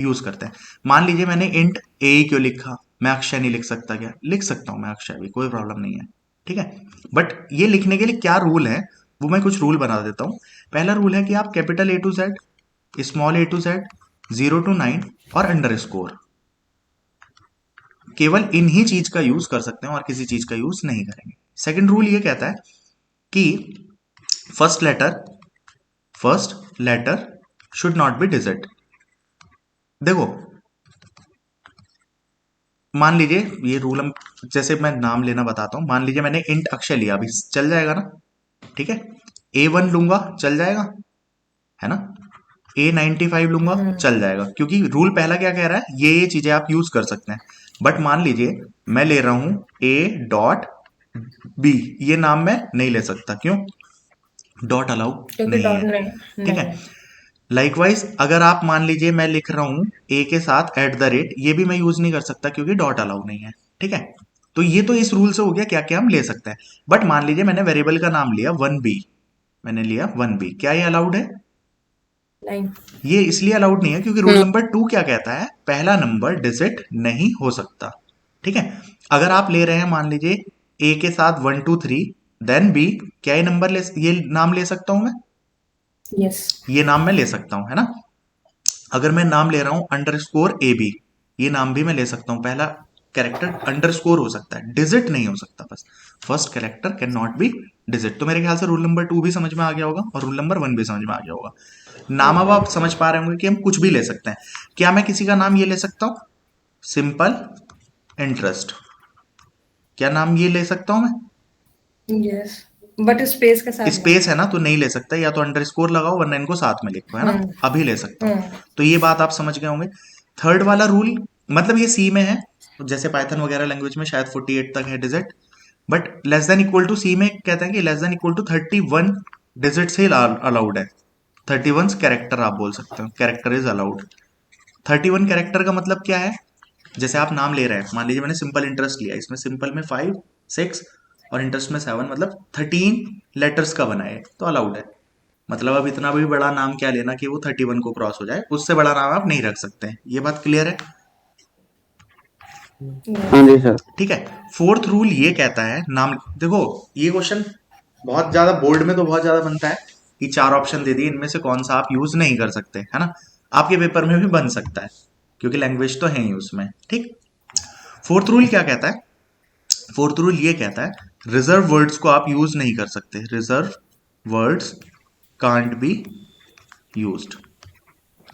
Use करते हैं। मान लीजिए मैंने इंट ए क्यों लिखा, मैं अक्षय नहीं लिख सकता क्या? लिख सकता हूं मैं अक्षय भी, कोई प्रॉब्लम नहीं है, ठीक है। बट ये लिखने के लिए क्या रूल है, वो मैं कुछ रूल बना देता हूं। पहला रूल है कि आप capital A to Z, small A to Z, 0 to 9 और अंडर स्कोर, केवल इन्हीं चीज का यूज कर सकते हैं और किसी चीज का यूज नहीं करेंगे। सेकंड रूल ये कहता है कि first letter should not be digit. देखो, मान लीजिए ये रूल हम, जैसे मैं नाम लेना बताता हूं, मान लीजिए मैंने इंट अक्षय लिया, अभी चल जाएगा ना? ठीक है। A1 लूंगा, चल जाएगा, है ना? A95 लूंगा, चल जाएगा, क्योंकि रूल पहला क्या कह रहा है, ये चीजें आप यूज कर सकते हैं। बट मान लीजिए मैं ले रहा हूं A.B, ये नाम मैं नहीं ले सकता, क्यों? डॉट अलाउड क्योंकि नहीं डॉट है, नहीं। ठीक है। नहीं। लाइकवाइज अगर आप मान लीजिए मैं लिख रहा हूं ए के साथ एट द रेट, ये भी मैं यूज नहीं कर सकता क्योंकि डॉट अलाउ नहीं है, ठीक है। तो ये तो इस रूल से हो गया क्या क्या हम ले सकते हैं। बट मान लीजिए मैंने वेरिएबल का नाम लिया 1B, मैंने लिया 1B, क्या ये अलाउड है? नहीं। ये इसलिए अलाउड नहीं है क्योंकि रूल हम्म। नंबर 2 क्या कहता है, पहला नंबर डिजिट नहीं हो सकता, ठीक है। अगर आप ले रहे हैं मान लीजिए ए के साथ 1 2 3, देन बी, क्या ये नंबर ले, ये नाम ले सकता हूं मैं? यस। ये नाम मैं ले सकता हूं, है ना। अगर मैं नाम ले रहा हूं अंडर स्कोर ए बी, ये नाम भी मैं ले सकता हूं। पहला कैरेक्टर अंडर स्कोर हो सकता है, डिजिट नहीं हो सकता, बस first character can not be digit. तो मेरे ख्याल से रूल नंबर 2 भी समझ में आ गया होगा और रूल नंबर 1 भी समझ में आ गया होगा। नाम अब आप समझ पा रहे होंगे कि हम कुछ भी ले सकते हैं। क्या मैं किसी का नाम ये ले सकता हूं, सिंपल इंटरेस्ट, क्या नाम ये ले सकता हूं मैं? यस, बट स्पेस के साथ नहीं। स्पेस है ना, तो नहीं ले सकता, या तो अंडर स्कोर लगाओ वरना इनको साथ में लिखो, है ना। हम्म। अभी ले सकता हूं। हम्म। तो ये बात आप समझ गए होंगे। थर्ड वाला रूल, मतलब ये सी में है, जैसे पाइथन वगैरह लैंग्वेज में शायद 48 तक है digit, but less than equal to C में कहते हैं कि less than equal to 31 digit से अलाउड है। 31 कैरेक्टर आप बोल सकते हो, कैरेक्टर इज अलाउड। 31 कैरेक्टर का मतलब क्या है, जैसे आप नाम ले रहे हैं, मान लीजिए मैंने सिंपल इंटरेस्ट लिया, इसमें सिंपल में 5 6 और इंटरेस्ट में 7, मतलब 13 लेटर्स का बना है, तो अलाउड है। मतलब अब इतना भी बड़ा नाम क्या लेना कि वो 31 को क्रॉस हो जाए, उससे बड़ा नाम आप नहीं रख सकते हैं, ये बात क्लियर है? हाँ यस। जी सर। ठीक है। फोर्थ रूल ये कहता है, नाम देखो, ये क्वेश्चन बहुत ज्यादा बोर्ड में तो बहुत ज्यादा बनता है कि 4 ऑप्शन दे दिए, इनमें से कौन सा आप यूज नहीं कर सकते, है ना। आपके पेपर में भी बन सकता है क्योंकि लैंग्वेज तो है ही उसमें, ठीक। फोर्थ रूल क्या कहता है, फोर्थ रूल ये कहता है रिजर्व वर्ड्स को आप यूज नहीं कर सकते, reserve words can't be used.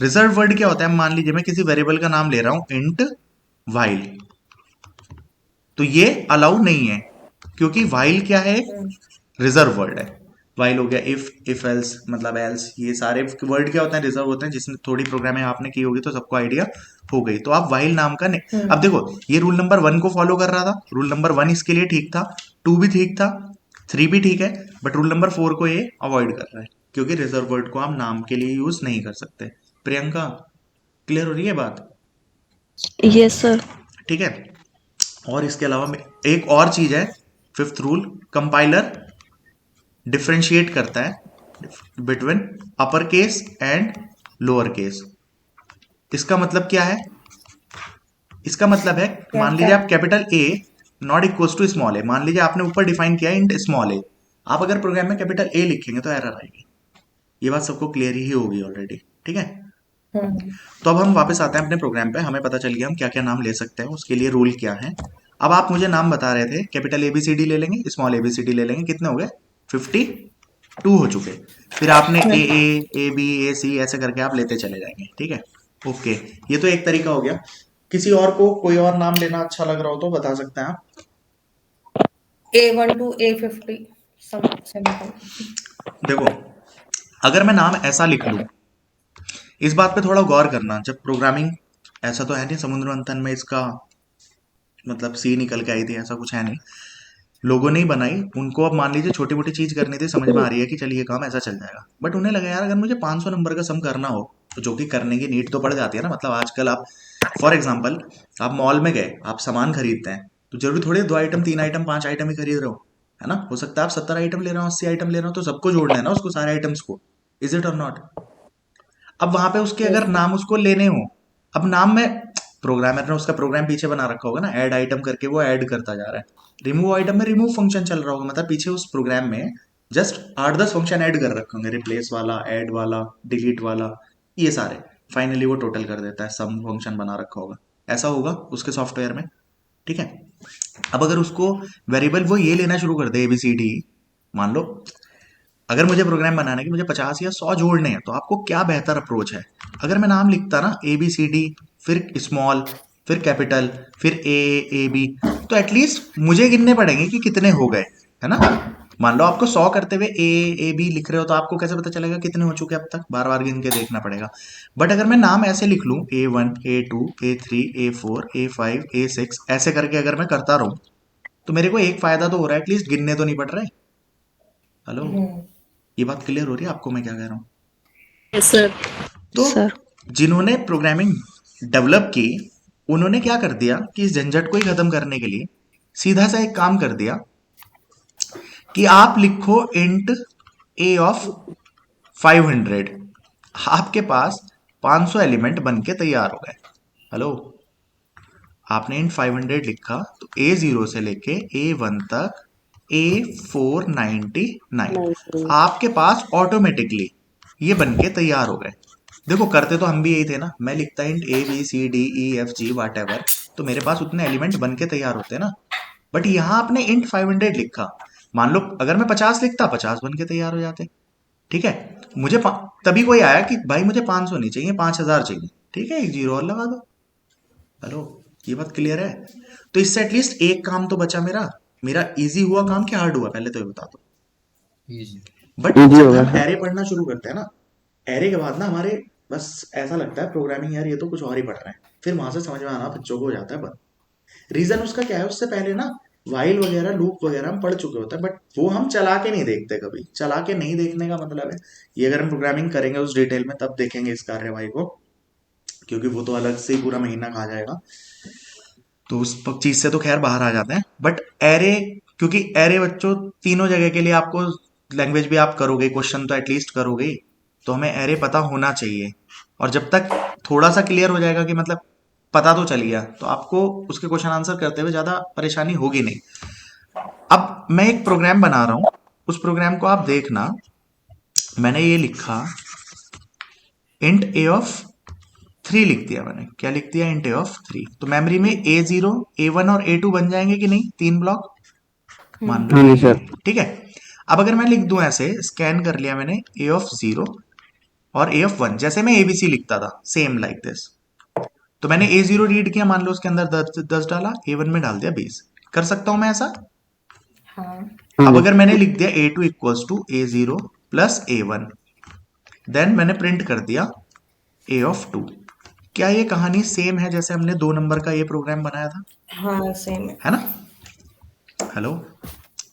Reserve word क्या होता है, मान लीजिए मैं किसी वेरिएबल का नाम ले रहा हूं इंट वाइल, तो ये अलाउ नहीं है क्योंकि वाइल क्या है, रिजर्व वर्ड है। वाइल हो गया, इफ एल्स, मतलब एल्स, ये सारे वर्ड क्या होते हैं, रिजर्व होते हैं। जिसने थोड़ी प्रोग्रामिंग आपने की होगी तो सबको आइडिया हो गई। तो आप वाइल नाम का नहीं, अब देखो ये रूल नंबर 1 को फॉलो कर रहा था, रूल नंबर 1 इसके लिए ठीक था, 2 भी ठीक था, 3 भी ठीक है, बट रूल नंबर 4 को ये अवॉइड कर रहा है क्योंकि रिजर्व वर्ड को आप नाम के लिए यूज नहीं कर सकते। प्रियंका, क्लियर हो रही है बात? Yes sir. ठीक है। और इसके अलावा एक और चीज है, फिफ्थ रूल, कंपाइलर डिफ्रेंशिएट करता है between upper case and lower case. इसका मतलब क्या है, इसका मतलब है क्या मान लीजिए क्या? आप capital A not equals to small A, मान लीजिए आपने ऊपर डिफाइन किया इंट स्मॉल ए, आप अगर प्रोग्राम में कैपिटल ए लिखेंगे तो एरर आएगी। ये बात सबको क्लियर ही होगी ऑलरेडी, ठीक है। हम्म। तो अब हम वापस आते हैं अपने प्रोग्राम पे, हमें पता चल गया हम क्या क्या नाम ले सकते हैं, उसके लिए रूल क्या है। अब आप मुझे नाम बता रहे थे, कैपिटल एबीसीडी ले लेंगे, स्मॉल एबीसीडी ले लेंगे, कितने हो गए? 52 हो चुके। फिर आपने ए बी ए सी ऐसे करके आप लेते चले जाएंगे, ठीक है। ओके, ये तो एक तरीका हो गया। किसी और को कोई और नाम लेना अच्छा लग रहा हो तो बता सकते हैं आप। A1 to A50 semicolon. देखो, अगर मैं नाम ऐसा लिख लूं, इस बात पे थोड़ा गौर करना, जब प्रोग्रामिंग, ऐसा तो है नहीं समुद्र मंथन में इसका मतलब सी निकल के आई थी, ऐसा कुछ है नहीं, लोगों ने ही बनाई, उनको अब मान लीजिए छोटी मोटी चीज करनी थी, समझ में आ रही है कि चलिए काम ऐसा चल जाएगा, बट उन्हें लगा यार अगर मुझे 500 नंबर का सम करना हो, तो जो कि करने की नीड तो पड़ जाती है ना। मतलब आजकल आप, फॉर एग्जाम्पल, आप मॉल में गए, आप सामान खरीदते हैं, तो जरूरी थोड़ी 2 आइटम 3 आइटम 5 आइटम ही खरीद रहे हो, है ना। हो सकता है आप 70 आइटम ले रहे हो, 80 आइटम ले रहे हो, तो सबको जोड़ना है ना उसको, सारे आइटम्स को। इज इट और नॉट? अब वहां पे उसके अगर यस। नाम उसको लेने हो, अब नाम में प्रोग्रामर ने उसका प्रोग्राम पीछे बना रखा होगा ना, ऐड आइटम करके वो ऐड करता जा रहा है। रिमूव आइटम में रिमूव फंक्शन चल रहा होगा, मतलब पीछे उस प्रोग्राम में जस्ट 8-10 फंक्शन ऐड कर रखे होंगे, रिप्लेस वाला, ऐड वाला, डिलीट वाला, ये सारे। फाइनली वो टोटल कर देता है, सम फंक्शन बना रखा होगा, ऐसा होगा उसके सॉफ्टवेयर में। ठीक है। अब अगर उसको वेरिएबल वो ये लेना शुरू कर दे ABCD, मान लो अगर मुझे प्रोग्राम बनाना है कि मुझे 50 या 100 जोड़ने हैं, तो आपको क्या बेहतर अप्रोच है? अगर मैं नाम लिखता ना ABCD, फिर स्मॉल, फिर कैपिटल, फिर A B, तो एटलीस्ट मुझे गिनने पड़ेंगे कि कितने हो गए, है ना। मान लो आपको 100 करते हुए A B लिख रहे हो, तो आपको कैसे पता चलेगा कितने हो चुके अब तक? बार बार गिन के देखना पड़ेगा। बट अगर मैं नाम ऐसे लिख लूं A1 A2 A3 A4 A5 A6 ऐसे करके अगर मैं करता रहूं, तो मेरे को एक फायदा तो हो रहा है, एटलीस्ट गिनने तो नहीं पड़ रहे। हेलो, हम्म ये बात क्लियर हो रही है आपको मैं क्या कह रहा हूँ? Yes, sir. तो sir, जिन्होंने प्रोग्रामिंग डेवलप की, उन्होंने क्या कर दिया कि इस झंझट को ही खत्म करने के लिए सीधा सा एक काम कर दिया कि आप लिखो इंट ए ऑफ 500। आपके पास 500 एलिमेंट बन के तैयार हो गए। हेलो, आपने इंट 500 लिखा, तो A0 से लेके A1 तक A499 आपके पास ऑटोमेटिकली ये बन के तैयार हो गए। देखो करते तो हम भी यही थे ना, मैं लिखता इंट ABCDEFG वाट एवर, तो मेरे पास उतने एलिमेंट बन के तैयार होते ना। बट यहाँ आपने इंट 500 लिखा, मान लो अगर मैं 50 लिखता, 50 बन के तैयार हो जाते। ठीक है। मुझे तभी कोई आया कि भाई मुझे 500 नहीं चाहिए, 5000 चाहिए। ठीक है, एक जीरो और लगा दो। हेलो, ये बात क्लियर है? तो इससे एटलीस्ट एक काम तो बचा मेरा। मेरा इजी हुआ काम कि हार्ड हुआ, पहले तो ये बता दो। इजी। बट इजी जब होगा हम सर। एरे पढ़ना शुरू करते हैं ना, एरे के बाद ना हमारे बस ऐसा लगता है प्रोग्रामिंग यार ये तो कुछ और ही पढ़ रहे हैं, फिर वहां से समझ में आना बच्चों को हो जाता है बंद। रीजन उसका क्या है, उससे पहले ना वाइल वगैरह लूप वगैरह हम पढ़ चुके होते हैं, बट वो हम चला के नहीं देखते कभी। चला के नहीं देखने का मतलब है, ये अगर हम प्रोग्रामिंग करेंगे उस डिटेल में तब देखेंगे इस कार्यवाही को, क्योंकि वो तो अलग से ही पूरा महीना खा जाएगा। तो उस चीज से तो खैर बाहर आ जाते हैं। बट एरे, क्योंकि एरे बच्चों तीनों जगह के लिए आपको लैंग्वेज भी आप करोगे, क्वेश्चन तो एटलीस्ट करोगे ही, तो हमें एरे पता होना चाहिए। और जब तक थोड़ा सा क्लियर हो जाएगा कि मतलब पता तो चल गया, तो आपको उसके क्वेश्चन आंसर करते हुए ज्यादा परेशानी होगी नहीं। अब मैं एक प्रोग्राम बना रहा हूं, उस प्रोग्राम को आप देखना। मैंने ये लिखा इंट A of 3 लिख दिया मैंने। क्या लिख दिया? Int A of 3। तो मेमोरी में A0 A1 और A2 बन जाएंगे कि नहीं? 3 ब्लॉक मान लो हाँ ये जी सर। ठीक है। अब अगर मैं लिख दूं ऐसे, स्कैन कर लिया मैंने A of 0 और A of 1, जैसे मैं ABC लिखता था सेम लाइक दिस। तो मैंने A0 रीड किया, मान लो उसके अंदर 10 डाला, A1 में डाल दिया 20। कर सकता हूं मैं ऐसा? हाँ हाँ अब जी। अगर मैंने लिख दिया A2 equals to A0 plus A1, then मैंने प्रिंट कर दिया A of 2। क्या ये कहानी सेम है जैसे हमने 2 नंबर का ये प्रोग्राम बनाया था? हाँ सेम है। है ना? हेलो,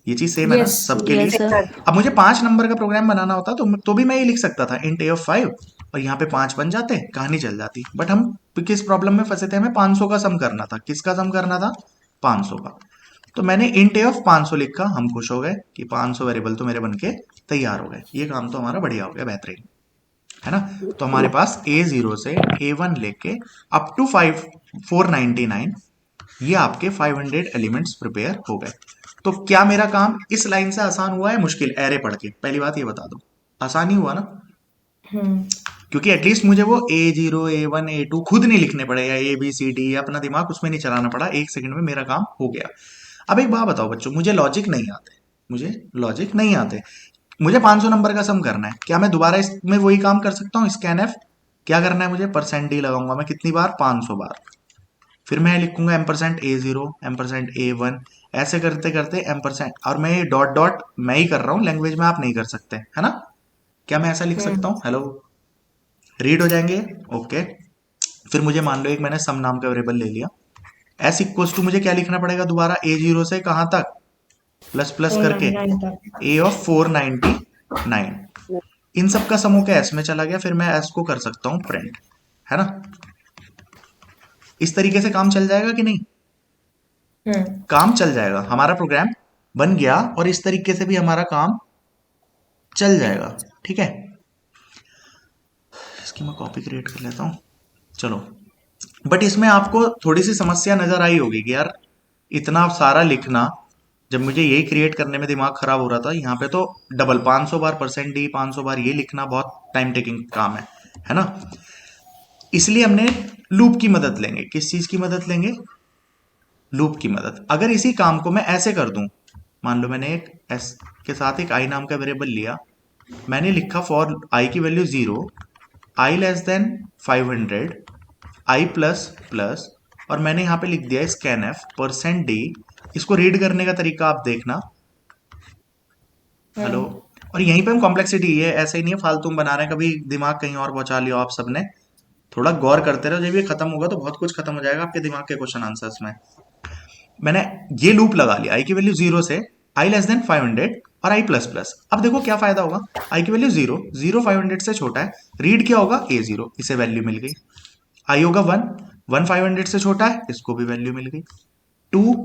ये चीज सेम है ना यस सबके यस लिए? सर। अब मुझे 5 नंबर का प्रोग्राम बनाना होता तो भी मैं ये लिख सकता था इंट A of 5, और यहाँ पे 5 बन जाते, कहानी चल जाती। बट हम किस प्रॉब्लम में फंसे थे? हमें 500 का सम करना था। किसका सम करना था? 500 का। तो मैंने इंट A of 500 लिखा, हम खुश हो गए कि 500 वेरिएबल तो मेरे बन के तैयार हो गए। ये काम तो हमारा बढ़िया हो गया, बेहतरीन, है ना। तो हमारे पास A0 से A1 लेके अप टू 499, ये आपके 500 एलिमेंट्स प्रिपेयर हो गए। तो क्या मेरा काम इस लाइन से आसान हुआ है मुश्किल? एरे पढ़ के पहली बात ये बता दो, आसान ही हुआ ना, हम्म क्योंकि एटलीस्ट मुझे वो A0 A1 A2 खुद नहीं लिखने पड़े, या ABCD, या अपना दिमाग उसमें नहीं चलाना पड़ा। 1 सेकंड में मेरा काम हो गया। अब एक बात बताओ बच्चों, मुझे लॉजिक नहीं आते, मुझे लॉजिक नहीं आते। मुझे 500 नंबर का सम करना है, क्या मैं दोबारा इसमें वही काम कर सकता हूँ? Scan F। क्या करना है मुझे? %d लगाऊंगा मैं, कितनी बार? 500 बार। फिर मैं लिखूंगा %A0 %A1, ऐसे करते करते %, और मैं ये डॉट डॉट मैं ही कर रहा हूँ, लैंग्वेज में आप नहीं कर सकते, है ना। क्या मैं ऐसा लिख सकता हम्म हूँ? हेलो, रीड हो जाएंगे? ओके। फिर मुझे मान लो एक मैंने सम नाम का वेरिएबल ले लिया। एस इक्वल्स टू मुझे क्या लिखना पड़ेगा दोबारा? A0 से कहां तक? प्लस प्लस करके 499 तक। A of 499। इन सब का सम होकर एस में चला गया, फिर मैं एस को कर सकता हूं प्रिंट, है ना। इस तरीके से काम चल जाएगा कि नहीं? हम्म काम चल जाएगा, हमारा प्रोग्राम बन गया, और इस तरीके से भी हमारा काम चल जाएगा। ठीक है, इसकी मैं कॉपी क्रिएट कर लेता हूं। चलो, बट इसमें आपको थोड़ी सी समस्या नजर आई होगी कि यार इतना सारा लिखना, जब मुझे यही क्रिएट करने में दिमाग खराब हो रहा था, यहाँ पे तो डबल 500 बार परसेंट डी, 500 बार ये लिखना बहुत टाइम टेकिंग काम है ना। इसलिए हमने लूप की मदद लेंगे। किस चीज की मदद लेंगे? लूप की मदद। अगर इसी काम को मैं ऐसे कर दूं, मान लो मैंने एक एस के साथ एक आई नाम का वेरिएबल लिया, मैंने लिखा फॉर आई की वैल्यू 0, आई लेस देन 500, आई प्लस प्लस, और मैंने यहां पे लिख दिया स्कैन एफ परसेंट डी। इसको रीड करने का तरीका आप देखना। हेलो। हम्म और यहीं पे हम कॉम्प्लेक्सिटी, ये ऐसे ही नहीं है फालतू में बना रहे हैं, कभी दिमाग कहीं और पहुंचा लियो आप सबने। थोड़ा गौर करते रहो, जब ये खत्म होगा तो बहुत कुछ खत्म हो जाएगा आपके दिमाग के क्वेश्चन आंसर्स में। मैंने ये लूप लगा लिया आई की वैल्यू 0 से आई लेस देन 500 और आई प्लस प्लस। अब देखो क्या फायदा होगा, आई की वैल्यू 0, 0 500 से छोटा है, रीड क्या होगा A0, इसे वैल्यू मिल गई। आई होगा 1, 1 500 से छोटा है, इसको भी वैल्यू मिल गई। 2,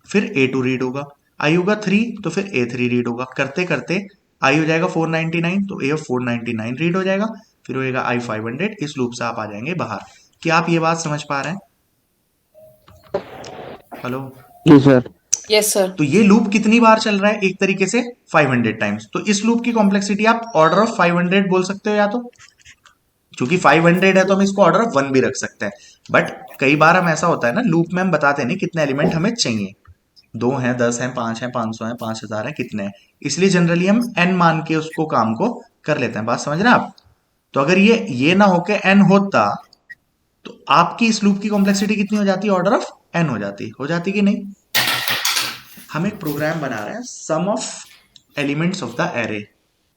फिर A2 रीड होगा। आई होगा 3, तो फिर A3 रीड होगा। करते करते आई हो जाएगा 499, तो A of 499 रीड हो जाएगा। फिर होएगा आई 500। इस लूप से आप आ जाएंगे बाहर। क्या आप ये बात समझ पा रहे हैं? हेलो। जी सर। Yes sir. तो ये लूप कितनी बार चल रहा है? एक तरीके से 500 टाइम्स। तो इस लूप की कॉम्प्लेक्सिटी आप ऑर्डर ऑफ 500 बोल सकते हो, या तो क्योंकि 500 है तो हम इसको ऑर्डर ऑफ 1 भी रख सकते हैं। बट कई बार हम ऐसा होता है ना, लूप में हम बताते नहीं कितने एलिमेंट हमें चाहिए, 2 हैं, 10 हैं, 5 हैं, 500 हैं, 5000 हैं, कितने हैं। इसलिए जनरली हम n मान के उसको काम को कर लेते हैं। बात समझ रहे हैं आप? तो अगर ये ना होके n होता, तो आपकी इस लूप की कॉम्प्लेक्सिटी कितनी हो जाती? ऑर्डर ऑफ n हो जाती कि नहीं? हम एक प्रोग्राम बना रहे हैं, sum of elements of the array.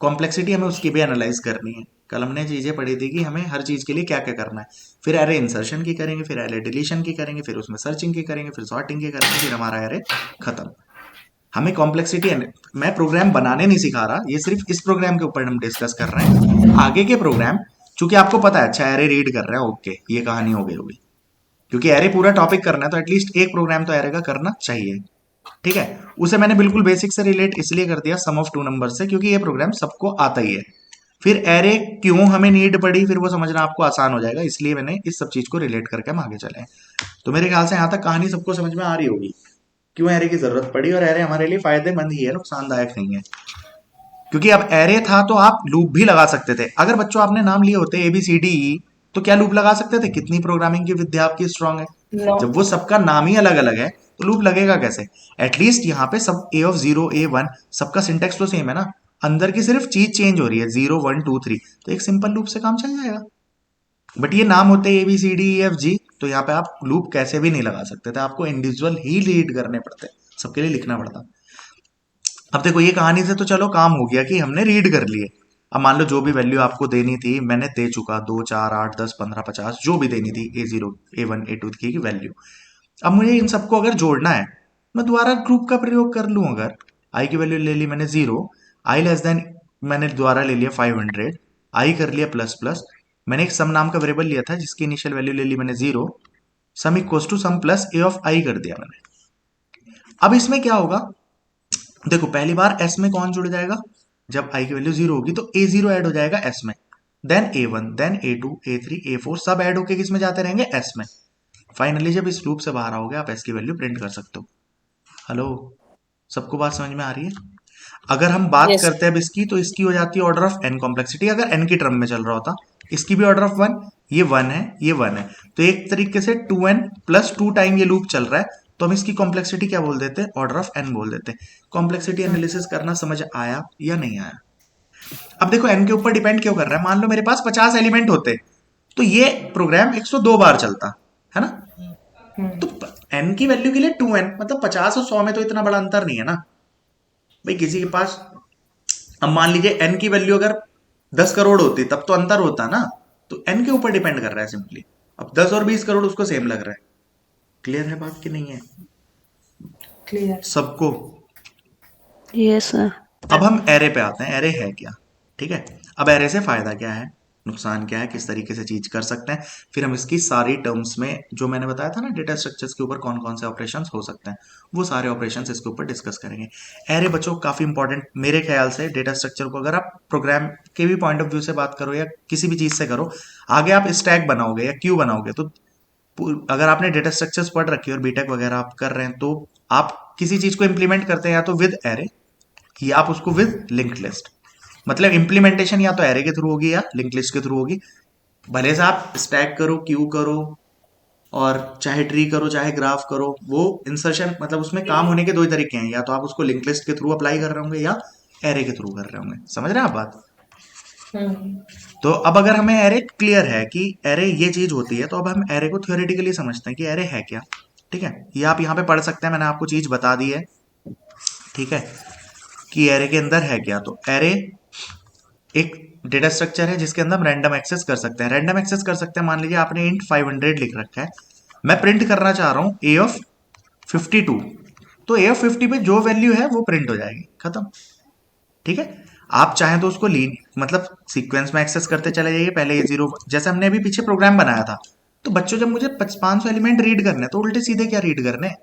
Complexity हमें उसकी भी एनालाइज करनी है। कल हमने चीजें पढ़ी थी कि हमें हर चीज के लिए क्या क्या करना है। फिर एरे इंसर्शन की करेंगे, फिर एरे डिलीशन की करेंगे, फिर उसमें सर्चिंग की करेंगे, फिर सॉर्टिंग की करेंगे, फिर हमारा एरे खत्म। हमें कॉम्प्लेक्सिटी, मैं प्रोग्राम बनाने नहीं सिखा रहा, ये सिर्फ इस प्रोग्राम के ऊपर हम डिस्कस कर रहे हैं। आगे के प्रोग्राम, चूंकि आपको पता है अच्छा एरे रीड कर रहे हैं, ओके ये कहानी हो गई होगी। क्योंकि एरे पूरा टॉपिक करना है तो एटलीस्ट एक प्रोग्राम तो एरे का करना चाहिए। ठीक है, उसे मैंने बिल्कुल बेसिक से रिलेट इसलिए कर दिया सम ऑफ टू नंबर से, क्योंकि ये प्रोग्राम सबको आता ही है। फिर एरे क्यों हमें नीड पड़ी, फिर वो समझना आपको आसान हो जाएगा, इसलिए मैंने इस सब चीज को रिलेट करके हम आगे चले। तो मेरे ख्याल से यहां तक कहानी सबको समझ में आ रही होगी, क्यों एरे की जरूरत पड़ी। और एरे हमारे लिए फायदेमंद ही है, नुकसानदायक नहीं है। क्योंकि अब एरे था तो आप लूप भी लगा सकते थे। अगर बच्चों आपने नाम लिए होते ABCDE, तो क्या लूप लगा सकते थे? कितनी प्रोग्रामिंग की विद्या आपकी स्ट्रांग है। नो। जब वो सबका नाम ही अलग अलग है तो लूप लगेगा कैसे? एटलीस्ट यहाँ पे सब A of 0 A1 सबका सिंटेक्स तो सेम है ना, अंदर की सिर्फ चीज चेंज हो रही है 0 1 2 3, तो एक सिंपल लूप से काम चल जाएगा। बट ये नाम होते ABCDEFG, तो यहाँ पे आप लूप कैसे भी नहीं लगा सकते थे, आपको इंडिविजुअल ही रीड करने पड़ते, सबके लिए लिखना पड़ता। अब देखो ये कहानी से तो चलो काम हो गया कि हमने रीड कर लिए। अब मान लो जो भी वैल्यू आपको देनी थी मैंने दे चुका, 2 4 8 10 15 50 जो भी देनी थी A0 A1 A2 की वैल्यू। अब मुझे इन सबको अगर जोड़ना है, मैं दोबारा ग्रुप का प्रयोग कर लूं। अगर आई की वैल्यू ले ली मैंने 0, आई लेस देन मैंने दोबारा ले लिया 500, आई कर लिया प्लस प्लस, मैंने एक सम नाम का वेरिएबल लिया था जिसकी इनिशियल वैल्यू ले ली मैंने 0, sum equals to sum plus A of I कर दिया मैंने। अब इसमें क्या होगा, देखो पहली बार एस में कौन जुड़ जाएगा? जब आई की वैल्यू 0 होगी तो A0 ऐड हो जाएगा एस में, then A1 then A2 A3 A4 सब ऐड होके किस में जाते रहेंगे? एस में। फाइनली जब इस लूप से बाहर आओगे आप एस की वैल्यू प्रिंट कर सकते हो। हेलो, सबको बात समझ में आ रही है? अगर हम बात यस। करते हैं अब इसकी, तो इसकी हो जाती है ऑर्डर ऑफ n कॉम्प्लेक्सिटी। अगर n की टर्म में चल रहा होता, इसकी भी ऑर्डर ऑफ 1, ये 1 है ये 1 है, तो एक तरीके से 2n प्लस 2 टाइम ये लूप चल रहा है, तो हम इसकी कॉम्प्लेक्सिटी क्या बोल देते हैं? ऑर्डर ऑफ n बोल देते हैं। कॉम्प्लेक्सिटी एनालिसिस करना समझ आया या नहीं आया? अब देखो n के ऊपर डिपेंड क्यों कर रहा है। मान लो मेरे पास 50 एलिमेंट होते तो ये प्रोग्राम 102 बार चलता है ना। तो n की वैल्यू के लिए 2n, मतलब 50 और 100 में तो इतना बड़ा अंतर नहीं है ना भाई किसी के पास। अब मान लीजिए n की वैल्यू अगर 10 करोड़ होती तब तो अंतर होता ना। तो n के ऊपर डिपेंड कर रहा है सिंपली। अब 10 और 20 करोड़ उसको सेम लग रहा है। क्लियर है बात कि नहीं है क्लियर। सबको? Yes, sir. अब हम एरे पे आते हैं, एरे है क्या? ठीक है, अब एरे से फायदा क्या है, नुकसान क्या है, किस तरीके से चीज कर सकते हैं, फिर हम इसकी सारी टर्म्स में जो मैंने बताया था ना डेटा स्ट्रक्चर्स के ऊपर कौन कौन से ऑपरेशंस हो सकते हैं, वो सारे ऑपरेशंस इसके ऊपर डिस्कस करेंगे। एरे बच्चों काफी इंपॉर्टेंट मेरे ख्याल से डेटा स्ट्रक्चर को अगर आप प्रोग्राम के भी पॉइंट ऑफ व्यू से बात करो या किसी भी चीज से करो, आगे आप स्टैक बनाओगे या क्यू बनाओगे तो अगर आपने डेटा स्ट्रक्चर्स पढ़ रखी है और बीटेक वगैरह आप कर रहे हैं तो आप किसी चीज को इंप्लीमेंट करते हैं या तो विद एरे या आप उसको विद लिंक्ड लिस्ट। मतलब इंप्लीमेंटेशन या तो एरे के थ्रू होगी या लिंक्ड लिस्ट के थ्रू होगी। भले से आप स्टैक करो, क्यू करो, और चाहे ट्री करो चाहे ग्राफ करो, वो इंसर्शन मतलब उसमें काम होने के दो ही तरीके हैं, या तो आप उसको लिंक लिस्ट के थ्रू अप्लाई कर रहे होंगे या एरे के थ्रू कर रहे होंगे। समझ रहे हैं आप बात? तो अब अगर हमें एरे क्लियर है कि एरे ये चीज होती है, तो अब हम एरे को थ्योरेटिकली समझते हैं कि एरे है क्या। ठीक है, ये आप यहाँ पे पढ़ सकते हैं, मैंने आपको चीज बता दी है। ठीक है, कि एरे के अंदर है क्या। तो एरे एक डेटा स्ट्रक्चर है जिसके अंदर हम रैंडम एक्सेस कर सकते हैं। रैंडम एक्सेस कर सकते हैं, मान लीजिए आपने इंट 500 लिख रखा है, मैं प्रिंट करना चाह रहा हूं ए ऑफ 52, तो ए ऑफ 50 पे जो वैल्यू है वो प्रिंट हो जाएगी, खत्म। ठीक है, आप चाहें तो उसको लीन मतलब सीक्वेंस में एक्सेस करते चले जाइए। पहले ये जीरो, जैसे हमने अभी पीछे प्रोग्राम बनाया था, तो बच्चों जब मुझे 500 एलिमेंट रीड करने तो उल्टे सीधे क्या रीड करने,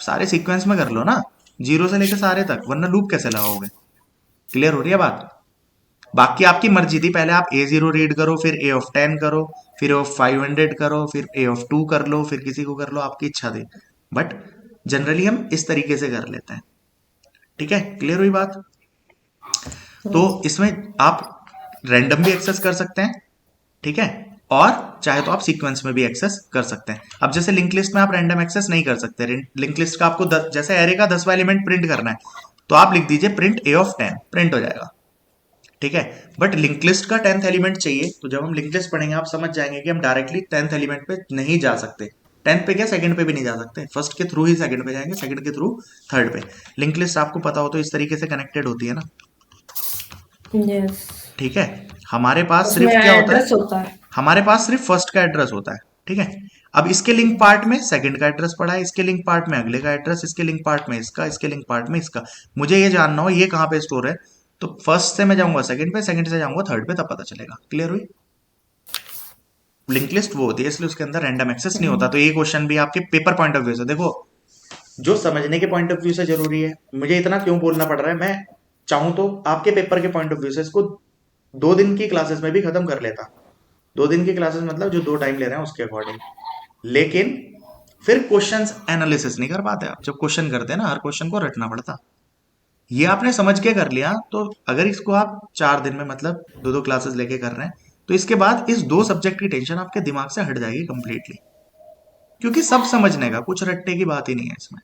सारे सीक्वेंस में कर लो ना, जीरो से लेकर सारे तक, वरना लूप कैसे लगाओगे। क्लियर हो रही है बात? बाकी आपकी मर्जी थी, पहले आप ए जीरो रीड करो, फिर ए ऑफ 10 करो, फिर ए ऑफ 500 करो, फिर ए ऑफ 2 कर लो, फिर किसी को कर लो, आपकी इच्छा थी। बट जनरली हम इस तरीके से कर लेते हैं। ठीक है, क्लियर हुई बात? तो इसमें आप रैंडम भी एक्सेस कर सकते हैं, ठीक है, और चाहे तो आप सीक्वेंस में भी एक्सेस कर सकते हैं। अब जैसे लिंक लिस्ट में आप रैंडम एक्सेस नहीं कर सकते, लिंक लिस्ट का आपको जैसे एरे का 10वां एलिमेंट प्रिंट करना है, तो आप लिख दीजिए प्रिंट ए ऑफ 10, प्रिंट हो जाएगा। ठीक है, बट लिंक लिस्ट का 10th एलिमेंट चाहिए, तो जब हम लिंक लिस्ट पढ़ेंगे आप समझ जाएंगे कि हम डायरेक्टली 10th एलिमेंट पे नहीं जा सकते। 10th पे क्या, सेकंड पे भी नहीं जा सकते, फर्स्ट के थ्रू ही सेकंड पे जाएंगे, सेकंड के थ्रू थर्ड पे। लिंक लिस्ट आपको पता हो तो इस तरीके से कनेक्टेड होती है ना। यस, ठीक है, हमारे पास उसमें सिर्फ क्या होता है, एड्रेस होता है। हमारे पास सिर्फ फर्स्ट का एड्रेस होता है। ठीक है, अब इसके लिंक पार्ट में सेकंड का एड्रेस पड़ा है, इसके लिंक पार्ट में अगले का एड्रेस, इसके लिंक पार्ट में इसका, इसके लिंक पार्ट में इसका। मुझे ये जानना हो ये कहाँ पे स्टोर है, तो फर्स्ट से मैं जाऊंगा सेकंड पे, सेकंड से जाऊंगा थर्ड पे, तब पता चलेगा। क्लियर हुई? लिंक लिस्ट वो होती है, इसलिए उसके अंदर रैंडम एक्सेस नहीं होता। तो ये क्वेश्चन भी आपके पेपर पॉइंट ऑफ व्यू से देखो, जो समझने के पॉइंट ऑफ व्यू से जरूरी है, मुझे इतना क्यों बोलना पड़ रहा है, मैं चाहूं तो आपके पेपर के पॉइंट ऑफ व्यू से इसको 2 दिन की क्लासेस में भी खत्म कर लेता। 2 दिन की क्लासेस मतलब जो 2 टाइम ले रहे हैं उसके अकॉर्डिंग। लेकिन फिर क्वेश्चंस एनालिसिस नहीं कर पाते आप, जब क्वेश्चन करते हैं ना हर क्वेश्चन को रटना पड़ता। ये आपने समझ के कर लिया, तो अगर इसको आप 4 दिन में मतलब 2-2 क्लासेस लेके कर रहे हैं, तो इसके बाद इस 2 सब्जेक्ट की टेंशन आपके दिमाग से हट जाएगी कंप्लीटली। क्योंकि सब समझने का, कुछ रटने की बात ही नहीं है इसमें,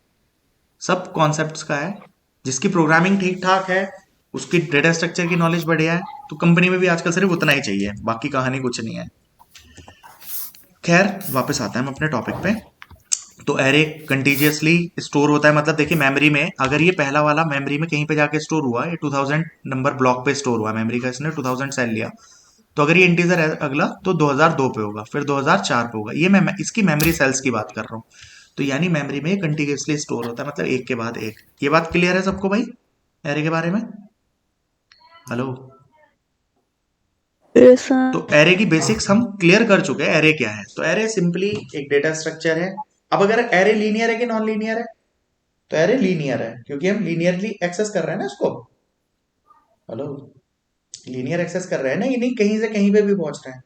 सब कॉन्सेप्ट्स का है। जिसकी प्रोग्रामिंग ठीक ठाक है, उसकी डेटा स्ट्रक्चर की नॉलेज बढ़िया है, तो कंपनी में भी आजकल सिर्फ उतना ही चाहिए, बाकी कहानी कुछ नहीं है। खैर वापस आता है हम अपने टॉपिक पे। तो एरे कंटीजियसली स्टोर होता है, मतलब देखिए मेमोरी में, अगर ये पहला वाला मेमोरी में कहीं पे जाके स्टोर हुआ, ये 2000 नंबर ब्लॉक पे स्टोर हुआ मेमोरी का, इसने 2000 सेल लिया, तो अगर ये इंटीजर है अगला तो 2002 पे होगा, फिर 2004 पे होगा। ये मैं इसकी मेमोरी सेल्स की बात कर रहा हूँ। तो यानी मेमोरी में ये कंटीन्यूअसली स्टोर होता है, मतलब एक के बाद एक। ये बात क्लियर है सबको भाई एरे के बारे में? हेलो? Yes, sir. तो एरे की बेसिक्स हम क्लियर कर चुके हैं, एरे क्या है। तो एरे सिंपली एक डेटा स्ट्रक्चर है। अब अगर एरे लीनियर है कि नॉन लीनियर है, तो एरे लीनियर है, क्योंकि हम लीनियरली एक्सेस कर रहे हैं ना इसको। हेलो? लीनियर एक्सेस कर रहे हैं ना, ये नहीं कहीं से कहीं पे भी पहुंच रहे हैं।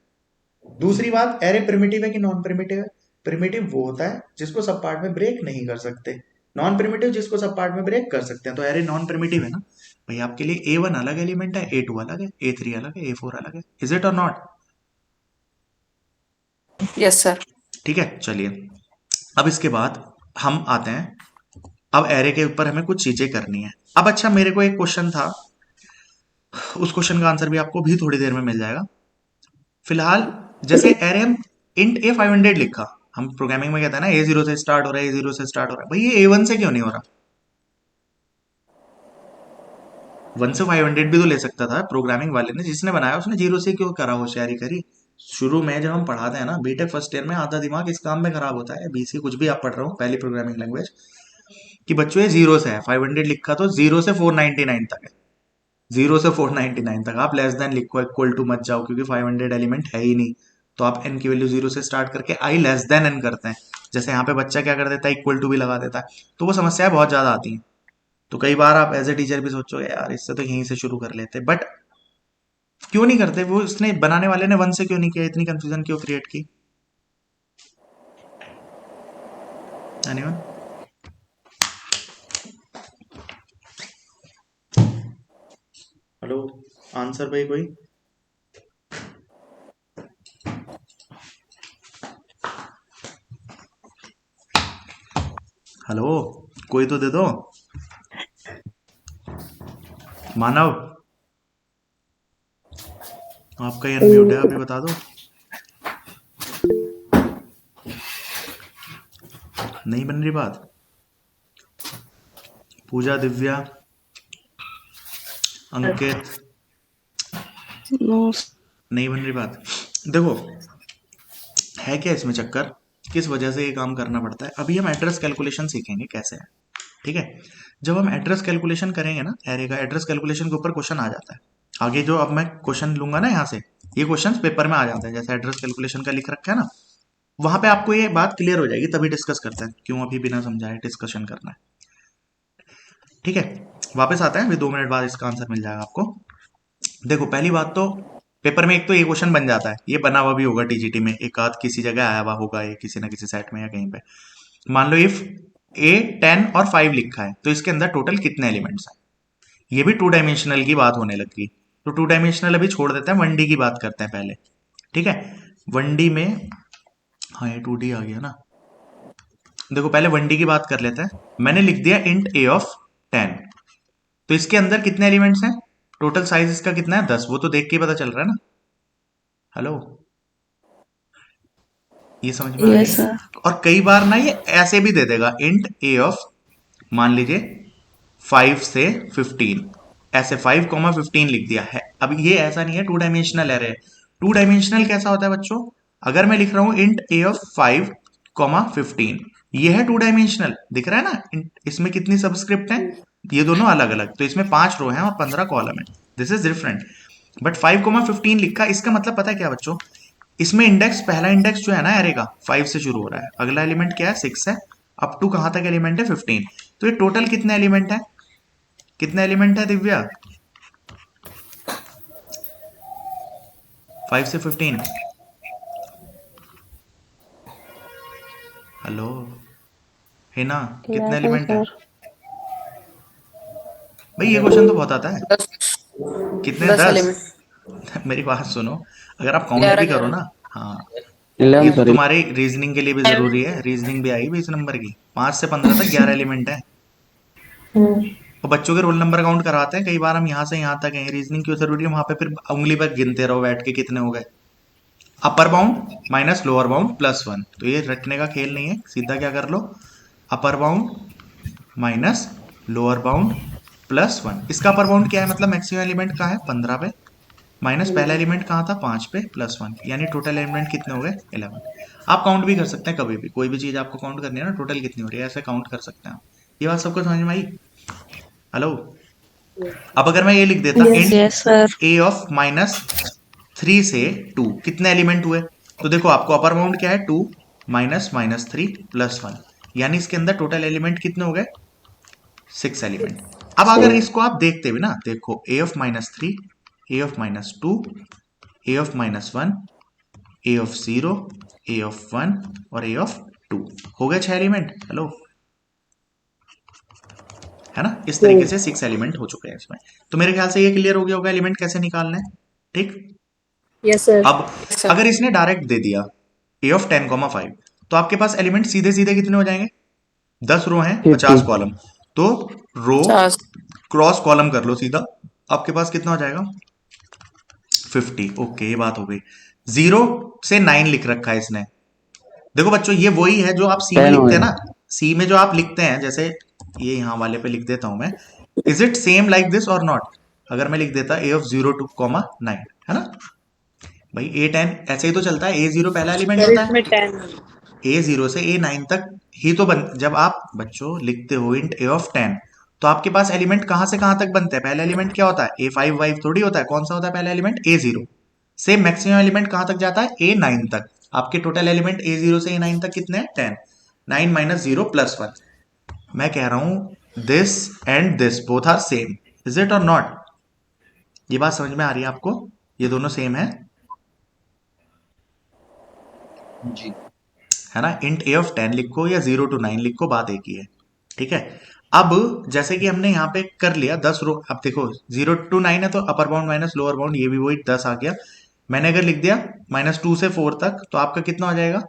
दूसरी बात, एरे प्रिमिटिव है कि नॉन प्रिमिटिव है? प्रिमिटिव वो होता है जिसको सब पार्ट में ब्रेक नहीं कर सकते, नॉन प्रिमिटिव जिसको सब पार्ट में ब्रेक कर सकते हैं। तो एरे नॉन प्रिमिटिव है ना भाई। आपके लिए A1 अलग एलिमेंट है, A2 अलग है, A3 अलग है, A4 अलग है। इज इट और नॉट? Yes sir. ठीक है, चलिए अब इसके बाद हम आते हैं, अब एरे के ऊपर हमें कुछ चीजें करनी है। अब अच्छा, मेरे को एक क्वेश्चन था, उस क्वेश्चन का आंसर भी आपको भी थोड़ी देर में मिल जाएगा। फिलहाल जैसे एरे हम इंट A500 लिखा, हम प्रोग्रामिंग में कहते हैं ना A0 से स्टार्ट हो रहा है, A0 से स्टार्ट हो रहा है, भाई ये A1 से क्यों नहीं हो रहा? 1 से 500 भी तो ले सकता था, प्रोग्रामिंग वाले ने जिसने बनाया उसने 0 से क्यों करा, होशियारी करी। शुरू में जब हम पढ़ाते हैं ना बीटेक फर्स्ट ईयर में, आधा दिमाग इस काम में खराब होता है, बीसी कुछ भी आप पढ़ रहे हो पहली प्रोग्रामिंग लैंग्वेज, कि बच्चों ये 0 से है, 500 लिखा तो 0 से 499 तक है। 0 से 499 तक आप लेस देन लिखो, इक्वल टू मत जाओ, क्योंकि 500 एलिमेंट है ही नहीं। तो आप एन की वैल्यू 0 से स्टार्ट करके आई लेस देन एन करते हैं। जैसे यहाँ पे बच्चा क्या कर देता है, इक्वल टू भी लगा देता है। तो वो समस्याएं बहुत ज्यादा आती हैं। तो कई बार आप एज ए टीचर भी सोचोगे यार इससे तो यहीं से शुरू कर लेते, बट क्यों नहीं करते? वो इसने बनाने वाले ने 1 से क्यों नहीं किया, इतनी कंफ्यूजन क्यों क्रिएट की? एनीवन? हेलो, आंसर भाई कोई? हेलो, कोई तो दे दो। मानव, आपका ही अनम्यूट है, अभी बता दो। नहीं बन रही बात? पूजा, दिव्या, अंकित, नो। नहीं बन रही बात। देखो, है क्या इसमें चक्कर, किस वजह से ये काम करना पड़ता है। अभी हम एड्रेस कैलकुलेशन सीखेंगे कैसे है, ठीक है। जब हम एड्रेस कैलकुलेशन करेंगे ना, एरे का एड्रेस कैलकुलेशन के ऊपर क्वेश्चन आ जाता है आगे। जो अब मैं क्वेश्चन लूंगा ना यहाँ से, ये क्वेश्चन पेपर में आ जाते हैं, जैसे एड्रेस कैलकुलेशन का लिख रखा है ना, वहां पे आपको ये बात क्लियर हो जाएगी, तभी डिस्कस करते हैं। क्यों अभी बिना समझाए डिस्कशन करना है, ठीक है। वापस आते हैं, अभी 2 मिनट बाद इसका आंसर मिल जाएगा आपको। देखो, पहली बात तो पेपर में एक तो ये क्वेश्चन बन जाता है, ये बना हुआ भी होगा टीजीटी में, एक आध किसी जगह आया हुआ होगा ये किसी ना किसी सेट में या कहीं पे। मान लो इफ ए 10 और 5 लिखा है, तो इसके अंदर टोटल कितने एलिमेंट्स हैं। ये भी 2 डायमेंशनल की बात होने लगी, तो 2 डायमेंशनल अभी छोड़ देते हैं, 1D की बात करते हैं पहले, ठीक है। 1D में, हाँ ये 2D आ गया ना। देखो पहले 1D की बात कर लेते हैं। मैंने लिख दिया इंट ए ऑफ 10, तो इसके अंदर कितने एलिमेंट्स हैं, टोटल साइज इसका कितना है 10, वो तो देख के ही पता चल रहा है ना। हेलो, ये समझ में आ रही यस है। सर। और कई बार ना ये ऐसे भी दे देगा, इंट ए ऑफ, मान लीजिए 5 से 15, ऐसे 5,15 लिख दिया है। अब ये ऐसा नहीं है 2 डायमेंशनल एरे है। 2 डायमेंशनल कैसा होता है बच्चों, अगर मैं लिख रहा हूं इंट ए ऑफ 5,15, ये है 2 डायमेंशनल, दिख रहा है ना। इसमें कितनी सबस्क्रिप्ट है, ये दोनों अलग अलग, तो इसमें 5 रो हैं और 15 कॉलम है, दिस इज डिफरेंट। बट 5,15 लिखा, इसका मतलब पता है क्या बच्चों, इसमें इंडेक्स, पहला इंडेक्स जो है ना एरे का 5 से शुरू हो रहा है, अगला एलिमेंट क्या है 6 है, अप टू कहां तक एलिमेंट है 15। तो ये टोटल कितने एलिमेंट है, कितने एलिमेंट है दिव्या, 5 से 15। हेलो, है ना, कितने इलेवन एलिमेंट है सर। भाई, ये क्वेश्चन तो बहुत आता है। 10 कितने, 10 10? एलिमेंट। मेरी बात सुनो, अगर आप काउंट 11 भी करो 11। ना, हाँ, ये 11 तो सर। तुम्हारे रीजनिंग के लिए भी जरूरी है, रीजनिंग भी आएगी 20 नंबर की। 5 से 15 तक 11 एलिमेंट है। और बच्चों के रोल नंबर काउंट कराते हैं कई बार हम, यहाँ से यहाँ तक है, रीजनिंग क्यों जरूरी है, वहां पे फिर उंगली पर गिनते रहो बैठ के कितने हो गए। अपर bound minus lower bound plus 1, तो ये रटने का खेल नहीं है, सीधा क्या कर लो, upper bound minus lower bound plus 1। इसका अपर बाउंड क्या है, मतलब मैक्सिमम एलिमेंट कहाँ है 15 पे, माइनस पहला एलिमेंट कहाँ था 5 पे, प्लस 1, यानी टोटल एलिमेंट कितने हो गए 11। आप काउंट भी कर सकते हैं कभी भी, कोई भी चीज आपको काउंट करनी है ना, टोटल कितनी हो रही है ऐसे काउंट कर सकते हैं आप। ये बात सबको समझ में आई? हेलो, अब अगर मैं ये लिख देता Yes. Int yes sir. A of -3 से 2, कितने एलिमेंट हुए, तो देखो आपको अपर बाउंड क्या है 2, माइनस माइनस 3 प्लस 1, यानी इसके अंदर टोटल एलिमेंट कितने हो गए 6 एलिमेंट। अब अगर इसको आप देखते हुए ना, देखो A of -3, A of -2, A of -1, A of 0, A of 1 और ए ऑफ 2, हो गए 6 एलिमेंट। हेलो, है ना, इस तरीके से 6 एलिमेंट हो चुके हैं इसमें। तो मेरे ख्याल से ये क्लियर हो गया होगा एलिमेंट कैसे निकालना है, ठीक। Yes sir. अब Yes, sir. अगर इसने डायरेक्ट दे दिया ए ऑफ 10,5, तो आपके पास एलिमेंट सीधे सीधे कितने हो जाएंगे, 10 रो हैं 50 50। कॉलम, तो रो 50। क्रॉस कॉलम कर लो सीधा, आपके पास कितना हो जाएगा 50। ओके, ये बात हो गई। 0 से 9 लिख रखा है इसने। देखो बच्चों, ये वही है जो आप सी में 10 हो लिखते हैं गया। ना, सी में जो आप लिखते हैं, जैसे ये यहाँ वाले पे लिख देता हूं मैं, is it same like this और नॉट। अगर मैं लिख देता ए ऑफ 0 2 9, है ना भाई, A10 ऐसे ही तो चलता है, A0 पहला एलिमेंट सर होता इसमें है, 10। A0 से A9 तक ही तो जब आप बच्चों लिखते हो इंट ए ऑफ 10, तो आपके पास एलिमेंट कहां से कहां तक बनते हैं, पहला एलिमेंट क्या होता है A5 वाइव थोड़ी होता है, कौन सा होता है पहला एलिमेंट A0, से मैक्सिमम एलिमेंट कहां तक जाता है A9 तक। आपके टोटल एलिमेंट A0 से A9 तक कितने हैं 10, 9 माइनस 0 प्लस 1। मैं कह रहा हूं this and this both are same, is it और नॉट। ये बात समझ में आ रही है आपको, ये दोनों सेम है, जी। है ना। इंट ए ऑफ 10 लिखो या 0 to 9 लिखो, बात एक ही है, ठीक है। अब जैसे कि हमने यहाँ पे कर लिया 10 रो, अब देखो 0 to 9 है तो अपर बाउंड माइनस लोअर बाउंड ये भी वही 10 आ गया। मैंने अगर लिख दिया -2 से 4 तक तो आपका कितना हो जाएगा,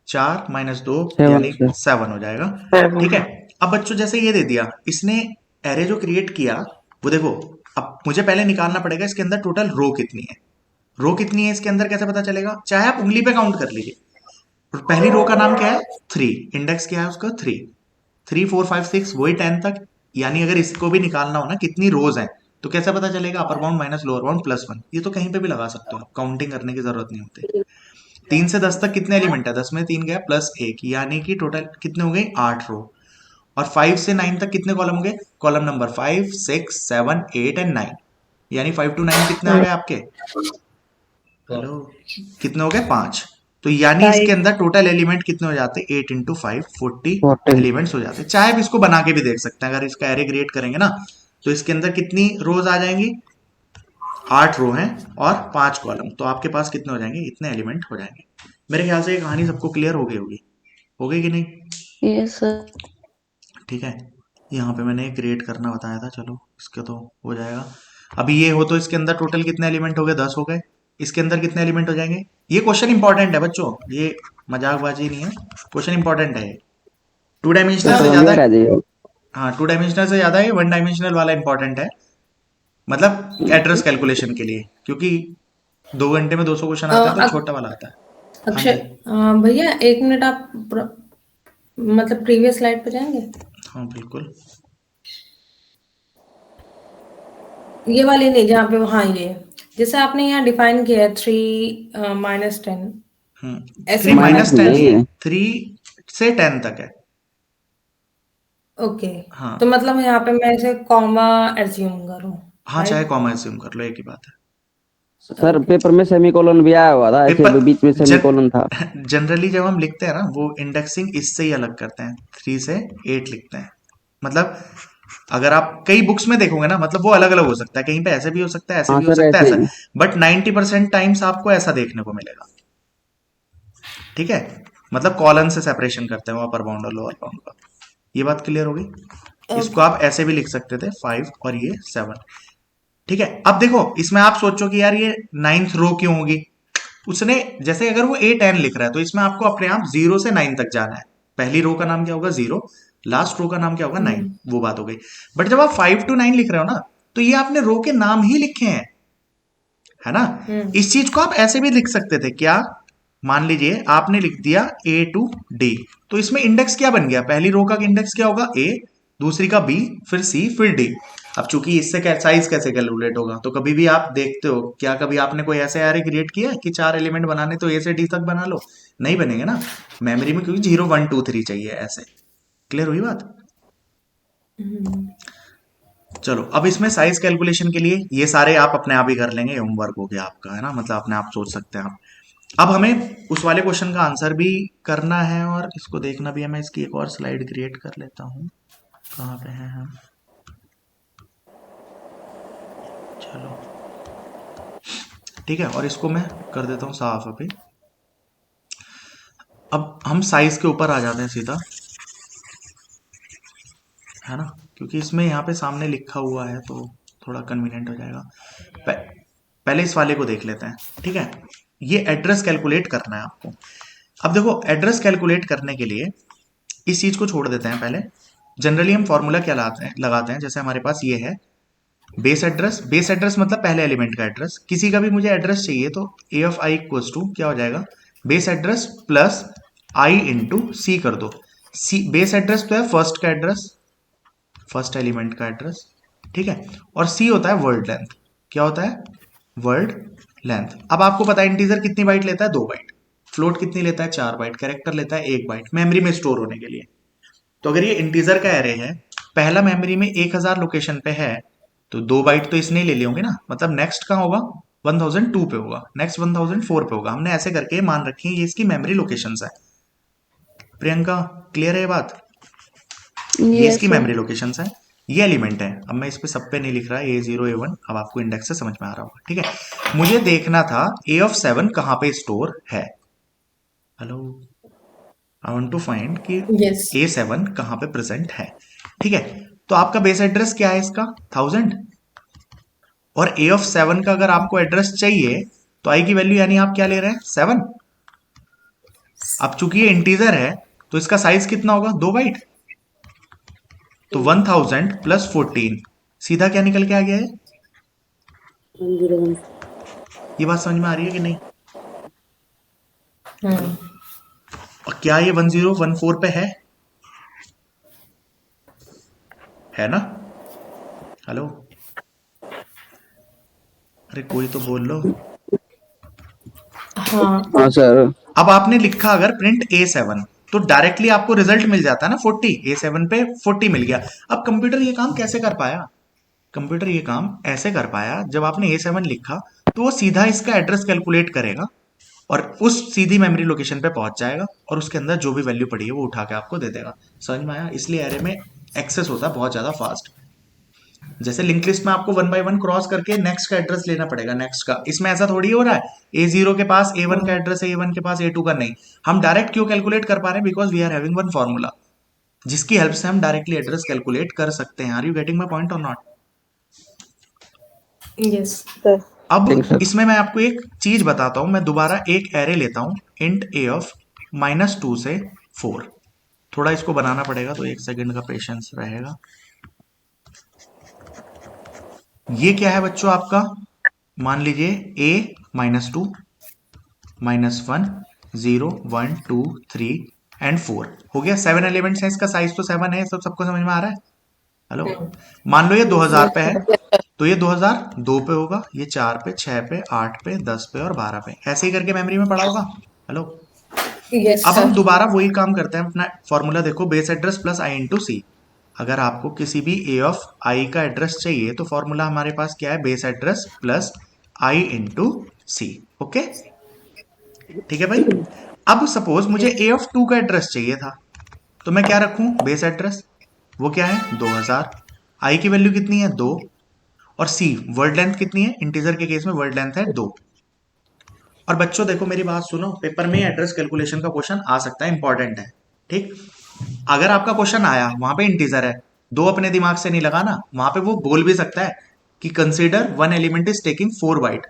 4 -2 7 यानी sir. 7 हो जाएगा, ठीक है। 7. अब बच्चों जैसे ये दे दिया इसने, एरे जो क्रिएट किया वो देखो, अब मुझे पहले निकालना पड़ेगा इसके अंदर टोटल रो कितनी है। रो कितनी है इसके अंदर कैसे पता चलेगा, चाहे आप उंगली पे काउंट कर लीजिए। और पहली रो का नाम क्या है, 3, इंडेक्स क्या है उसका 3, 3 4 5 6 वही 10 तक। यानी अगर इसको भी निकालना हो ना कितनी रोज हैं, तो कैसे पता चलेगा, अपर बाउंड माइनस लोअर बाउंड +1। ये तो कहीं पे भी लगा सकते हो आप, काउंटिंग करने की जरूरत नहीं होती। 3 से 10 तक कितने एलिमेंट है, 10 में 3 गया +1, यानी कि टोटल कितने हो गए 8 रो। और 5 से 9 तक कितने कॉलम हो गए, कॉलम नंबर 5 6 7 8 एंड 9, यानी 5 to 9 कितने आ गए आपके, हेलो, कितने हो गए 5। तो यानी इसके 5. अंदर टोटल एलिमेंट कितने हो जाते हैं, 8 × 5 40 14. एलिमेंट्स हो जाते हैं। चाहे आप इसको बना के भी देख सकते हैं, अगर इसका एरे क्रिएट करेंगे ना तो इसके अंदर कितनी रोज आ जाएंगी, 8 रो हैं और 5 कॉलम, तो आपके पास कितने हो जाएंगे, इतने एलिमेंट हो जाएंगे। मेरे ख्याल से ये कहानी सबको क्लियर हो गई होगी, हो गई कि नहीं, Yes sir. ठीक है। यहाँ पे मैंने क्रिएट करना बताया था, चलो इसका तो हो जाएगा। अभी ये हो तो इसके अंदर टोटल कितने एलिमेंट हो गए, 10 हो गए। इसके अंदर कितने एलिमेंट हो जाएंगे, ये क्वेश्चन इंपॉर्टेंट है बच्चों, ये मजाकबाजी नहीं है, क्वेश्चन इंपॉर्टेंट है ये। 2 ये डायमेंशनल से समझ में ज्यादा, आ रहा है जी. हाँ 2 डायमेंशनल से ज्यादा ये 1 डायमेंशनल वाला इंपॉर्टेंट है, मतलब एड्रेस कैलकुलेशन के लिए, क्योंकि 2 घंटे में 200 क्वेश्चन आते हैं तो छोटा वाला आता है। हाँ अक्षय, जी, भैया 1 मिनट आप मतलब प्रीवियस स्लाइड पे जाएंगे, हाँ बिल्कुल। ये वाली नहीं जहाँ पे, हाँ ये जैसे आपने यहाँ डिफाइन किया है 3 -10 ऐसे 3 मतलब, माइनस -10 नहीं नहीं, है. 3 से 10 तक है। ओके, तो हाँ मतलब यहाँ पे मैं ऐसे कॉमा एज्यूम करूँ, हाँ, चाहे राइट? कॉमा एज्यूम कर लो, एक ही बात है। Sir okay. पेपर में सेमीकोलन भी आया हुआ था, ऐसे पेपर बीच में सेमीकोलन था. जनरली जब हम लिखते हैं ना वो इंडेक्सिंग इससे ही अलग करते हैं, 3 से 8 लिखते हैं। मतलब अगर आप कई बुक्स में देखोगे ना, मतलब वो अलग अलग हो सकता है, कहीं पे ऐसे भी हो सकता है, ऐसे हाँ भी हो सर सकता है, ऐसे ऐसा, ही. बट 90% टाइम्स आपको ऐसा देखने को मिलेगा, ठीक है। मतलब कॉलन से सेपरेशन करते हैं वो अपर बाउंड और लोअर बाउंड का। ये बात क्लियर होगी। इसको ओके. आप ऐसे भी लिख सकते थे 5 और ये 7, ठीक है। अब देखो इसमें आप सोचो कि यार ये 9th रो क्यों होगी, उसने जैसे अगर वो 8 लिख रहा है तो इसमें आपको अपने आप 0 से 9 तक जाना है। पहली रो का नाम क्या होगा 0, लास्ट रो का नाम क्या होगा 9, वो बात हो गई। बट जब आप 5 to 9 लिख रहे हो ना, तो ये आपने रो के नाम ही लिखे हैं, है ना। इस चीज को आप ऐसे भी लिख सकते थे, क्या, मान लीजिए आपने लिख दिया A to D, तो इसमें इंडेक्स क्या बन गया, पहली रो का इंडेक्स क्या होगा A, दूसरी का B, फिर C, फिर D। अब चूंकि इससे साइज कैसे कैलकुलेट होगा, तो कभी भी आप देखते हो क्या, कभी आपने कोई ऐसे एरे क्रिएट किया है कि 4 एलिमेंट बनाने तो A से D तक बना लो, नहीं बनेंगे ना मेमोरी में, क्योंकि 0 1 2 3 चाहिए ऐसे। क्लियर हुई बात। चलो अब इसमें साइज कैलकुलेशन के लिए ये सारे आप अपने आप ही कर लेंगे, होमवर्क हो गया आपका, है ना, मतलब अपने आप सोच सकते हैं आप। अब हमें उस वाले क्वेश्चन का आंसर भी करना है और इसको देखना भी है। मैं इसकी एक और स्लाइड क्रिएट कर लेता हूँ, कहाँ पे हैं हम, चलो ठीक है, और इसको मैं कर देता हूँ साफ अभी। अब हम साइज के ऊपर आ जाते हैं सीधा, है ना, क्योंकि इसमें यहाँ पे सामने लिखा हुआ है तो थोड़ा कन्वीनियंट हो जाएगा। पहले इस वाले को देख लेते हैं, ठीक है। ये एड्रेस कैलकुलेट करना है आपको। अब देखो एड्रेस कैलकुलेट करने के लिए इस चीज को छोड़ देते हैं पहले। जनरली हम फॉर्मूला क्या लगाते हैं, जैसे हमारे पास ये है बेस एड्रेस, बेस एड्रेस मतलब पहले एलिमेंट का एड्रेस। किसी का भी मुझे एड्रेस चाहिए तो ए ऑफ आई इक्वल्स टू क्या हो जाएगा, बेस एड्रेस प्लस आई इंटू सी कर दो। सी बेस एड्रेस तो है फर्स्ट का एड्रेस, फर्स्ट एलिमेंट का एड्रेस, ठीक है। और सी होता है वर्ड लेंथ, क्या होता है, वर्ड लेंथ। अब आपको पता है इंटीजर कितनी बाइट लेता है, 2 बाइट, फ्लोट कितनी लेता है, 4 बाइट, कैरेक्टर लेता है 1 बाइट मेमोरी में स्टोर होने के लिए। तो अगर ये इंटीजर का एरे है, पहला मेमोरी में 1000 लोकेशन पे है, तो 2 बाइट तो इसने ही ले लिए होंगे ना, मतलब नेक्स्ट कहाँ होगा 1002 पे होगा, नेक्स्ट 1004 पे होगा। हमने ऐसे करके मान रखी है ये इसकी मेमोरी लोकेशंस है। प्रियंका क्लियर है ये बात, ये Yes इसकी sir. मेमोरी लोकेशंस है, ये एलिमेंट है। अब मैं इस पे सब पे नहीं लिख रहा, A0 A1, अब आपको इंडेक्स से समझ में आ रहा होगा, ठीक है। मुझे देखना था A of 7 कहाँ पे स्टोर है, hello, I want to find कि Yes. A7 कहाँ पे प्रेजेंट है। ठीक है, तो आपका बेस एड्रेस क्या है इसका 1000, और A7 का अगर आपको एड्रेस चाहिए तो आई की वैल्यू यानी आप क्या ले रहे हैं 7। अब चूंकि ये इंटीजर है तो इसका साइज कितना होगा 2 बाइट, तो 1000 प्लस 14 सीधा क्या निकल के आ गया है। ये बात समझ में आ रही है कि नहीं। और क्या ये 1014 पे है ना। हेलो, अरे कोई तो बोल लो। हाँ हाँ सर। अब आपने लिखा अगर प्रिंट A7 तो डायरेक्टली आपको रिजल्ट मिल जाता है ना 40, A7 पे 40 मिल गया। अब कंप्यूटर ये काम कैसे कर पाया, कंप्यूटर ये काम ऐसे कर पाया जब आपने A7 लिखा तो वो सीधा इसका एड्रेस कैलकुलेट करेगा और उस सीधी मेमोरी लोकेशन पे पहुंच जाएगा और उसके अंदर जो भी वैल्यू पड़ी है वो उठा के आपको दे देगा। समझ में आया। इसलिए एरे में एक्सेस होता है बहुत ज्यादा फास्ट। जैसे लिंक लिस्ट में आपको 1 बाय 1 क्रॉस करके नेक्स्ट का एड्रेस लेना पड़ेगा, नेक्स्ट का, इसमें ऐसा थोड़ी हो रहा है A0 के पास A1 का एड्रेस है, A1 के पास A2 का नहीं। हम डायरेक्ट क्यों कैलकुलेट कर पा रहे हैं, because we are having one formula जिसकी हेल्प से हम डायरेक्टली एड्रेस कैलकुलेट कर सकते हैं। Are you getting my point और नॉट। yes. अब ठीक सर। इसमें मैं आपको एक चीज बताता हूं, मैं दोबारा एक एरे लेता हूं इंट A ऑफ -2 से 4। थोड़ा इसको बनाना पड़ेगा तो 1 सेकंड का पेशेंस रहेगा। ये क्या है बच्चों आपका, मान लीजिए A -2 -1 0 1 2 3 एंड 4 हो गया। 7 एलिमेंट्स हैं, इसका साइज तो 7 है, सब सबको समझ में आ रहा है। हेलो, मान लो ये 2000 पे है तो ये 2002 पे होगा, ये 4 पे 6 पे 8 पे 10 पे और 12 पे, ऐसे ही करके मेमोरी में पड़ा होगा। हेलो, Yes, अब sir. हम दोबारा वही काम करते हैं, अपना फॉर्मूला देखो, बेस एड्रेस प्लस आई इंटू सी। अगर आपको किसी भी ए ऑफ आई का एड्रेस चाहिए तो फॉर्मूला हमारे पास क्या है, बेस एड्रेस प्लस आई इंटू सी। ओके, ठीक है भाई। अब सपोज मुझे ए ऑफ 2 का एड्रेस चाहिए था तो मैं क्या रखूं, बेस एड्रेस, वो क्या है 2000, आई की वैल्यू कितनी है 2, और सी वर्ड लेंथ कितनी है, इंटीजर के केस में वर्ड लेंथ है 2। और बच्चों देखो मेरी बात सुनो, पेपर में एड्रेस कैलकुलेशन का क्वेश्चन आ सकता है, इंपॉर्टेंट है। ठीक, अगर आपका क्वेश्चन आया वहां पे इंटीजर है, 2 अपने दिमाग से नहीं लगाना, वहां पे वो बोल भी सकता है कि consider one element is taking 4 byte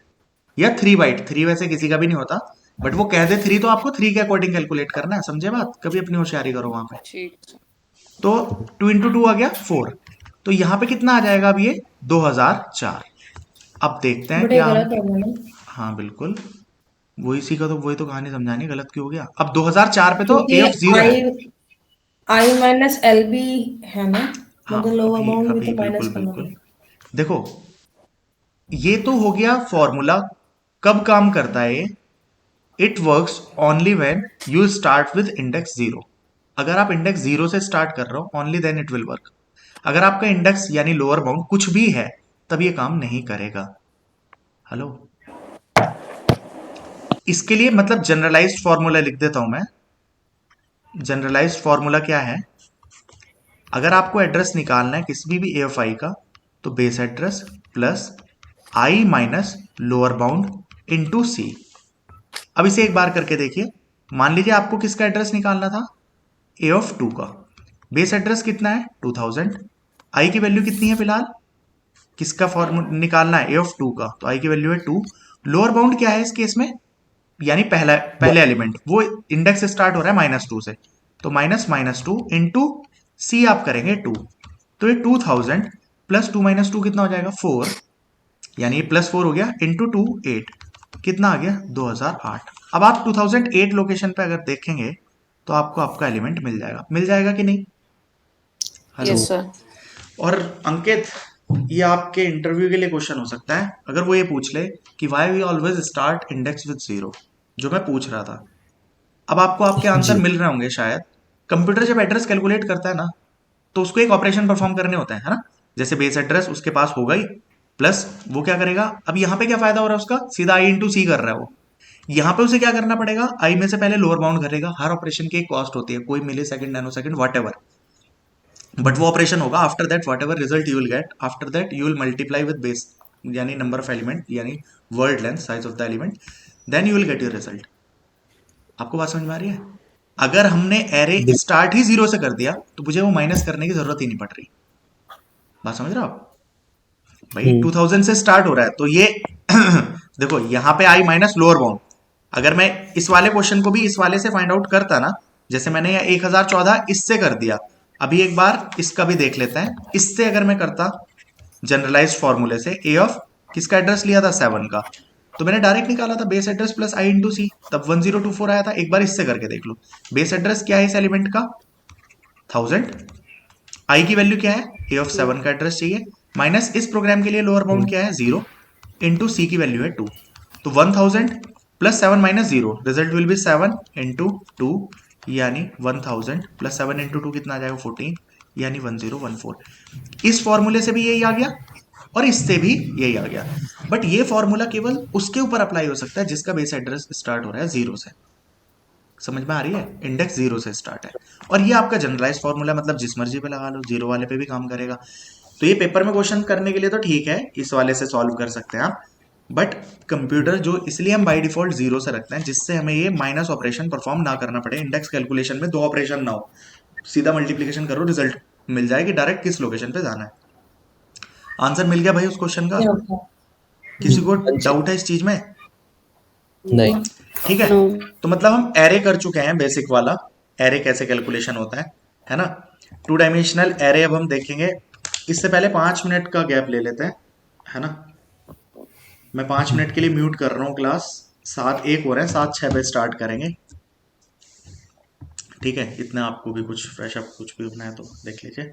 या 3 बाइट, 3 वैसे किसी का भी नहीं होता, बट वो कह दे 3 तो आपको 3 के अकॉर्डिंग कैलकुलेट करना है। समझे बात, कभी अपनी होशियारी करो वहां पे। ठीक। तो 2 इंटू 2 आ गया 4, तो यहां पे कितना आ जाएगा अब ये 2004। अब देखते हैं बट ये क्या हम, गलत हो गया ना, हाँ बिल्कुल, वही सीखा तो वही तो कहानी समझानी, गलत क्यों हो गया। अब 2004 पे तो ए क्योंकि ऑफ 0 है। आई माइनस एल भी है ना, हाँ मतलब लोअर अभी बाउंड भी अभी तो माइनस बिल्कुल करना बिल्कुल, पड़ेगा। देखो ये तो हो गया फॉर्मूला। कब काम करता है, it works only when you start with index 0। अगर आप इंडेक्स 0 से स्टार्ट कर रहे हो only then it will work. अगर आपका इंडेक्स यानी लोअर बाउंड कुछ भी है तब ये काम नहीं करेगा। हेलो, इसके लिए मतलब जनरलाइज्ड फॉर्मूला लिख देता हूं मैं। जनरलाइज्ड फॉर्मूला क्या है, अगर आपको एड्रेस निकालना है किसी भी ए ऑफ आई का तो base address plus I minus lower bound into सी। अब इसे एक बार करके देखिए, मान लीजिए आपको किसका एड्रेस निकालना था, ए ऑफ 2 का। बेस एड्रेस कितना है 2000, आई की वैल्यू कितनी है फिलहाल, किसका फॉर्मूला निकालना है ए ऑफ 2 का, तो आई की वैल्यू है 2। लोअर बाउंड क्या है इस केस में, यानी पहले एलिमेंट वो इंडेक्स स्टार्ट हो रहा है -2 से, तो -2 इंटू सी आप करेंगे 2, तो ये 2000 प्लस 2 -2 कितना हो जाएगा 4, यानी ये +4 हो गया इंटू 2 8, कितना आ गया 2008। अब आप 2008 लोकेशन पे अगर देखेंगे तो आपको आपका एलिमेंट मिल जाएगा कि नहीं। Hello, yes sir. और अंकित, ये आपके इंटरव्यू के लिए क्वेश्चन हो सकता है, अगर वो ये पूछ ले कि why we always start index with 0, जो मैं पूछ रहा था। अब आपको आपके आंसर मिल रहे होंगे शायद। कंप्यूटर जब एड्रेस कैलकुलेट करता है ना तो उसको एक ऑपरेशन परफॉर्म करने होता है ना, जैसे बेस एड्रेस उसके पास होगा ही, प्लस वो क्या करेगा, अब यहाँ पे क्या फायदा हो रहा है उसका, सीधा आई इंटू सी कर रहा है वो। यहाँ पे उसे क्या करना पड़ेगा, आई में से पहले लोअर बाउंड करेगा, हर ऑपरेशन की एक कॉस्ट होती है, कोई millisecond nanosecond whatever, but वो ऑपरेशन होगा। After that whatever result you will get, after that you will multiply with base यानी नंबर ऑफ एलिमेंट यानी word length size of the element, then you will get your result. आपको बात समझ में आ रही है। अगर हमने एरे स्टार्ट ही जीरो से कर दिया तो मुझे वो माइनस करने की जरूरत ही नहीं पड़ रही। बात समझ रहे हो आप? भाई 2000 से स्टार्ट हो रहा है तो ये देखो यहाँ पे आई माइनस लोअर बाउंड। अगर मैं इस वाले क्वेश्चन को भी इस वाले से फाइंड आउट करता ना, जैसे मैंने यहाँ 1014 इससे कर दिया, अभी एक बार इसका भी देख लेते हैं। इससे अगर मैं करता जनरलाइज फॉर्मूले से, ए ऑफ किसका एड्रेस लिया था 7 का, तो मैंने डायरेक्ट निकाला था बेस एड्रेस प्लस आई इंटू सी, तब 1024 आया था। एक बार इससे करके देख लो, बेस एड्रेस क्या है इस एलिमेंट का, 1000, आई की वैल्यू क्या है, ए ऑफ 7 का एड्रेस चाहिए, माइनस इस प्रोग्राम के लिए लोअर बाउंड क्या है 0, इंटू सी की वैल्यू है 2। तो 1000 plus 7 minus 0, result will be 7 into 2, यानी 1000 प्लस 7 इंटू 2 कितना आ जाएगा 14, यानी 1014। इस फॉर्मूले से भी यही आ गया और इससे भी यही आ गया। बट ये फॉर्मूला केवल उसके ऊपर अप्लाई हो सकता है जिसका बेस एड्रेस स्टार्ट हो रहा है जीरो से। समझ में आ रही है? इंडेक्स जीरो से स्टार्ट है। और ये आपका जनरलाइज फॉर्मूला, मतलब जिस मर्जी पे लगा लो, जीरो वाले पे भी काम करेगा। तो ये पेपर में क्वेश्चन करने के लिए तो ठीक है, इस वाले से सॉल्व कर सकते हैं आप। बट कंप्यूटर जो, इसलिए हम बाय डिफॉल्ट जीरो से रखते हैं, जिससे हमें ये माइनस ऑपरेशन परफॉर्म ना करना पड़े। इंडेक्स कैलकुलेशन में दो ऑपरेशन ना हो, सीधा मल्टीप्लीकेशन करो, रिजल्ट मिल जाएगी डायरेक्ट किस लोकेशन पे जाना है। आंसर मिल गया भाई उस क्वेश्चन का? ओके। किसी को हाँ जी। डाउट है इस चीज में? नहीं। ठीक है। नो। तो मतलब हम एरे कर चुके हैं, बेसिक वाला एरे कैसे कैलकुलेशन होता है ना। टू डायमेंशनल एरे अब हम देखेंगे। इससे पहले 5 मिनट का गैप ले लेते हैं, है ना। मैं 5 मिनट के लिए म्यूट कर रहा हूँ क्लास। 7:01 हो रहे हैं, 7:06 पे स्टार्ट करेंगे। ठीक है, इतना आपको भी कुछ फ्रेश अप कुछ भी होना है तो देख लीजिए।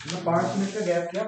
मैं 5 मिनट का गैप किया।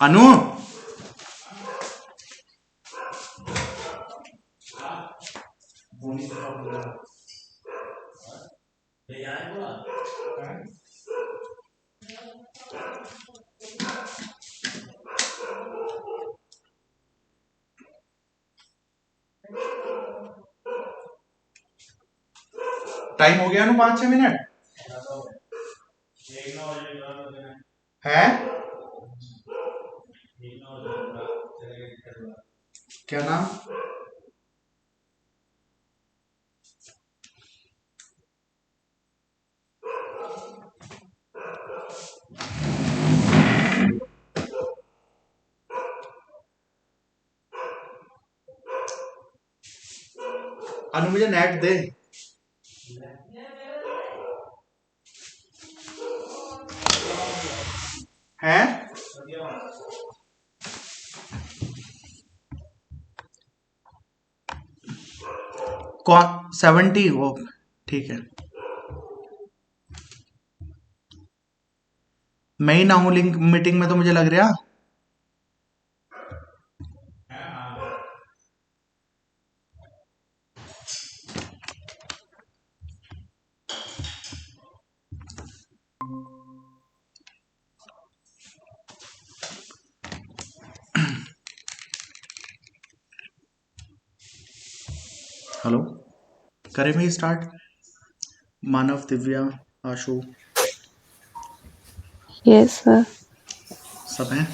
अनु, टाइम हो गया ना 5-6 मिनट है। क्या नाम? अनु मुझे नेट दे। है कौन 70 वो ठीक है। मैं ही ना हूं लिंक मीटिंग में तो मुझे लग रहा। हेलो, करें भाई स्टार्ट। मानव, दिव्या, आशु यस सर। सब हैं।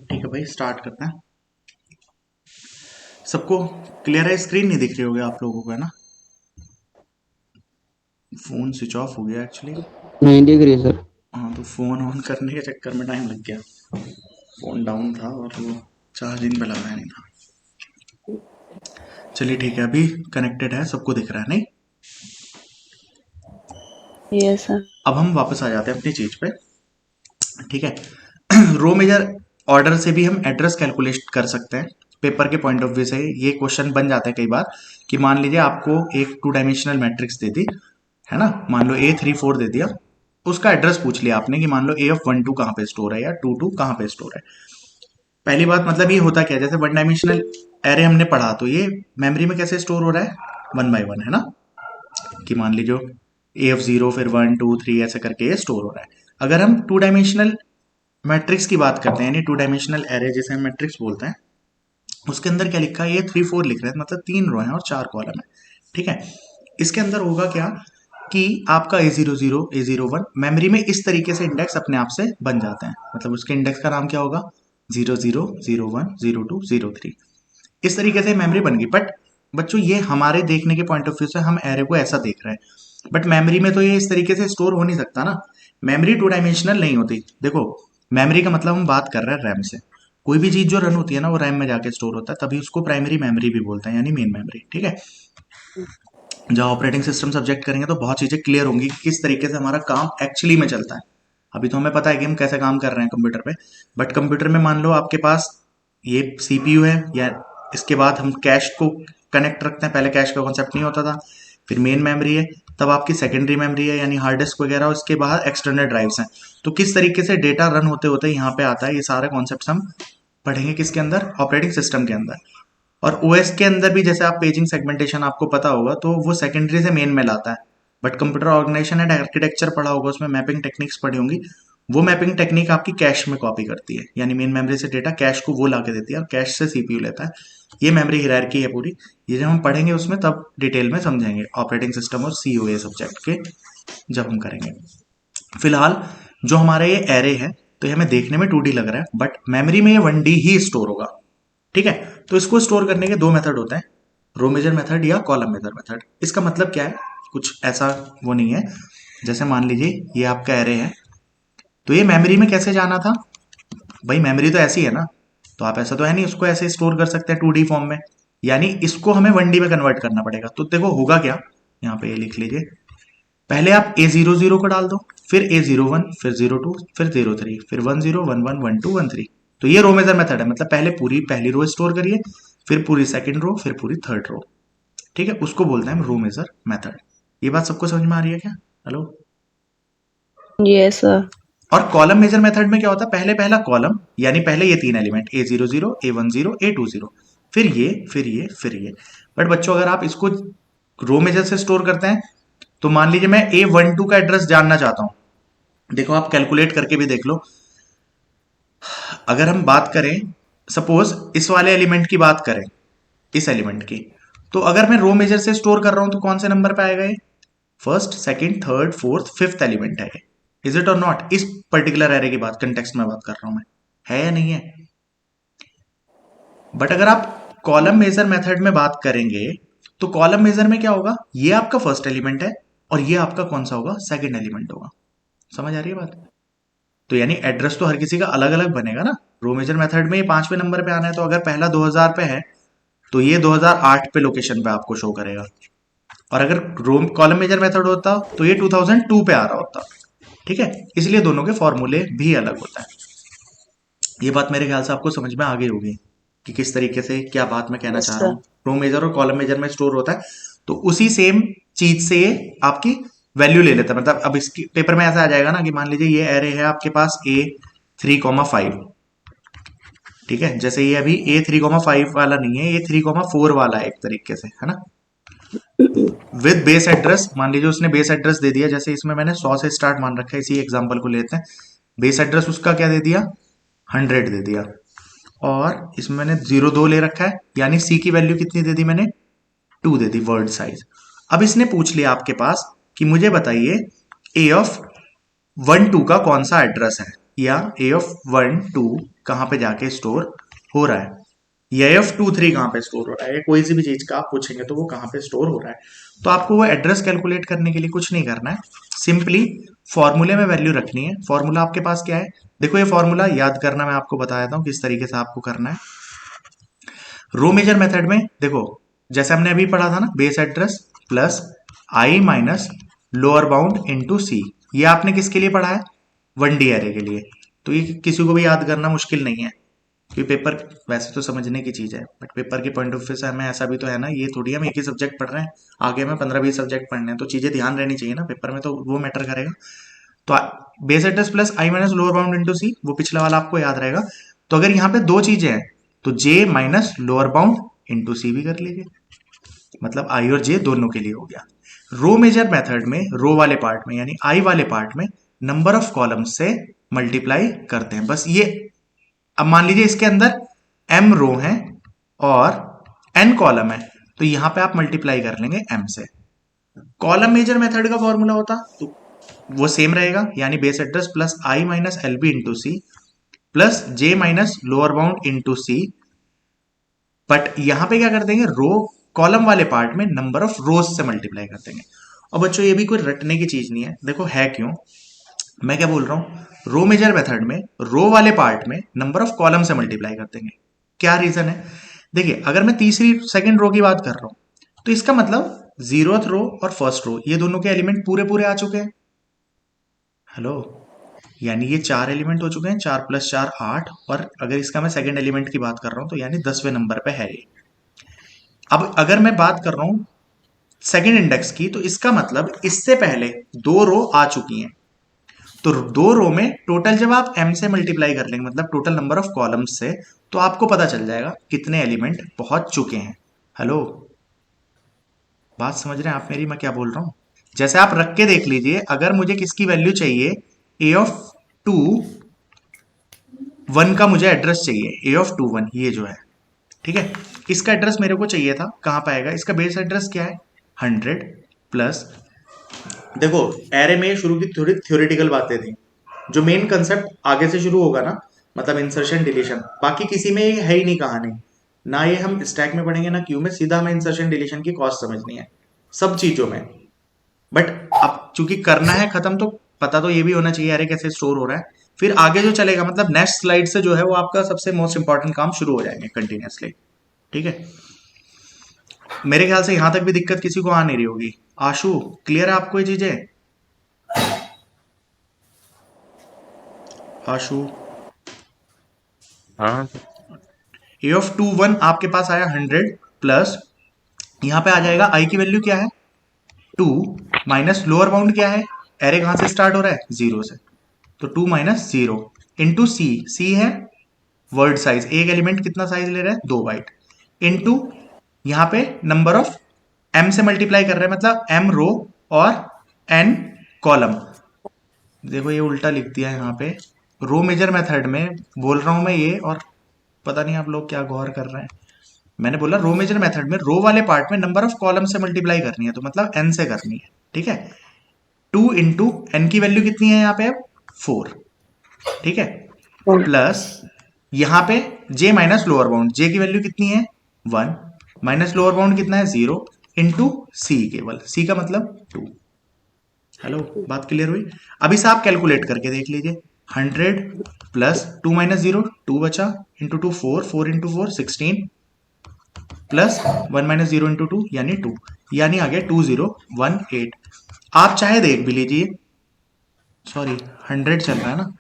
ठीक है भाई, स्टार्ट करते हैं। सबको क्लियर है? स्क्रीन नहीं दिख रही होगी आप लोगों को, है ना? फोन स्विच ऑफ हो गया एक्चुअली। नहीं दिख रही सर। हाँ, तो फोन ऑन करने के चक्कर में टाइम लग गया। फोन डाउन था और वो चार्जिंग पे लगाया नहीं था। चलिए ठीक है, अभी कनेक्टेड है, सबको दिख रहा है नहीं? Yes sir. अब हम वापस आ जाते हैं अपनी चीज पे। ठीक है। रो मेजर ऑर्डर से भी हम एड्रेस कैलकुलेट कर सकते हैं। पेपर के पॉइंट ऑफ व्यू से ये क्वेश्चन बन जाता है कई बार कि मान लीजिए आपको एक 2 डायमेंशनल मैट्रिक्स दे दी है ना, मान लो A34 दे दिया, उसका एड्रेस पूछ लिया आपने कि मान लो AF12 कहाँ पे स्टोर है या 22 कहाँ पे स्टोर है। पहली बात मतलब ये होता क्या है, जैसे 1 डायमेंशनल एरे हमने पढ़ा तो ये मेमोरी में कैसे स्टोर हो रहा है, 1 बाय 1 है ना, कि मान लीजिए AF0 फिर 1 2 3 ऐसे करके ये स्टोर हो रहा है। अगर हम 2 डायमेंशनल मैट्रिक्स की बात करते हैं यानी 2 डायमेंशनल एरे जिसे हम मैट्रिक्स बोलते हैं, उसके अंदर क्या लिखा है, ये 3 4 लिख रहे हैं, मतलब 3 रो हैं और 4 कॉलम है। ठीक है। इसके अंदर होगा क्या कि आपका A00 A01 मेमोरी में इस तरीके से इंडेक्स अपने आप से बन जाते हैं, मतलब उसके इंडेक्स का नाम क्या होगा, 00 01 02 03, इस तरीके से मेमोरी बन गई। बट बच्चों ये हमारे देखने के पॉइंट ऑफ व्यू से हम एरे को ऐसा देख रहे हैं, बट मेमोरी में तो ये इस तरीके से स्टोर हो नहीं सकता ना। मेमोरी 2 डायमेंशनल नहीं होती। देखो मेमोरी का मतलब हम बात कर रहे हैं रैम से, कोई भी चीज जो रन होती है ना वो रैम में जाके स्टोर होता है, तभी उसको प्राइमरी मेमोरी भी बोलते हैं यानी मेन मेमोरी। ठीक है। जब ऑपरेटिंग सिस्टम सब्जेक्ट करेंगे तो बहुत चीजें क्लियर होंगी कि किस तरीके से हमारा काम एक्चुअली में चलता है। अभी तो हमें पता है कि हम कैसे काम कर रहे हैं कंप्यूटर पे, बट कंप्यूटर में मान लो आपके पास ये सीपीयू है या इसके बाद हम कैश को कनेक्ट रखते हैं, पहले कैश का कॉन्सेप्ट नहीं होता था, फिर मेन मेमोरी है, तब आपकी सेकेंडरी मेमोरी है यानी हार्ड डिस्क वगैरह, उसके बाद एक्सटर्नल ड्राइव्स हैं। तो किस तरीके से डेटा रन होते होते यहाँ पे आता है, ये सारे कॉन्सेप्ट हम पढ़ेंगे किसके अंदर, ऑपरेटिंग सिस्टम के अंदर। और ओएस के अंदर भी जैसे आप पेजिंग सेगमेंटेशन आपको पता होगा तो वो सेकेंडरी से मेन में लाता है, but computer organization and architecture पढ़ा होगा, उसमें मैपिंग टेक्निक्स पढ़ी होंगी, वो मैपिंग टेक्निक आपकी कैश में कॉपी करती है यानी मेन मेमोरी से डेटा कैश को वो ला के देती है और कैश से सीपीयू लेता है। ये मेमोरी हिरार्की है पूरी, ये जब हम पढ़ेंगे उसमें तब डिटेल में समझेंगे ऑपरेटिंग सिस्टम और सीओए सब्जेक्ट के जब हम करेंगे। फिलहाल जो हमारा ये एरे है तो ये हमें देखने में 2D लग रहा है, बट मेमोरी में ये 1D ही स्टोर होगा। ठीक है। तो इसको स्टोर करने के 2 मेथड होते हैं, रो मेजर मेथड या कॉलम मेजर मेथड। इसका मतलब क्या है, कुछ ऐसा वो नहीं है, जैसे मान लीजिए ये आपका एरे है तो ये मेमोरी में कैसे जाना था, भाई मेमोरी तो ऐसी है ना, तो आप ऐसा तो है नहीं उसको ऐसे स्टोर कर सकते हैं 2D फॉर्म में, यानी इसको हमें 1D में कन्वर्ट करना पड़ेगा। तो देखो होगा क्या, यहाँ पे ये लिख लीजिए, पहले आप A00 को डाल दो, फिर A01 फिर 02 फिर 03 फिर 10 11 12 13, तो ये रो मेजर मेथड है, मतलब पहले पूरी पहली रो स्टोर करिए, फिर पूरी सेकंड रो, फिर पूरी थर्ड रो। ठीक है, उसको बोलते हैं रो मेजर मेथड। ये बात सबको समझ में आ रही है क्या? हेलो। Yes sir. और कॉलम मेजर मेथड में क्या होता है, पहले पहला कॉलम यानी पहले ये 3 एलिमेंट A00 A10 A20, फिर ये फिर ये फिर ये। बट बच्चों अगर आप इसको रो मेजर से स्टोर करते हैं तो मान लीजिए मैं A12 का एड्रेस जानना चाहता हूं, देखो आप कैलकुलेट करके भी देख लो, अगर हम बात करें सपोज इस वाले एलिमेंट की बात करें, इस एलिमेंट की, तो अगर मैं रो मेजर से स्टोर कर रहा हूं तो कौन से नंबर पे आएगा ये, first second third fourth fifth element है ये, इज इट और नॉट? इस पर्टिकुलर एरे की बात कंटेक्स्ट में बात कर रहा हूं मैं, है या नहीं है? बट अगर आप कॉलम मेजर मेथड में बात करेंगे तो कॉलम मेजर में क्या होगा, ये आपका फर्स्ट एलिमेंट है और ये आपका कौन सा होगा, सेकंड एलिमेंट होगा। समझ आ रही है बात? तो यानी एड्रेस तो हर किसी का अलग अलग बनेगा ना। रो मेजर मेथड में ये 5वें नंबर पे आना है, तो अगर पहला 2000 पे है तो ये 2008 पे लोकेशन पे आपको शो करेगा, और अगर रो कॉलम मेजर मेथड होता तो ये 2002 पे आ रहा होता। ठीक है, इसलिए दोनों के फॉर्मूले भी अलग होता है। ये बात मेरे ख्याल से आपको समझ में आ गई होगी कि किस तरीके से क्या बात मैं कहना चाह रहा हूँ। रो मेजर और कॉलम मेजर में स्टोर होता है, तो उसी सेम चीज से ये आपकी वैल्यू ले लेता है। मतलब अब इसके पेपर में ऐसा आ जाएगा ना कि मान लीजिए ये एरे है आपके पास A3,5, ठीक है, जैसे ये अभी A3,5 वाला नहीं है, ये 3,4 वाला है एक तरीके से, है ना, विद बेस एड्रेस। मान लीजिए उसने बेस एड्रेस दे दिया, जैसे इसमें मैंने 100 से स्टार्ट मान रखा है, इसी एग्जांपल को लेते हैं, बेस एड्रेस उसका क्या दे दिया, 100 दे दिया, और इसमें मैंने 02 ले रखा है, यानी सी की वैल्यू कितनी दे दी मैंने, 2 दे दी, वर्ड साइज। अब इसने पूछ लिया आपके पास कि मुझे बताइए A12 का कौन सा एड्रेस है, या A12 कहां पे जाके स्टोर हो रहा है। ये F23 कहाँ पे स्टोर हो रहा है, या कोई सी भी चीज का आप पूछेंगे तो वो कहाँ पे स्टोर हो रहा है। तो आपको वो एड्रेस कैलकुलेट करने के लिए कुछ नहीं करना है, सिंपली फॉर्मूले में वैल्यू रखनी है। फॉर्मूला आपके पास क्या है, देखो ये फॉर्मूला याद करना मैं आपको बता देता हूँ किस तरीके से आपको करना है। रो मेजर मेथड में देखो, जैसे हमने अभी पढ़ा था ना, base address plus I minus lower bound into सी, ये आपने किसके लिए पढ़ा है, 1D एरे के लिए। तो ये किसी को भी याद करना मुश्किल नहीं है, क्योंकि पेपर वैसे तो समझने की चीज है, बट पेपर के पॉइंट ऑफ व्यू से हमें ऐसा भी तो है ना, ये थोड़ी हम एक ही सब्जेक्ट पढ़ रहे हैं, आगे हमें 15-20 सब्जेक्ट पढ़ने हैं, तो चीजें ध्यान रहनी चाहिए ना पेपर में, तो वो मैटर करेगा। तो base address plus I minus lower bound into सी, वो पिछला वाला आपको याद रहेगा। तो अगर यहाँ पे दो चीजें हैं तो जे माइनस लोअर बाउंड इंटू सी भी कर लीजिए, मतलब आई और जे दोनों के लिए हो गया। रो मेजर मेथड में रो वाले पार्ट में यानी आई वाले पार्ट में नंबर ऑफ कॉलम्स से मल्टीप्लाई करते हैं, बस ये। अब मान लीजिए इसके अंदर m रो है और n कॉलम है, तो यहां पे आप मल्टीप्लाई कर लेंगे m से। कॉलम मेजर मेथड का फॉर्मूला होता तो वो सेम रहेगा, यानी base address plus I minus L B into C plus J minus lower bound into C. But यहां पे क्या कर देंगे, रो कॉलम वाले पार्ट में नंबर ऑफ रोज से मल्टीप्लाई कर देंगे। और बच्चों ये भी कोई रटने की चीज नहीं है, देखो है क्यों, मैं क्या बोल रहा हूं, रो मेजर मेथड में रो वाले पार्ट में नंबर ऑफ कॉलम से मल्टीप्लाई कर देंगे। क्या रीजन है, देखिए अगर मैं तीसरी सेकंड रो की बात कर रहा हूं तो इसका मतलब 0th रो और फर्स्ट रो ये दोनों के एलिमेंट पूरे पूरे आ चुके हैं। हेलो, यानी ये 4 एलिमेंट हो चुके हैं, 4 + 4 8, और अगर इसका मैं सेकंड एलिमेंट की बात कर रहा हूं तो यानी 10वें नंबर पे है ये। अब अगर मैं बात कर रहा हूं सेकंड इंडेक्स की, तो इसका मतलब इससे पहले 2 रो आ चुकी हैं, तो 2 रो में टोटल जब आप m से मल्टीप्लाई कर लेंगे, मतलब टोटल नंबर ऑफ कॉलम्स से, तो आपको पता चल जाएगा कितने एलिमेंट पहुंच चुके हैं। हेलो, बात समझ रहे हैं आप मेरी, मैं क्या बोल रहा हूं। जैसे आप रख के देख लीजिए, अगर मुझे किसकी वैल्यू चाहिए, a(2)(1) का मुझे एड्रेस चाहिए, a(2)(1) ये जो है, ठीक है, इसका एड्रेस मेरे को चाहिए था, कहां पाएगा, इसका बेस एड्रेस क्या है 100 प्लस, देखो एरे में शुरू की थोड़ी थ्योरेटिकल बातें थी, जो मेन कंसेप्ट आगे से शुरू होगा ना, मतलब इंसर्शन डिलीशन, बाकी किसी में है ही नहीं कहानी, ना ये हम स्टैक में पढ़ेंगे ना क्यू में, सीधा हमें इंसर्शन डिलीशन की कॉस्ट समझनी है सब चीजों में। बट अब चूंकि करना है खत्म, तो पता तो ये भी होना चाहिए एरे कैसे स्टोर हो रहा है, फिर आगे जो चलेगा, मतलब नेक्स्ट स्लाइड से जो है वो आपका सबसे मोस्ट इंपॉर्टेंट काम शुरू हो जाएंगे कंटिन्यूअसली, ठीक है। मेरे ख्याल से यहां तक भी दिक्कत किसी को आ नहीं रही होगी। आशु, क्लियर है आपको ये चीजें? आशु, हाँ a(2)(1) आपके पास आया 100 प्लस, यहां पे आ जाएगा i की वैल्यू क्या है 2 माइनस लोअर बाउंड क्या है, एरे कहां से स्टार्ट हो रहा है 0 से, तो 2 माइनस 0 इंटू सी है वर्ड साइज, एक एलिमेंट कितना साइज ले रहा है 2 बाइट, इंटू यहां पे नंबर ऑफ m से मल्टीप्लाई कर रहे हैं, मतलब m रो और n कॉलम। देखो ये उल्टा लिख दिया है यहाँ पे, रो मेजर मेथड में बोल रहा हूं मैं ये, और पता नहीं आप लोग क्या गौर कर रहे हैं। मैंने बोला रो मेजर मेथड में रो वाले पार्ट में नंबर ऑफ कॉलम से मल्टीप्लाई करनी है, तो मतलब n से करनी है, ठीक है। 2 इंटू n की वैल्यू कितनी है यहाँ पे 4, ठीक है, प्लस यहाँ पे j minus lower bound, j की वैल्यू कितनी है 1 माइनस लोअर बाउंड कितना है 0 इंटू सी, केवल c का मतलब 2। हेलो, बात क्लियर हुई? अब इसे आप कैलकुलेट करके देख लीजिए, 100 प्लस 2 माइनस 0 2 बचा into 2 4, 4 into 4 16 plus 1 minus 0 into 2 यानी 2, यानी आ गया 2018। आप चाहे देख भी लीजिए, सॉरी 100 चल रहा है ना,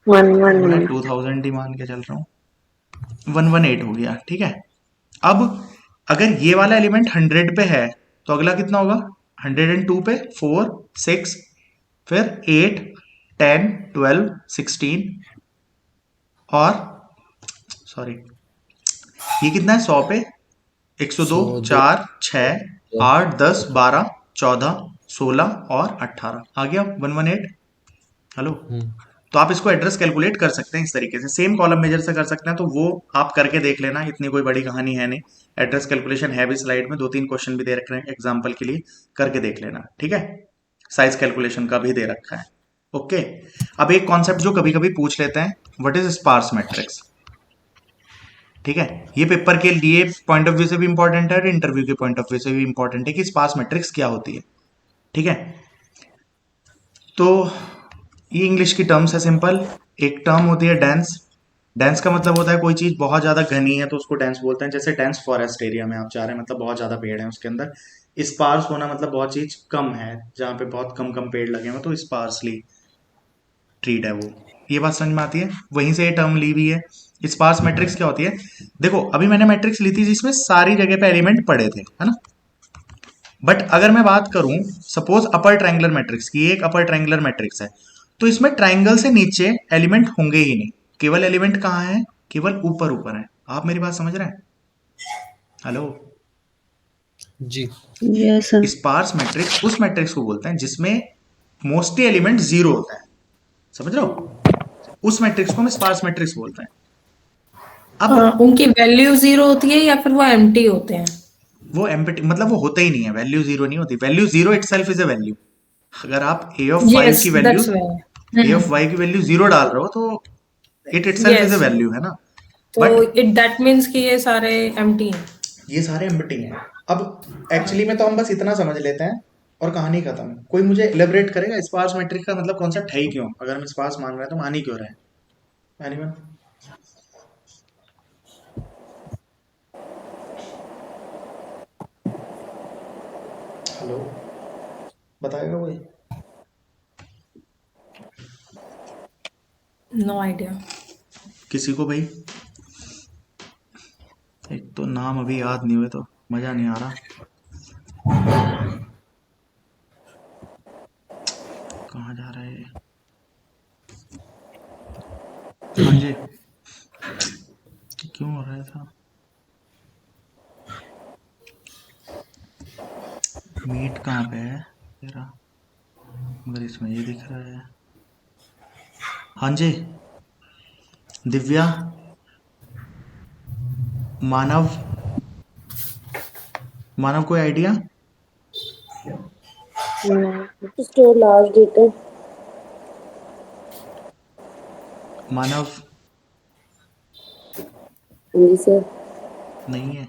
111 2000 ही मान के चल रहा हूँ, 118 हो गया, ठीक है। अब अगर ये वाला एलिमेंट 100 पे है तो अगला कितना होगा 102 पे 4 6 फिर 8 10 12 16 और सॉरी ये कितना है 100 पे 102 4 6 8 10 12 14 16 और 18 आ गया 118। हेलो, तो आप इसको एड्रेस कैलकुलेट कर सकते हैं इस तरीके से, सेम कॉलम मेजर से कर सकते हैं, तो वो आप करके देख लेना, इतनी कोई बड़ी कहानी है नहीं। एड्रेस कैलकुलेशन है भी स्लाइड में, 2-3 क्वेश्चन भी दे रखे हैं एग्जाम्पल के लिए, करके देख लेना, ठीक है। साइज कैलकुलेशन का भी दे रखा है, ओके। अब एक कॉन्सेप्ट जो कभी कभी पूछ लेते हैं, व्हाट इज स्पार्स मैट्रिक्स, ठीक है, ये पेपर के लिए पॉइंट ऑफ व्यू से भी इंपॉर्टेंट है और इंटरव्यू के पॉइंट ऑफ व्यू से भी इंपॉर्टेंट है कि स्पार्स मैट्रिक्स क्या होती है। ठीक है, तो ये इंग्लिश की टर्म्स है सिंपल। एक टर्म होती है डेंस। डेंस का मतलब होता है कोई चीज बहुत ज्यादा घनी है तो उसको डेंस बोलते हैं। जैसे डेंस फॉरेस्ट एरिया में आप जा रहे हैं, मतलब बहुत ज्यादा पेड़ है उसके अंदर। स्पार्स होना मतलब बहुत चीज कम है, जहाँ पे बहुत कम कम पेड़ लगे हुए, तो स्पार्सली ट्रीड है वो। ये बात समझ में आती है, वहीं से ये टर्म ली हुई है। स्पार्स मैट्रिक्स क्या होती है? देखो अभी मैंने मैट्रिक्स ली थी जिसमें सारी जगह पे एलिमेंट पड़े थे, है ना। बट अगर मैं बात करूं सपोज अपर ट्रायंगुलर मैट्रिक्स की, एक अपर ट्रायंगुलर मैट्रिक्स है, तो इसमें ट्रायंगल से नीचे एलिमेंट होंगे ही नहीं। केवल एलिमेंट कहाँ है? केवल ऊपर ऊपर है। आप मेरी बात समझ रहे हैं? हेलो। जी। Yes, sir. स्पार्स मैट्रिक्स उस मैट्रिक्स को बोलते हैं जिसमें मोस्टली एलिमेंट जीरो होता है, समझ रहे हो? उस मैट्रिक्स को हम स्पार्स मैट्रिक्स बोलते हैं। अब उनकी वैल्यू 0 होती है या फिर वो एम्प्टी होते हैं? वो एम्प्टी मतलब वो होता ही नहीं है, वैल्यू जीरो नहीं होती। Value zero itself is a value. अगर आप ए ऑफ वाई यस, की value, that's why. A of Y की वैल्यू जीरो डाल रहे हो तो it itself is a yes, value, है ना। तो बट इट दैट मीन्स कि ये सारे एम्प्टी हैं। ये सारे एम्प्टी हैं। अब एक्चुअली में तो हम बस इतना समझ लेते हैं और कहानी खत्म। कोई मुझे एलेबरेट करेगा स्पार्स मैट्रिक्स का मतलब कॉन्सेप्ट है ही क्यों? अगर हम स्पार्स मान रहे हैं तो मान ही क्यों रहे हैं? एनीवन? हेलो, बताएगा कोई? No idea. किसी को भाई? एक तो नाम अभी याद नहीं हुए तो मजा नहीं आ रहा। कहाँ जा रहा है ये? हाँ जी, क्यों हो रहा है था? मीट कहाँ पे है तेरा? मगर इसमें ये दिख रहा है। हाँ जी, दिव्या, मानव, मानव कोई idea? No. To store large data. Manav Yes, sir. नहीं है?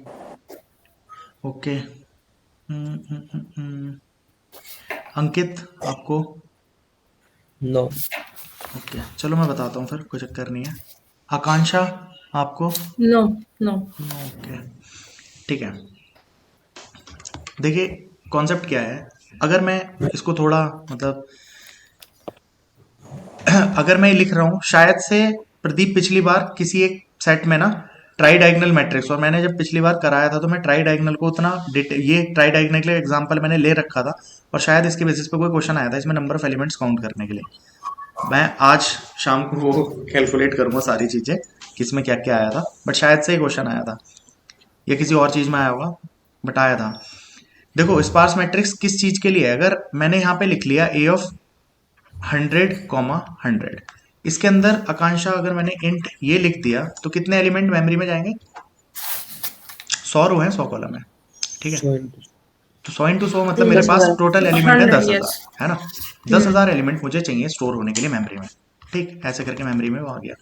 ओके। अंकित आपको? नो। ओके चलो मैं बताता हूँ फिर, कोई चक्कर नहीं है। आकांक्षा आपको? No, no. ओके ठीक है। देखिए कॉन्सेप्ट क्या है, अगर मैं इसको थोड़ा मतलब अगर मैं लिख रहा हूँ शायद से प्रदीप पिछली बार किसी एक सेट में ना ट्राई डायगनल मैट्रिक्स, और मैंने जब पिछली बार कराया था तो मैं ट्राई डायगनल को उतना ये ट्राई डायगनल के एग्जांपल मैंने ले रखा था, और शायद इसके बेसिस पे कोई क्वेश्चन आया था इसमें नंबर ऑफ एलिमेंट्स काउंट करने के लिए। मैं आज शाम को वो कैलकुलेट करूंगा सारी चीजें किसमें क्या क्या आया था, बट शायद से ही क्वेश्चन आया था या किसी और चीज में आया होगा, बट आया था। देखो स्पार्स मैट्रिक्स किस चीज के लिए है? अगर मैंने यहाँ पे लिख लिया ए ऑफ 100, 100, इसके अंदर आकांक्षा अगर मैंने इंट ये लिख दिया तो कितने एलिमेंट मेमोरी में जाएंगे? 100 रो है, 100 कॉलम है, ठीक है। तो 100 इंटू 100 मतलब मेरे पास 10,000. टोटल एलिमेंट है 100, 10,000, यस। है ना। 10,000 एलिमेंट मुझे चाहिए स्टोर होने के लिए मेमोरी में, ठीक। ऐसे करके मेमोरी में वो आ गया।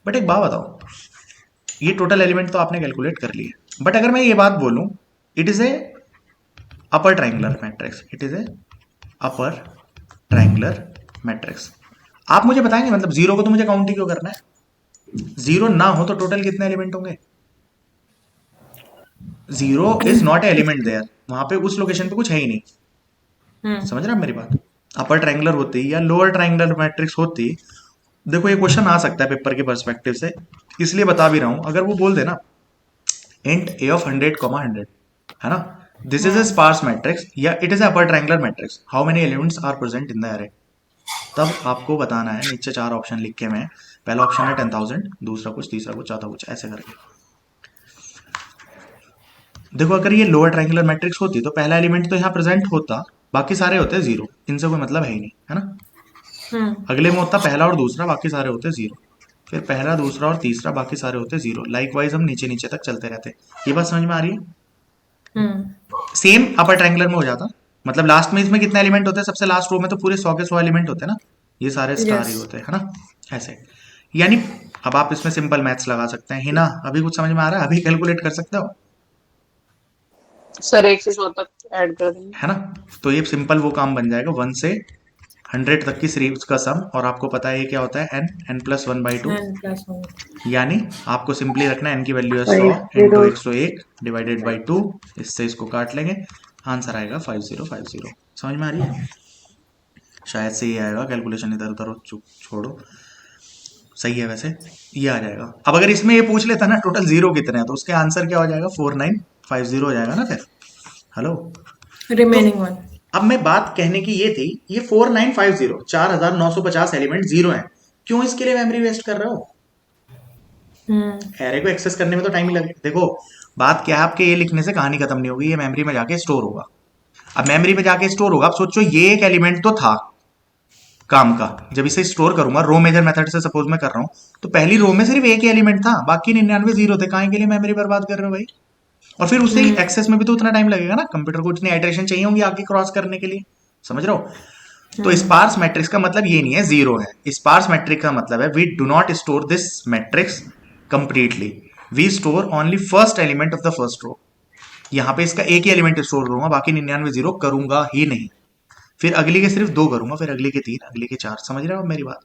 बट एक बात बताओ, ये टोटल एलिमेंट तो आपने कैलकुलेट कर लिए, बट अगर मैं ये बात बोलूं it is a upper triangular matrix, it is a upper triangular matrix, आप मुझे बताएंगे मतलब जीरो को तो मुझे काउंट ही क्यों करना है? जीरो ना हो तो टोटल कितने एलिमेंट होंगे? Zero is not a element there, वहां पे उस लोकेशन पे कुछ है ही नहीं। समझ रहे हैं आप मेरी बात? अपर ट्रायंगुलर होती या लोअर ट्रायंगुलर मैट्रिक्स होती, देखो ये क्वेश्चन आ सकता है पेपर के पर्सपेक्टिव से, इसलिए बता भी रहा हूं। अगर वो बोल देना इंट ए ऑफ 100, 100, है ना, this is a sparse matrix या it is upper triangular matrix, how many elements are present in the array, तब आपको बताना है। नीचे 4 ऑप्शन लिखे हुए हैं, पहला ऑप्शन है 10,000, दूसरा कुछ, तीसरा कुछ, चौथा कुछ, ऐसे करके। देखो अगर ये लोअर ट्रायंगुलर मैट्रिक्स होती तो पहला एलिमेंट तो यहाँ प्रेजेंट होता, बाकी सारे होते जीरो, इनसे कोई मतलब है ही नहीं, है ना। अगले में होता पहला और दूसरा, बाकी सारे होते जीरो, फिर पहला दूसरा और तीसरा, बाकी सारे होते जीरो। लाइक वाइज हम नीचे नीचे तक चलते रहते। ये बात समझ में आ रही है? सेम अपर ट्रायंगुलर में हो जाता, मतलब लास्ट में इसमें कितने एलिमेंट होते हैं? सबसे लास्ट रो में तो पूरे 100 के 100 एलिमेंट होते हैं ना, ये सारे स्टार ही यस। होते हैं, है ना। ऐसे यानी अब आप इसमें सिंपल मैथ्स लगा सकते हैं। हिना, अभी कुछ समझ में आ रहा है? अभी कैलकुलेट कर सकते हो, सर 1 से 100 तक ऐड कर देंगे। है ना? तो ये सिंपल वो काम बन जाएगा, 1 से 100 तक की सीरीज का सम। और आपको पता है ये क्या होता है, n+1/2। n+1। यानी आपको सिंपली रखना है n की वैल्यू है 100 50 इंटू 101 डिवाइडेड बाई 2। इससे इसको काट लेंगे, आंसर आएगा 5050। समझ में आ रही है? शायद से ये आएगा, कैलकुलेशन इधर उधर छोड़ो, सही है वैसे, ये आ जाएगा। अब अगर इसमें ये पूछ लेता ना टोटल जीरो कितने हैं, तो उसके आंसर क्या हो जाएगा, 4950 हो जाएगा ना फिर। Hello, remaining one. अब मैं बात कहने की ये थी, ये 4950 4950 एलिमेंट जीरो हैं, क्यों इसके लिए मेमोरी वेस्ट कर रहे हो? एरे को एक्सेस करने में तो टाइम ही लगे। देखो बात क्या है, आपके ये लिखने से कहानी खत्म नहीं होगी, ये मेमोरी में जाके स्टोर होगा। अब मेमोरी में जाके स्टोर होगा, अब सोचो ये एक एलिमेंट तो था काम का, जब इसे स्टोर करूंगा रो मेजर मेथड से सपोज मैं कर रहा हूं, तो पहली रो में सिर्फ एक ही एलिमेंट था, बाकी 99 जीरो थे। काहे के लिए मेमोरी बर्बाद कर रहे हो भाई? और फिर उसे एक्सेस में भी तो उतना टाइम लगेगा ना, कंप्यूटर को इतनी आइटरेशन चाहिए होंगी आगे क्रॉस करने के लिए, समझ रहे हो? तो स्पार्स मैट्रिक्स का मतलब ये नहीं है जीरो है। स्पार्स मैट्रिक्स का मतलब है we do not store this matrix completely, we store only first element of the first row. यहाँ पे इसका एक ही एलिमेंट स्टोर करूंगा, बाकी 99 जीरो करूंगा ही नहीं। फिर अगली के सिर्फ 2 करूंगा, फिर अगली के 3, अगली के 4। समझ रहे हो मेरी बात?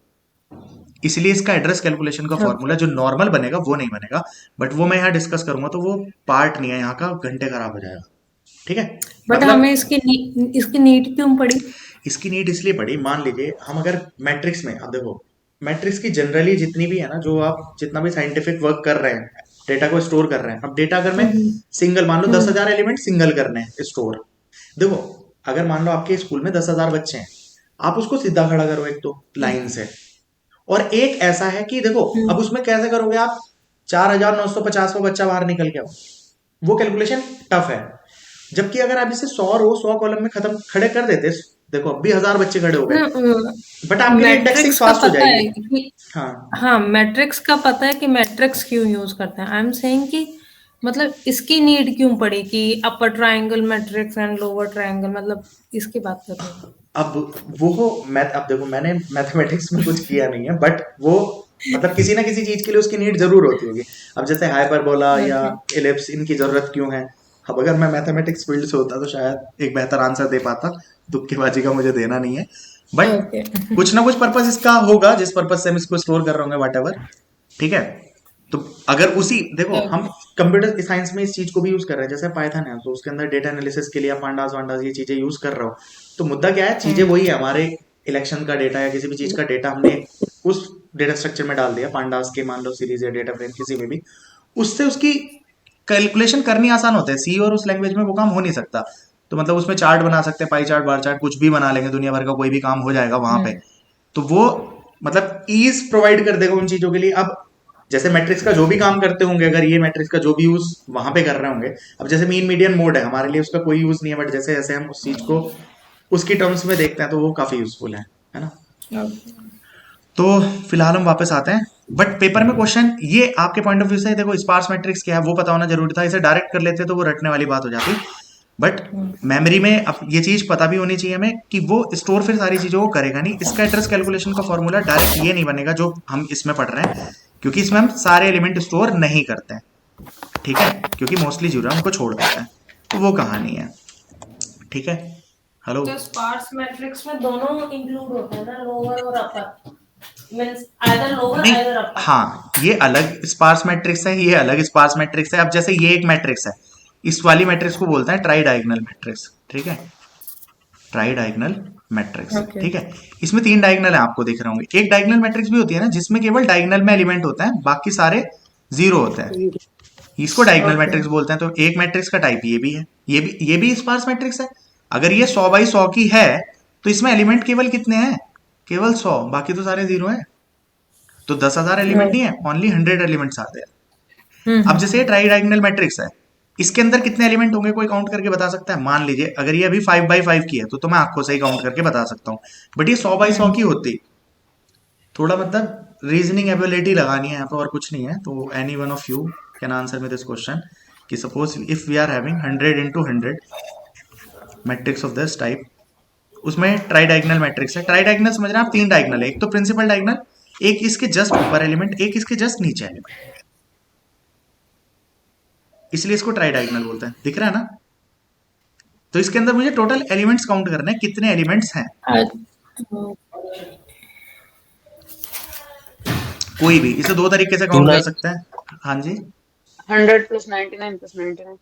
इसलिए इसका एड्रेस कैलकुलेशन का फॉर्मूला जो नॉर्मल बनेगा वो नहीं बनेगा, बट वो मैं यहाँ डिस्कस करूंगा, तो वो पार्ट नहीं है यहाँ का, घंटे खराब हो जाएगा। ठीक है, बट मतलब हमें इसकी नीड क्यों पड़ी? इसकी नीड इसलिए पड़ी, मान लीजिए हम अगर मैट्रिक्स में, अब देखो मैट्रिक्स की जनरली जितनी भी है ना, जो आप जितना भी साइंटिफिक वर्क कर रहे हैं, डेटा को स्टोर कर रहे हैं, अब डेटा अगर मैं सिंगल मान लो 10,000 एलिमेंट सिंगल करने हैं स्टोर। देखो अगर मान लो आपके स्कूल में 10,000 बच्चे हैं, आप उसको सीधा खड़ा करो एक तो लाइन से, और एक ऐसा है कि देखो अब उसमें कैसे करोगे आप, 4,950 बच्चा बाहर निकल के आओ, वो कैलकुलेशन टफ है। जबकि अगर आप इसे 100 रो 100 कॉलम में खत्म खड़े कर देते, देखो अब भी 1000 बच्चे खड़े हो गए, बट आपके लिए इंडेक्सिंग मैट्रिक्स का फास्ट हो पता है जाएगी। कि हाँ, हाँ, मैट्रिक्स का पता है कि मैट्रिक्स क्यों यूज करते हैं। आई एम सेइंग कि मतलब इसकी नीड क्यों पड़ी कि upper triangle matrix and lower triangle, मतलब इसकी बात कर रहे हैं। अब वो मैथ, अब देखो मैंने मैथमेटिक्स में कुछ किया नहीं है, बट वो मतलब किसी ना किसी चीज के लिए उसकी नीड जरूर होती होगी। अब जैसे हाइपरबोला या एलिप्स, इनकी जरूरत क्यों है? अब अगर मैं मैथमेटिक्स फील्ड से होता तो शायद एक बेहतर आंसर दे पाता, तुक्केबाजी का मुझे देना नहीं है, बट कुछ ना कुछ पर्पस इसका होगा जिस पर्पस से हम इसको स्टोर कर रहे होंगे, वट एवर। ठीक है, तो अगर उसी देखो हम कंप्यूटर साइंस में इस चीज को भी यूज कर रहे हैं, जैसे पाइथन है तो उसके अंदर डेटा एनालिसिस के लिए आप पांडास वांडास ये चीजें यूज कर रहे हो, तो मुद्दा क्या है, चीजें वही है, हमारे इलेक्शन का डेटा या किसी भी चीज का डेटा हमने उस डेटा स्ट्रक्चर में डाल दिया, पांडास के मान लो सीरीज या डेटा फ्रेम किसी में भी, उससे उसकी कैलकुलेशन करनी आसान होता है। सी और उस लैंग्वेज में वो काम हो नहीं सकता, तो मतलब उसमें चार्ट बना सकते हैं, पाई चार्ट, बार चार्ट, कुछ भी बना लेंगे, दुनिया भर का कोई भी काम हो जाएगा वहां पे। तो वो मतलब ईज प्रोवाइड कर देगा उन चीजों के लिए। अब जैसे मैट्रिक्स का जो भी काम करते होंगे, अगर ये मैट्रिक्स का जो भी यूज वहां पे कर रहे होंगे, अब जैसे मीन मीडियन मोड है हमारे लिए, उसका कोई यूज नहीं है, बट जैसे जैसे हम उस चीज को उसकी टर्म्स में देखते हैं तो वो काफी यूजफुल है ना? तो फिलहाल हम वापस आते हैं, बट पेपर में क्वेश्चन ये आपके पॉइंट ऑफ व्यू से देखो, स्पार्स मैट्रिक्स क्या है वो पता होना जरूरी था, इसे डायरेक्ट कर लेते तो वो रटने वाली बात हो जाती। बट मेमोरी में अब ये चीज पता भी होनी चाहिए हमें कि वो स्टोर फिर सारी चीजों को करेगा नहीं। इसका एड्रेस कैलकुलेशन का फॉर्मूला डायरेक्ट ये नहीं बनेगा जो हम इसमें पढ़ रहे हैं, क्योंकि इसमें हम सारे एलिमेंट स्टोर नहीं करते हैं। ठीक है, क्योंकि मोस्टली जीरो हमको छोड़ देता है, तो वो कहानी है। ठीक है, हेलो, तो स्पार्स मैट्रिक्स में दोनों इंक्लूड होते हैं ना, लोअर और अपर, मींस आइदर लोअर आइदर अपर। हाँ, ये अलग स्पार्स मैट्रिक्स है, ये अलग स्पार्स मैट्रिक्स है। अब जैसे ये एक मैट्रिक्स है, इस वाली मैट्रिक्स को बोलते हैं ट्राई डायगोनल मैट्रिक्स। ठीक है, ट्राई डायगोनल मैट्रिक्स। ठीक है, इसमें 3 डायगोनल है, आपको दिख रहे होंगे। एक डायगोनल मैट्रिक्स भी होती है ना जिसमें केवल डायगोनल में एलिमेंट होता है, बाकी सारे जीरो होते हैं, इसको डायगोनल मैट्रिक्स बोलते हैं। तो एक मैट्रिक्स का टाइप ये भी है, ये भी स्पार्स मैट्रिक्स है। अगर ये 100 बाई 100 की है तो इसमें एलिमेंट केवल कितने हैं, केवल 100, बाकी तो सारे जीरो हैं। तो 10,000 एलिमेंट नहीं है, ओनली 100 एलिमेंट्स आते हैं। अब जैसे ये ट्राई डायगोनल मैट्रिक्स है, इसके अंदर कितने एलिमेंट होंगे कोई काउंट करके बता सकता है? मान लीजिए अगर ये अभी 5 बाई 5 की है तो मैं आंखों से ही काउंट करके बता सकता हूँ, बट ये 100 बाई 100 की होती, थोड़ा मतलब रीजनिंग एबिलिटी लगानी है यहाँ पे और कुछ नहीं है। तो any one of you can answer में दिस क्वेश्चन कि suppose if we are having 100 into 100 matrix of this type, उसमें ट्राई डायगोनल मैट्रिक्स है। ट्राई डायगोनल समझ रहे हैं आप, 3 डायगोनल है, एक तो प्रिंसिपल डायगोनल, एक इसके जस्ट ऊपर एलिमेंट, एक इसके जस्ट नीचे एलिमेंट, इसलिए इसको ट्राई डायगोनल बोलते हैं। दिख रहा है ना? तो इसके अंदर मुझे टोटल एलिमेंट्स काउंट करने हैं, कितने एलिमेंट्स हैं। कोई भी इसे दो तरीके से काउंट कर सकते हैं। हाँ जी, 100 + 99 + 99।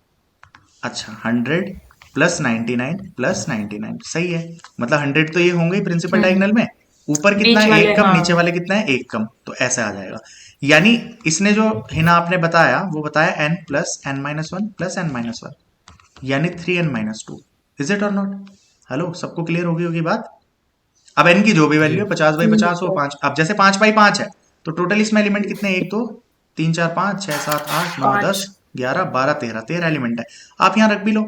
अच्छा 100 + 99 + 99 सही है। मतलब 100 तो ये होंगे ही प्रिंसिपल डायगोनल में, ऊपर कितना बीच है वाले, एक कम, हाँ। नीचे वाले कितना है एक कम, तो ऐसे आ जाएगा। यानी इसने जो हिना आपने बताया वो बताया n + n-1 + n-1 यानी 3n-2। इज इट और नॉट? हेलो, सबको क्लियर होगी बात? अब n की जो भी वैल्यू है 50/50 हो 5, अब जैसे 5/5 है तो टोटल इसमें एलिमेंट कितने, 1 2 3 4 5 6 7 8 9 10 11 12 13 एलिमेंट है। आप यहाँ रख भी लो,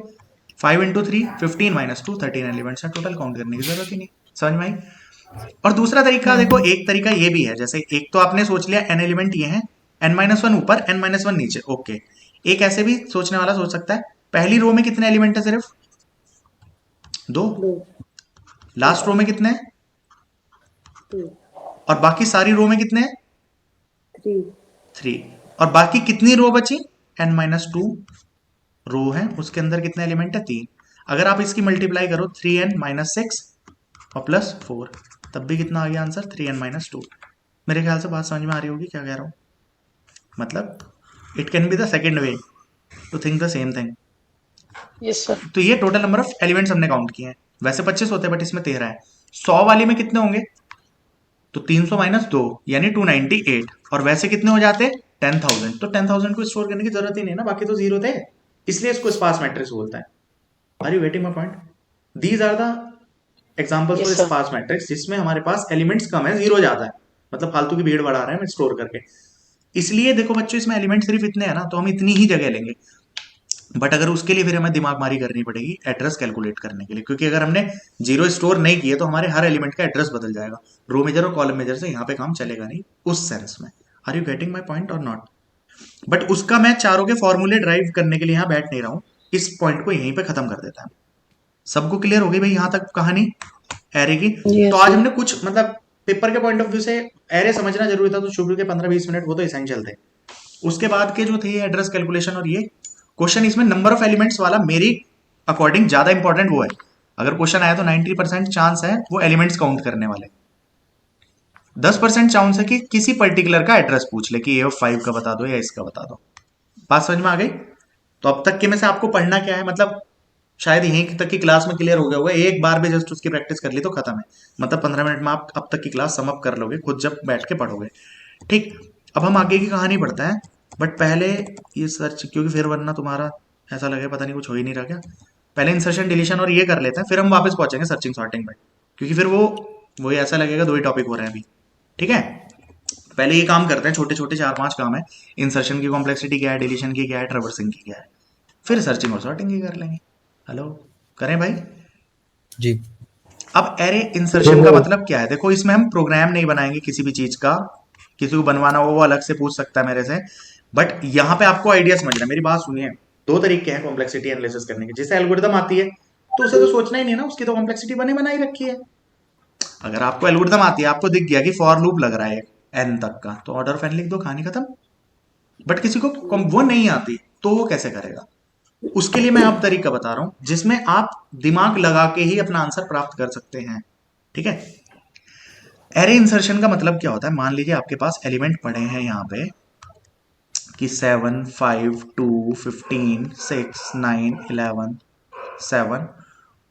5 × 3 15 - 2 13 एलिमेंट्स है, टोटल काउंट करने की जरूरत ही नहीं। समझ में आई? और दूसरा तरीका देखो, एक तरीका ये भी है, जैसे एक तो आपने सोच लिया n एलिमेंट ये है, n-1 ऊपर n-1 नीचे, ओके। एक ऐसे भी सोचने वाला सोच सकता है, पहली रो में कितने एलिमेंट है, सिर्फ 2, 2 लास्ट रो में कितने हैं, 2 और बाकी सारी रो में कितने हैं, 3 3, और बाकी कितनी रो बची, n-2 रो है, उसके अंदर कितने एलिमेंट है, 3। अगर आप इसकी मल्टीप्लाई करो 3n - 6 और +4, तब भी कितना आ गया आंसर, 3n - 2। मेरे ख्याल से बात समझ में आ रही होगी क्या कह रहा हूं। मतलब it can be the second way to think the same thing. Yes sir. तो ये टोटल नंबर ऑफ एलिमेंट्स हमने काउंट किए हैं। वैसे 25 होते हैं बट इसमें 13 है। 100 वाली में कितने होंगे, तो 300 - 2 यानी 298, और वैसे कितने हो जाते, 10,000। तो 10,000 को स्टोर करने की जरूरत ही नहीं ना, बाकी तो जीरो थे, इसलिए इसको स्पार्स मैट्रिक्स बोलता है। Are you getting my point? These are the examples Yes, for sir. Sparse matrix, जिसमें हमारे पास एलिमेंट्स कम है, जीरो ज्यादा है, मतलब फालतू की भीड़ बढ़ा रहे हैं हम स्टोर करके। इसलिए देखो बच्चों, इसमें एलिमेंट सिर्फ इतने हैं ना, तो हम इतनी ही जगह लेंगे। बट अगर उसके लिए फिर हमें दिमाग मारी करनी पड़ेगी एड्रेस कैलकुलेट करने के लिए, क्योंकि अगर हमने जीरो स्टोर नहीं किए तो हमारे हर एलिमेंट का एड्रेस बदल जाएगा। रो मेजर और कॉलम मेजर से यहाँ पे काम चलेगा नहीं उस सेंस में। Are you getting my point और नॉट? बट उसका मैं चारों के फॉर्मूले ड्राइव करने के लिए यहाँ बैठ नहीं रहा हूँ, इस पॉइंट को यहीं पे खत्म कर देता है। सबको क्लियर हो गई भाई यहाँ तक कहानी एरे की? तो आज हमने कुछ मतलब पेपर के पॉइंट ऑफ व्यू से एरे समझना जरूरी था, तो शुरू के 15-20 मिनट वो तो इसेंशियल थे। उसके बाद के जो थे एड्रेस कैलकुलेशन और ये क्वेश्चन, इसमें नंबर ऑफ एलिमेंट्स वाला मेरी अकॉर्डिंग ज्यादा इंपॉर्टेंट वो है। अगर क्वेश्चन आया तो 90% चांस है वो एलिमेंट्स काउंट करने वाले, 10% चांस है कि किसी पर्टिकुलर का एड्रेस पूछ ले कि A5 का बता दो या इसका बता दो। बात समझ में आ गई? तो अब तक के में से आपको पढ़ना क्या है, मतलब शायद यहीं तक की क्लास में क्लियर हो गया होगा, एक बार भी जस्ट उसकी प्रैक्टिस कर ली तो खत्म है। मतलब 15 मिनट में आप अब तक की क्लास समअप कर लोगे खुद जब बैठ के पढ़ोगे। ठीक, अब हम आगे की कहानी पढ़ते हैं, बट पहले ये सर्च, क्योंकि फिर वरना तुम्हारा ऐसा लगे पता नहीं कुछ हो ही नहीं रहा क्या। पहले इंसर्शन डिलीशन और ये कर लेते हैं, फिर हम वापस पहुंचेंगे सर्चिंग सॉर्टिंग में, क्योंकि फिर वो ऐसा लगेगा दो ही टॉपिक हो रहे हैं अभी। ठीक है, पहले ये काम करते हैं, छोटे छोटे 4-5 काम है। इंसर्शन की कॉम्प्लेक्सिटी क्या है, डिलीशन की क्या है, ट्रैवर्सिंग की क्या है, फिर सर्चिंग और सॉर्टिंग की कर लेंगे। हेलो, करें भाई? जी। अब एरे इंसर्शन का मतलब क्या है, देखो इसमें हम प्रोग्राम नहीं बनाएंगे किसी भी चीज का, किसी को बनवाना हो वो अलग से पूछ सकता है मेरे से, बट यहाँ पे आपको आइडिया समझना, मेरी बात सुनिए। दो तरीके हैं कॉम्प्लेक्सिटी एनालिसिस करने के, जैसे एल्गोरिदम आती है तो उसे तो सोचना ही नहीं ना, उसकी तो कॉम्प्लेक्सिटी बने बनाई रखी है। अगर आपको एल्गोरिदम आती है, आपको दिख गया कि फॉर लूप लग रहा है एन तक का, तो ऑर्डर ऑफ एन लिख दो, कहानी खत्म। बट किसी को वो नहीं आती तो वो कैसे करेगा? उसके लिए मैं आप तरीका बता रहा हूं जिसमें आप दिमाग लगा के ही अपना आंसर प्राप्त कर सकते हैं। ठीक है, एरे इंसर्शन का मतलब क्या होता है, मान लीजिए आपके पास एलिमेंट पड़े हैं यहाँ पे कि 7 5 2 15 6 9 11 7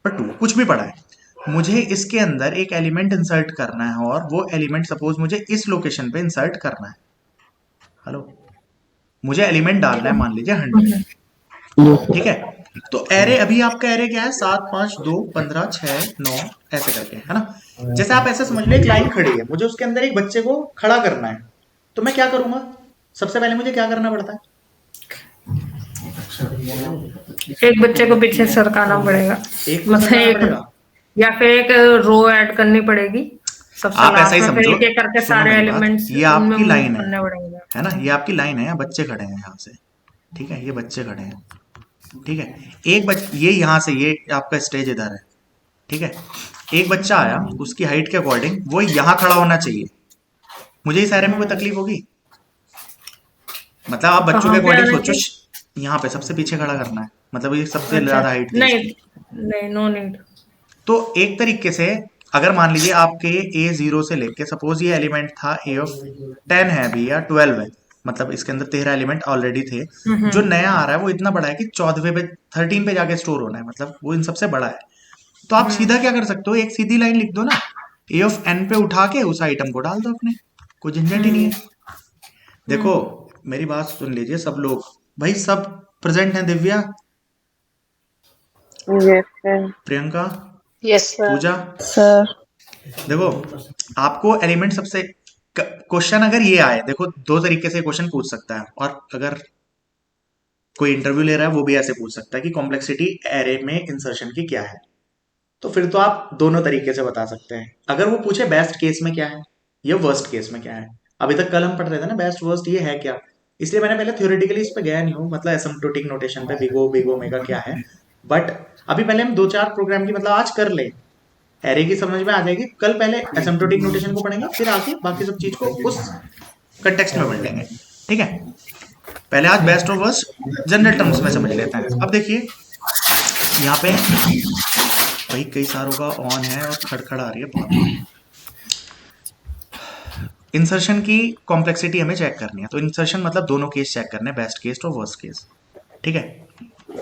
और 2, कुछ भी पड़ा है। मुझे इसके अंदर एक एलिमेंट इंसर्ट करना है, और वो एलिमेंट सपोज मुझे इस लोकेशन पे इंसर्ट करना है। हेलो, मुझे एलिमेंट डालना है मान लीजिए 100। ठीक है, तो एरे, अभी आपका एरे क्या है, 7 5 2 15 6 9 ऐसे करके, है ना। जैसे आप ऐसे समझ लो एक लाइन खड़ी है, मुझे उसके अंदर एक बच्चे को खड़ा करना है, तो मैं क्या करूंगा, सबसे पहले मुझे क्या करना पड़ता है, एक बच्चे को पीछे सरकाना पड़ेगा, एक मतलब सरकाना एक, पड़ेगा, या फिर एक रो ऐड करनी पड़ेगी सबसे आप ऐसा ही लास्ट में, फिर समझो। एक एक करके सुनो सारे मेरी बात, एलिमेंट्स ये आपकी लाइन करने पड़ेंगे। है ना, ये आपकी लाइन है, बच्चे खड़े हैं यहाँ से, ठीक है, ये बच्चे खड़े हैं, ठीक है। ये यहाँ से, ये आपका स्टेज इधर है, ठीक है। एक बच्चा आया, उसकी हाइट के अकॉर्डिंग वो यहाँ खड़ा होना चाहिए, मुझे इस एरे में कोई तकलीफ होगी? मतलब आप बच्चों के कहाँ पे अकॉर्डिंग आना सोचो, चाहिए? यहाँ पे सबसे पीछे खड़ा करना है, मतलब ये सबसे अच्छा, ज्यादा हाइट थी नहीं इसकी। नहीं, नो नीड। तो एक तरीके से अगर मान लीजिए आपके A0 से लेके, सपोज ये एलिमेंट था A ऑफ 10 है अभी या 12 है, मतलब इसके अंदर 13 एलिमेंट ऑलरेडी थे। जो नया आ रहा है वो इतना बड़ा है कि 14वें पे 13 पे जाके स्टोर होना है, मतलब वो इन सबसे बड़ा है। तो आप सीधा क्या कर सकते हो, एक सीधी लाइन लिख दो ना, A ऑफ n पे उठा के उस आइटम को डाल दो अपने, कोई झंझट ही नहीं है। देखो मेरी बात सुन लीजिए सब लोग, भाई सब प्रेजेंट हैं, Divya, Yes, sir. Priyanka, yes sir. Pooja. Sir. देखो आपको एलिमेंट सबसे, क्वेश्चन अगर ये आए, देखो दो तरीके से क्वेश्चन पूछ सकता है, और अगर कोई इंटरव्यू ले रहा है वो भी ऐसे पूछ सकता है कि कॉम्प्लेक्सिटी एरे में इंसर्शन की क्या है। तो फिर तो आप दोनों तरीके से बता सकते हैं। अगर वो पूछे बेस्ट केस में क्या है या वर्स्ट केस में क्या है, अभी तक कल हम पढ़ रहे थे ना बेस्ट वर्स्ट ये है क्या, इसलिए मैंने पहले थ्योरेटिकली इस पे गया नहीं हूँ, मतलब एसिम्प्टोटिक नोटेशन पे बिगो बिगो मेगा क्या है। बट अभी पहले हम दो चार प्रोग्राम की, मतलब आज कर ले, एरे की समझ में आ जाएगी, कल पहले एसिम्प्टोटिक नोटेशन को पढ़ेंगे, फिर आगे बाकी सब चीज को उस कंटेक्स्ट में पढ़ लेंगे। ठीक है, पहले आज बेस्ट और वर्स्ट जनरल टर्म्स में समझ लेते हैं। अब देखिए यहाँ पे भाई कई सारों का ऑन है और खड़खड़ आ रही है बहुत। इंसर्शन की कॉम्प्लेक्सिटी हमें चेक करनी है, तो इंसर्शन मतलब दोनों केस चेक करने हैं, बेस्ट केस और वर्स्ट केस। ठीक है,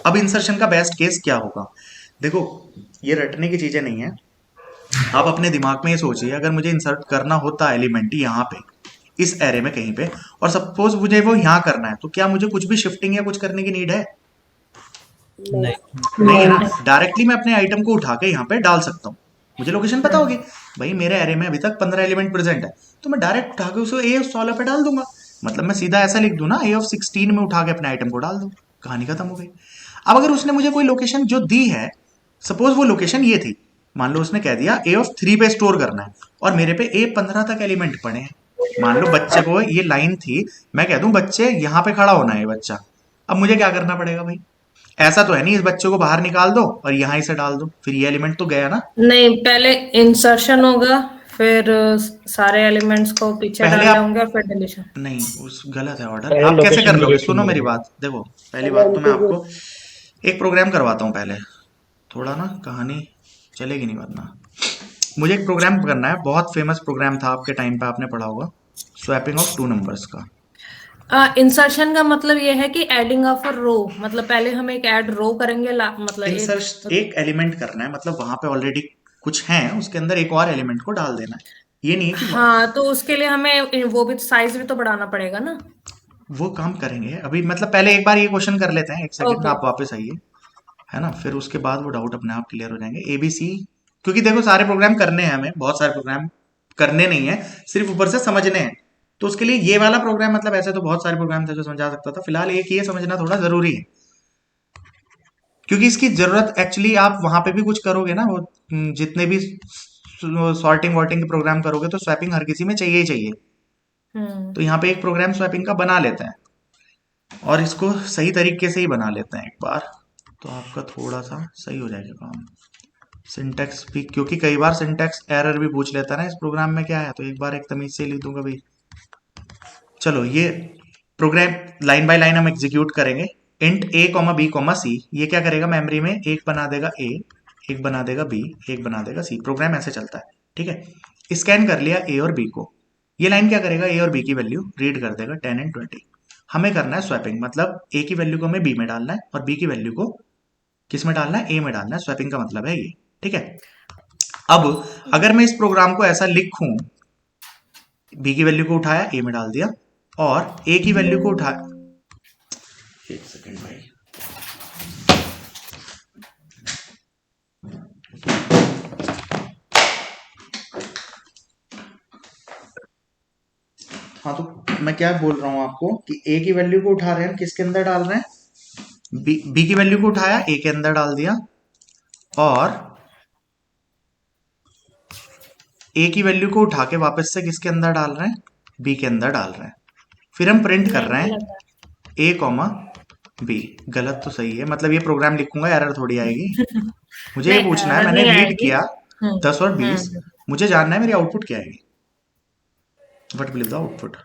अब इंसर्शन का बेस्ट केस क्या होगा? देखो ये रटने की चीजें नहीं है, आप अपने दिमाग में ये सोचिए, अगर मुझे इंसर्ट करना होता एलिमेंट यहाँ पे इस एरे में कहीं पे, और सपोज मुझे वो यहाँ करना है, तो क्या मुझे कुछ भी शिफ्टिंग या कुछ करने की नीड है? नहीं। नहीं है ना, डायरेक्टली मैं अपने आइटम को उठा के यहाँ पे डाल सकता हूँ। मुझे लोकेशन पता होगी, भाई मेरे एरे में अभी तक 15 एलिमेंट प्रेजेंट है, तो मैं डायरेक्ट उठा के उसे ए सॉल्वर पे डाल दूंगा। मतलब मैं सीधा ऐसा लिख दूं ना, ए ऑफ 16 में उठा के अपने आइटम को डाल दूं, कहानी खत्म हो गई। अब अगर उसने मुझे कोई लोकेशन जो दी है, सपोज वो लोकेशन ये थी, मान लो उसने कह दिया ए ऑफ 3 पे स्टोर करना है, और मेरे पे ए 15 तक एलिमेंट पड़े हैं। मान लो बच्चे को ये लाइन थी, मैं कह दूं बच्चे यहाँ पे खड़ा होना है बच्चा, अब मुझे क्या करना पड़ेगा भाई? ऐसा तो है नहीं इस बच्चे को बाहर निकाल दो और यहाँ ही से डाल दो, फिर ये एलिमेंट तो गया ना। नहीं, पहले इंसर्शन होगा, फिर सारे एलिमेंट्स को पीछे पहले डालने आप, होंगे, फिर डिलीशन। नहीं उस गलत है ऑर्डर, पहले आप कैसे लोकेशन कर लोगे? डिलीट सुनो करनी मेरी है। बात, देखो पहली बात तो मैं आपको एक प्रोग्राम करवाता हूँ पहले, थोड़ा ना कहानी चलेगी नहीं वरना। मुझे एक प्रोग्राम करना है, बहुत फेमस प्रोग्राम था आपके टाइम पे, आपने पढ़ा होगा, स्वैपिंग ऑफ टू नंबर्स का। इंसर्शन का मतलब ये है कि एडिंग ऑफ अ रो, मतलब पहले हम एक ऐड रो करेंगे, मतलब इंसर्ट एक एलिमेंट करना है, मतलब वहां पे ऑलरेडी कुछ है, उसके अंदर एक और एलिमेंट को डाल देना है। ये नहीं है कि हाँ, तो उसके लिए हमें वो भी साइज भी तो बढ़ाना पड़ेगा ना। वो काम करेंगे अभी, मतलब पहले एक बार ये क्वेश्चन कर लेते हैं, एक सेकंड ओके। आप वापस आइए, है ना, फिर उसके बाद वो डाउट अपने आप क्लियर हो जाएंगे। एबीसी, क्योंकि देखो सारे प्रोग्राम करने हैं, हमें बहुत सारे प्रोग्राम करने नहीं है, सिर्फ ऊपर से समझने हैं। तो उसके लिए ये वाला प्रोग्राम, मतलब ऐसे तो बहुत सारे प्रोग्राम थे जो समझा सकता था, फिलहाल एक ये समझना थोड़ा जरूरी है, क्योंकि इसकी जरूरत एक्चुअली आप वहां पे भी कुछ करोगे ना, वो जितने भी सॉर्टिंग वॉर्टिंग के प्रोग्राम करोगे तो स्वैपिंग हर किसी में चाहिए ही चाहिए। तो यहाँ पे एक प्रोग्राम स्वैपिंग का बना लेते हैं, और इसको सही तरीके से ही बना लेते हैं एक बार, तो आपका थोड़ा सा सही हो जाएगा काम। सिंटेक्स भी, क्योंकि कई बार सिंटेक्स एरर भी पूछ लेता है ना इस प्रोग्राम में क्या है, तो एक बार एक तमीज से लिख दूंगा भाई। चलो ये प्रोग्राम लाइन बाय लाइन हम एग्जीक्यूट करेंगे। इंट ए कॉमा बी कॉमा सी, ये क्या करेगा, मेमोरी में एक बना देगा ए, एक बना देगा बी, एक बना देगा सी, प्रोग्राम ऐसे चलता है। ठीक है, स्कैन कर लिया ए और बी को, ये लाइन क्या करेगा, ए और बी की वैल्यू रीड कर देगा 10 एंड 20। हमें करना है स्वैपिंग, मतलब ए की वैल्यू को हमें बी में डालना है और बी की वैल्यू को किस में डालना है, ए में डालना है। स्वैपिंग का मतलब है ये। ठीक है, अब अगर मैं इस प्रोग्राम को ऐसा लिखूं, बी की वैल्यू को उठाया ए में डाल दिया, और ए की वैल्यू को उठा, एक सेकंड भाई, हाँ तो मैं क्या बोल रहा हूं आपको कि ए की वैल्यू को उठा रहे हैं, किसके अंदर डाल रहे हैं, बी की वैल्यू को उठाया ए के अंदर डाल दिया, और ए की वैल्यू को उठा के वापस से किसके अंदर डाल रहे हैं, बी के अंदर डाल रहे हैं। फिर हम प्रिंट कर रहे हैं ए कॉमा बी। गलत तो सही है, मतलब ये प्रोग्राम लिखूंगा एरर थोड़ी आएगी। मुझे ये पूछना है, मैंने रीड किया 10 और 20, मुझे जानना है मेरी आउटपुट क्या आएगी। What will the output?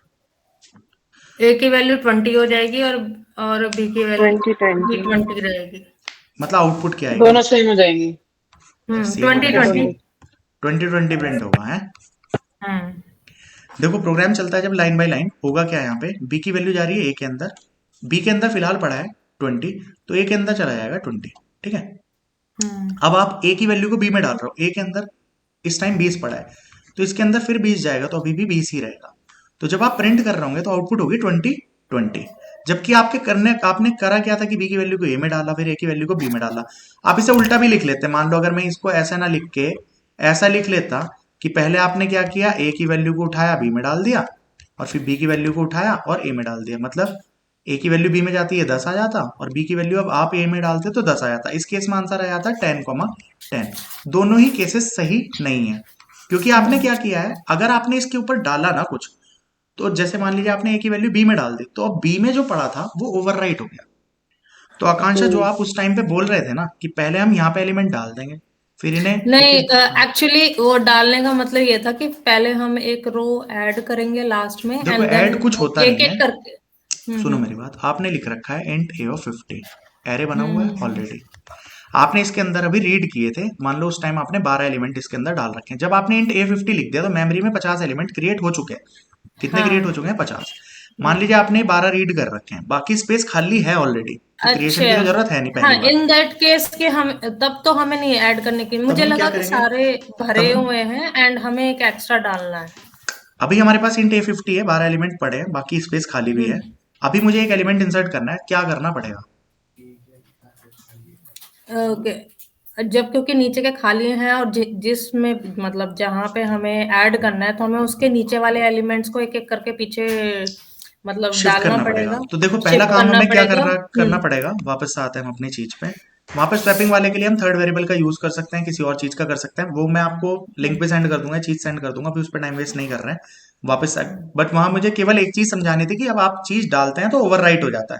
A की वैल्यू 20 हो जाएगी और बी की वैल्यू 20 20 रहेगी। मतलब आउटपुट क्या आएगी? दोनों सेम हो जाएंगी। सेम हो 20 जाएगी। 20। 20 प्रिंट होगा है। देखो प्रोग्राम चलता है जब लाइन बाय लाइन, होगा क्या यहाँ पे, बी की वैल्यू जा रही है ए के अंदर, बी के अंदर फिलहाल पड़ा है 20, तो ए के अंदर चला जाएगा 20, ठीक है। अब आप ए की वैल्यू को बी में डाल रहे हो, ए के अंदर इस टाइम 20 पड़ा है, तो इसके अंदर फिर 20 जाएगा, तो अभी भी 20 ही रहेगा। तो जब आप प्रिंट कर रहे होंगे तो आउटपुट होगी 20 जबकि आपने करा क्या था कि बी की वैल्यू को ए में डाला, फिर ए की वैल्यू को बी में डाला। आप इसे उल्टा भी लिख लेते, मान लो अगर मैं इसको ऐसा ना लिख के ऐसा लिख लेता कि पहले आपने क्या किया, ए की वैल्यू को उठाया बी में डाल दिया, और फिर बी की वैल्यू को उठाया और ए में डाल दिया, मतलब ए की वैल्यू बी में जाती है 10 आ जाता, और बी की वैल्यू अब आप ए में डालते तो 10 आ जाता। इस केस में आंसर आ जाता 10, दोनों ही केसेस सही नहीं है, क्योंकि आपने क्या किया है, अगर आपने इसके ऊपर डाला ना कुछ, तो जैसे मान लीजिए आपने ए की वैल्यू बी में डाल दी, तो अब बी में जो पड़ा था वो ओवरराइट हो गया। तो आकांक्षा जो आप उस टाइम पे बोल रहे थे ना कि पहले हम यहाँ पे एलिमेंट डाल देंगे, फिर इन्हें नहीं, एक्चुअली वो डालने का मतलब ये था कि पहले हम एक रो ऐड करेंगे लास्ट में, देखो एंड ऐड देन कुछ होता एक नहीं एक है। करके। सुनो मेरी बात, आपने लिख रखा है इंट ए ऑफ 50, एरे बना हुआ है ऑलरेडी, आपने इसके अंदर अभी रीड किए थे, मान लो उस टाइम आपने 12 एलिमेंट इसके अंदर डाल रखे हैं। जब आपने इंट A50 लिख दिया तो मेमोरी में 50 एलिमेंट क्रिएट हो चुके हैं। कितने क्रिएट हो चुके हैं? 50। मान लीजिए आपने 12 रीड कर रखे हैं, बाकी स्पेस खाली है ऑलरेडी, तो क्रिएशन की तो जरूरत है नहीं हाँ, पहली बार। इन दैट केस के हम तब तो हमें नहीं ऐड करने की, मुझे हम क्या लगा कि करेंगे? सारे भरे तब हुए हैं एंड हमें एक एक्स्ट्रा डालना है। अभी हमारे पास इंट A50 है, 12 एलिमेंट पड़े हैं, बाकी स्पेस खाली भी है। अभी मुझे एक एलिमेंट इंसर्ट करना है, क्या करना पड़ेगा? ओके, जब क्योंकि नीचे के खाली हैं और जिसमें मतलब जहाँ पे हमें ऐड करना है, तो हमें उसके नीचे वाले एलिमेंट्स को एक एक करके पीछे मतलब शिफ्ट डालना करना पड़ेगा। पड़ेगा, तो देखो पहला शिफ्ट काम करना हमें क्या पड़ेगा। करना पड़ेगा, वापस आते हैं हम अपनी चीज पे। वहां पे स्वैपिंग वाले के लिए हम थर्ड वेरिएबल का यूज कर सकते हैं, किसी और चीज का कर सकते हैं, वो मैं आपको लिंक पे सेंड कर दूंगा, चीज सेंड कर दूंगा, फिर उस पर टाइम वेस्ट नहीं कर रहे हैं वापस। बट वहां मुझे केवल एक चीज समझानी थी कि अब आप चीज डालते हैं तो ओवरराइट हो जाता है,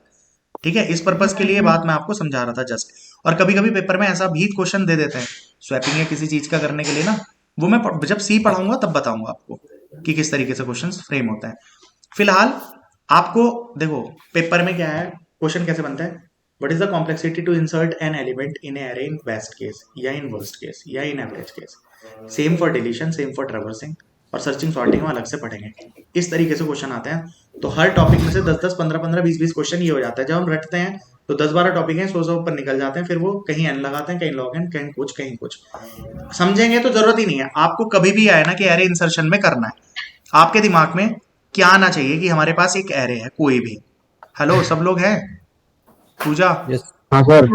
ठीक है। इस पर्पज के लिए बात मैं आपको समझा रहा था जस्ट। और कभी कभी पेपर में ऐसा भी क्वेश्चन दे देते हैं स्वैपिंग या किसी चीज का करने के लिए ना, वो मैं जब सी पढ़ाऊंगा तब बताऊंगा आपको कि किस तरीके से क्वेश्चन फ्रेम होता है। फिलहाल आपको देखो पेपर में क्या है, क्वेश्चन कैसे बनता है, what is the complexity to insert an element in array in best case या इन वर्स्ट केस या in average case, same for deletion, same for traversing, और सर्चिंग सॉर्टिंग में अलग से पढ़ेंगे। इस तरीके से क्वेश्चन आते हैं। तो हर टॉपिक में से 10-10, 15-15, 20-20 क्वेश्चन ये हो जाता है। जब हम रटते हैं तो 10-12 टॉपिक हैं, 100 ऊपर निकल जाते हैं, फिर वो कहीं एन लगाते हैं, कहीं लॉग एन, कहीं कुछ समझेंगे तो जरूरत ही नहीं है। आपको कभी भी आए ना कि एरे इंसर्शन में करना है, आपके दिमाग में क्या आना चाहिए कि हमारे पास एक एरे है कोई भी। हेलो सब लोग हैं? पूजा हाँ सर।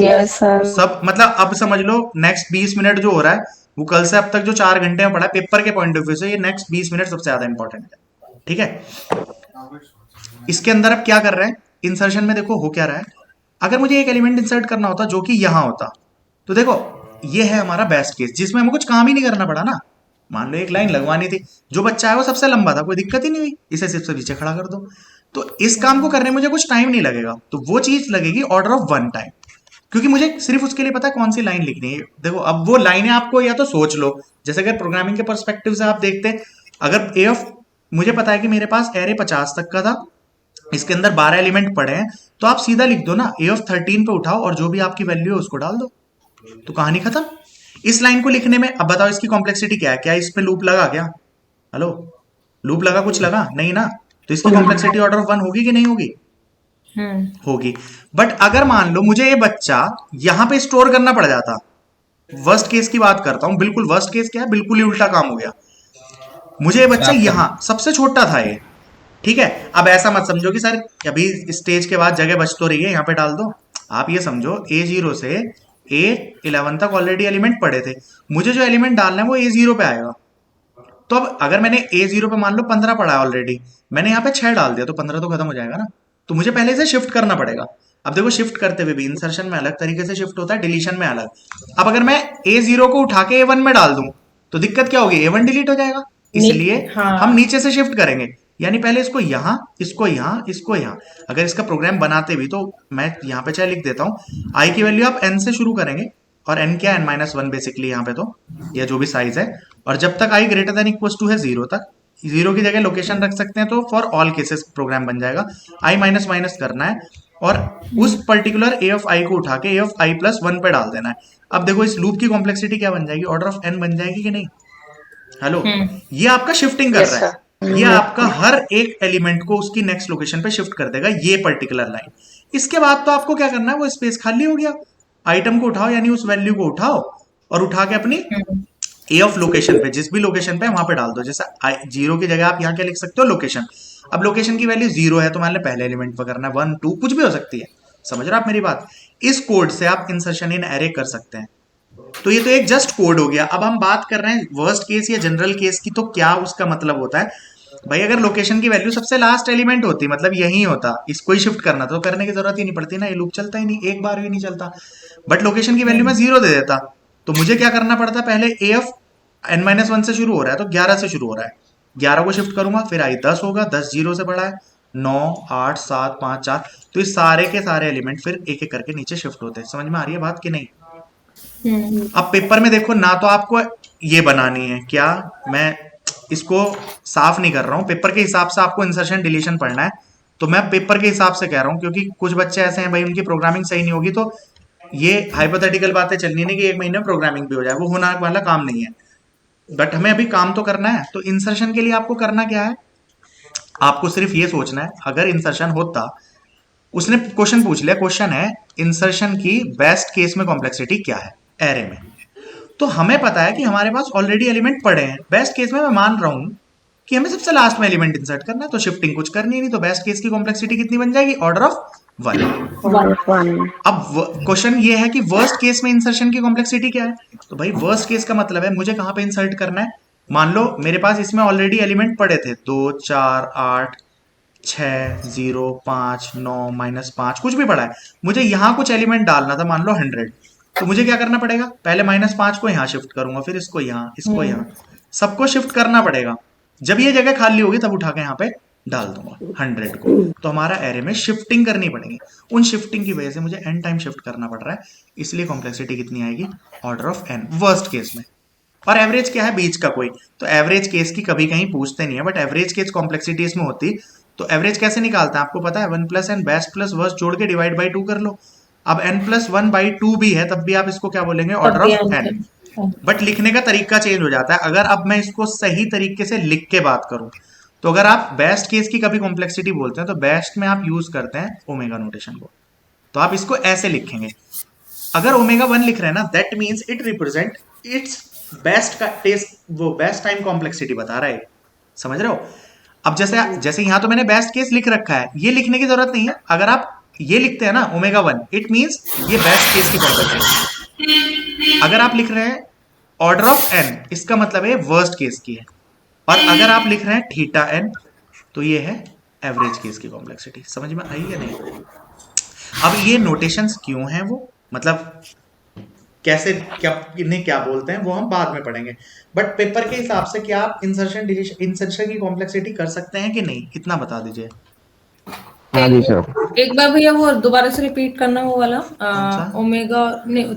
Yes sir. सब, मतलब अब समझ लो नेक्स्ट 20 मिनट जो हो रहा है वो कल से अब तक जो 4 घंटे में पढ़ा है पेपर के पॉइंट ऑफ व्यू से, ये नेक्स्ट 20 मिनट सबसे ज्यादा इंपॉर्टेंट है, ठीक है। इसके अंदर अब क्या कर रहे हैं इंसर्शन में, देखो हो क्या रहा है। अगर मुझे एक एलिमेंट इंसर्ट करना होता जो कि यहां होता, तो देखो ये है हमारा बेस्ट केस जिसमें हमें कुछ काम ही नहीं करना पड़ा ना। मान लो एक लाइन लगवानी थी, जो बच्चा है वो सबसे लंबा था, कोई दिक्कत ही नहीं हुई, इसे सिर्फ से नीचे खड़ा कर दो, तो इस काम को करने में मुझे कुछ टाइम नहीं लगेगा, तो वो चीज लगेगी ऑर्डर ऑफ 1 टाइम, क्योंकि मुझे सिर्फ उसके लिए पता है कौन सी लाइन लिखनी है। देखो अब वो लाइनें आपको या तो सोच लो, जैसे अगर प्रोग्रामिंग के पर्सपेक्टिव से आप देखते हैं, अगर ए ऑफ, मुझे पता है कि मेरे पास एरे 50 तक का था, इसके अंदर 12 एलिमेंट पड़े हैं, तो आप सीधा लिख दो ना, ए ऑफ 13 पे उठाओ और जो भी आपकी वैल्यू है उसको डाल दो, तो कहानी खत्म। इस लाइन को लिखने में अब बताओ इसकी कॉम्प्लेक्सिटी क्या है, क्या इस पे लूप लगा क्या? हेलो, लूप लगा, कुछ लगा नहीं ना, तो इसकी कॉम्प्लेक्सिटी ऑर्डर ऑफ 1 होगी कि नहीं होगी? होगी। बट अगर मान लो मुझे ये बच्चा यहां पे स्टोर करना पड़ जाता, वर्स्ट केस की बात करता हूं, बिल्कुल वर्स्ट केस क्या है, बिल्कुल ही उल्टा काम हो गया, मुझे ये बच्चा यहां सबसे छोटा था ये, ठीक है। अब ऐसा मत समझो कि सर अभी स्टेज के बाद जगह बच तो रही है, यहाँ पे डाल दो। आप ये समझो A0 से A11 तक ऑलरेडी एलिमेंट पड़े थे, मुझे जो एलिमेंट डालना है वो A0 पे आएगा। तो अब अगर मैंने A0 पे मान लो 15 पड़ा है ऑलरेडी, मैंने यहाँ पे 6 डाल दिया, तो 15 तो खत्म हो जाएगा ना, तो मुझे पहले से शिफ्ट करना पड़ेगा। अब देखो शिफ्ट करते हुए भी इंसर्शन में अलग तरीके से शिफ्ट होता है, डिलीशन में अलग। अब अगर मैं A0 को उठा के A1 में डाल दूं तो दिक्कत क्या होगी, A1 डिलीट हो जाएगा, इसलिए हम नीचे से शिफ्ट करेंगे, यानी पहले इसको यहां, इसको यहां, इसको यहां। अगर इसका प्रोग्राम बनाते भी तो मैं यहाँ पे चाहे लिख देता हूँ, आई की वैल्यू आप n से शुरू करेंगे, और n क्या है n-1 बेसिकली यहाँ पे, तो या जो भी साइज है, और जब तक i greater than equal to है 0 तक, जीरो की जगह लोकेशन रख सकते हैं, तो फॉर ऑल केसेस प्रोग्राम बन जाएगा। आई माइनस माइनस करना है और उस पर्टिकुलर ए ऑफ आई को उठा के ए ऑफ आई प्लस वन पे डाल देना है। अब देखो इस लूप की कॉम्प्लेक्सिटी क्या बन जाएगी, ऑर्डर ऑफ एन बन जाएगी कि नहीं। हेलो, ये आपका शिफ्टिंग कर यस रहा है, ये आपका हर एक एलिमेंट को उसकी नेक्स्ट लोकेशन पे शिफ्ट कर देगा, ये पर्टिकुलर लाइन। इसके बाद तो आपको क्या करना है, वो स्पेस खाली हो गया, आइटम को उठाओ यानी उस वैल्यू को उठाओ और उठा के अपनी ए ऑफ लोकेशन पे, जिस भी लोकेशन पे वहां पे डाल दो। जैसे जीरो की जगह आप यहाँ क्या लिख सकते हो, लोकेशन। अब लोकेशन की वैल्यू जीरो है तो मान लो पहले एलिमेंट पर करना है, 1 2 कुछ भी हो सकती है। समझ रहे हो आप मेरी बात। इस कोड से आप इंसर्शन इन एरे कर सकते हैं। तो ये तो एक जस्ट कोड हो गया। अब हम बात कर रहे हैं वर्स्ट केस या जनरल केस की, तो क्या उसका मतलब होता है भाई, अगर लोकेशन की वैल्यू सबसे लास्ट एलिमेंट होती, मतलब यही होता, इसको ही शिफ्ट करना तो करने की जरूरत ही नहीं पड़ती ना, ये लूप चलता ही नहीं, एक बार भी नहीं चलता। बट लोकेशन की वैल्यू में जीरो दे देता, तो मुझे क्या करना पड़ता, पहले ए ऑफ एन माइनस वन से शुरू हो रहा है तो 11 से शुरू हो रहा है, 11 को शिफ्ट करूंगा, फिर आई 10 होगा, 10 जीरो से बड़ा है, 9 8 7 5 4, तो इस सारे के सारे एलिमेंट फिर एक एक करके नीचे शिफ्ट होते हैं। समझ में आ रही है बात कि नहीं। अब पेपर में देखो ना, तो आपको ये बनानी है क्या, मैं इसको साफ नहीं कर रहा हूँ, पेपर के हिसाब से आपको इंसर्शन डिलीशन पढ़ना है, तो मैं पेपर के हिसाब से कह रहा हूँ, क्योंकि कुछ बच्चे ऐसे हैं भाई उनकी प्रोग्रामिंग सही नहीं होगी, तो ये हाइपोथेटिकल बातें चलनी नहीं कि एक महीने में प्रोग्रामिंग भी हो जाए, वो होने वाला काम नहीं है। बट हमें अभी काम तो करना है, तो इंसर्शन के लिए आपको करना क्या है, आपको सिर्फ ये सोचना है, अगर इंसर्शन होता, उसने क्वेश्चन पूछ लिया, क्वेश्चन है इंसर्शन की बेस्ट केस में कॉम्प्लेक्सिटी क्या है एरे में, तो हमें पता है कि हमारे पास ऑलरेडी एलिमेंट पड़े हैं। बेस्ट केस में मैं मान रहा हूं कि हमें सबसे लास्ट में एलिमेंट इंसर्ट करना है, तो शिफ्टिंग कुछ करनी नहीं, तो बेस्ट केस की कॉम्प्लेक्सिटी कितनी बन जाएगी, ऑर्डर ऑफ 1। अब क्वेश्चन ये है कि वर्स्ट केस में इंसर्शन की कॉम्प्लेक्सिटी क्या है, तो भाई वर्स्ट केस का मतलब है मुझे कहां पे इंसर्ट करना है। मान लो मेरे पास इसमें ऑलरेडी एलिमेंट पड़े थे 2 4 8 6 0 5 9 -5 कुछ भी पड़ा है, मुझे यहां कुछ एलिमेंट डालना था, मान लो 100, तो मुझे क्या करना पड़ेगा, पहले -5 को यहाँ शिफ्ट करूंगा, फिर इसको यहाँ, इसको यहाँ, सबको शिफ्ट करना पड़ेगा। जब ये जगह खाली होगी तब उठा के यहाँ पे डाल दूंगा 100 को, तो हमारा एरे में शिफ्टिंग करनी पड़ेगी। उन शिफ्टिंग की वजह से मुझे n टाइम शिफ्ट करना पड़ रहा है, इसलिए कॉम्प्लेक्सिटी कितनी आएगी, order of n worst case में। और एवरेज क्या है बीच का कोई, तो एवरेज केस की कभी कहीं पूछते नहीं है, बट एवरेज केस कॉम्प्लेक्सिटी इसमें होती, तो एवरेज कैसे निकालते हैं आपको पता है, 1 + n बेस्ट प्लस वर्स्ट जोड़ के डिवाइड बाई 2 कर लो। अब n+1/2 भी है तब भी आप इसको क्या बोलेंगे, ऑर्डर ऑफ n। बट लिखने का तरीका चेंज हो जाता है। अगर अब मैं इसको सही तरीके से लिख के बात करूं, तो अगर आप बेस्ट केस की कभी कॉम्प्लेक्सिटी बोलते हैं तो बेस्ट में आप यूज करते हैं ओमेगा नोटेशन को, तो आप इसको ऐसे लिखेंगे। अगर ओमेगा 1 लिख रहे हैं ना, that means it represent it's best का टेस्ट, वो बेस्ट टाइम कॉम्प्लेक्सिटी बता रहा है। समझ रहे हो। अब जैसे यहां तो मैंने बेस्ट केस लिख रखा है, ये लिखने की जरूरत नहीं है। अगर आप ये लिखते हैं ना ओमेगा 1, इट मींस ये बेस्ट केस की कॉम्प्लेक्सिटी। अगर आप लिख रहे हैं ऑर्डर ऑफ n, इसका मतलब है वर्स्ट केस की है। और अगर आप लिख रहे हैं थीटा n, तो ये है एवरेज केस की कॉम्प्लेक्सिटी। समझ में आई या नहीं। अब ये नोटेशंस क्यों हैं, वो मतलब कैसे क्या इन्हें क्या बोलते हैं वो हम बाद में पढ़ेंगे। बट पेपर के हिसाब से क्या आप इंसर्शन डिलीशन इंसर्शन की कॉम्प्लेक्सिटी कर सकते हैं कि नहीं, इतना बता दीजिए। हाँ जी सर। एक बार भैया वो दोबारा से रिपीट करना, वो वाला सा? ओमेगा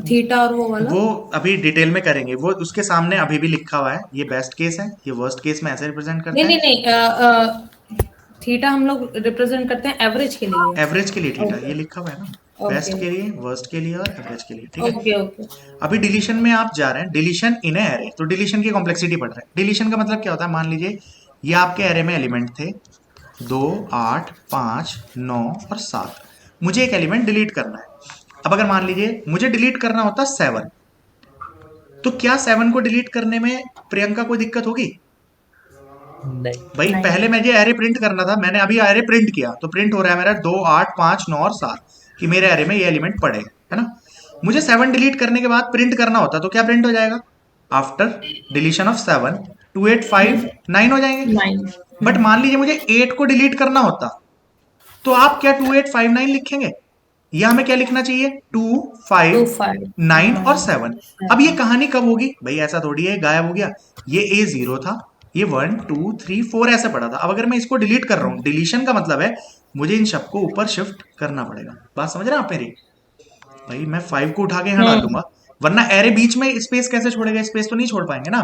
थीटा और वो वाला। वो अभी डिटेल में करेंगे, वो उसके सामने अभी भी लिखा हुआ है, ये बेस्ट केस है, ये वर्स्ट केस में ऐसे रिप्रेजेंट करते नहीं हैं। नहीं नहीं, थीटा हम लोग रिप्रेजेंट करते हैं एवरेज के लिए। एवरेज के लिए थीटा Okay. ये लिखा हुआ है ना, Okay. बेस्ट के लिए, वर्स्ट के लिए और एवरेज के लिए, ठीक है। Okay okay. अभी डिलीशन में आप जा रहे हैं, डिलीशन इन एरे, तो डिलीशन की कॉम्प्लेक्सिटी पढ़ रहे हैं। डिलीशन का मतलब क्या होता है, मान लीजिए ये आपके एरे में एलिमेंट थे 2 8 5 9 और 7, मुझे एक एलिमेंट डिलीट करना है। अब अगर मान लीजिए मुझे डिलीट करना होता 7, तो क्या 7 को डिलीट करने में प्रियंका कोई दिक्कत होगी? नहीं। भाई नहीं। पहले मुझे एरे प्रिंट करना था, मैंने अभी एरे प्रिंट किया, तो प्रिंट हो रहा है मेरा 2 8 5 9 और 7 कि मेरे एरे में ये एलिमेंट पड़े, है ना। मुझे 7 डिलीट करने के बाद प्रिंट करना होता, तो क्या प्रिंट हो जाएगा, आफ्टर डिलीशन ऑफ 7 2 8 5 9 हो जाएंगे। 9। बट मान लीजिए मुझे 8 को डिलीट करना होता, तो आप क्या 2 8 5 9 लिखेंगे, या हमें क्या लिखना चाहिए 2 5 2 5 9 और 7। अब ये कहानी कब होगी भाई, ऐसा थोड़ी है गायब हो गया, ये a 0 था, ये 1 2 3 4 ऐसे पड़ा था। अब अगर मैं इसको डिलीट कर रहा हूँ, डिलीशन का मतलब है मुझे इन सबको ऊपर शिफ्ट करना पड़ेगा। बात समझ रहे हैं आप मेरी। भाई मैं 5 को उठा के यहाँ डाल दूंगा, वरना एरे बीच में स्पेस कैसे छोड़ेगा, स्पेस तो नहीं छोड़ पाएंगे ना।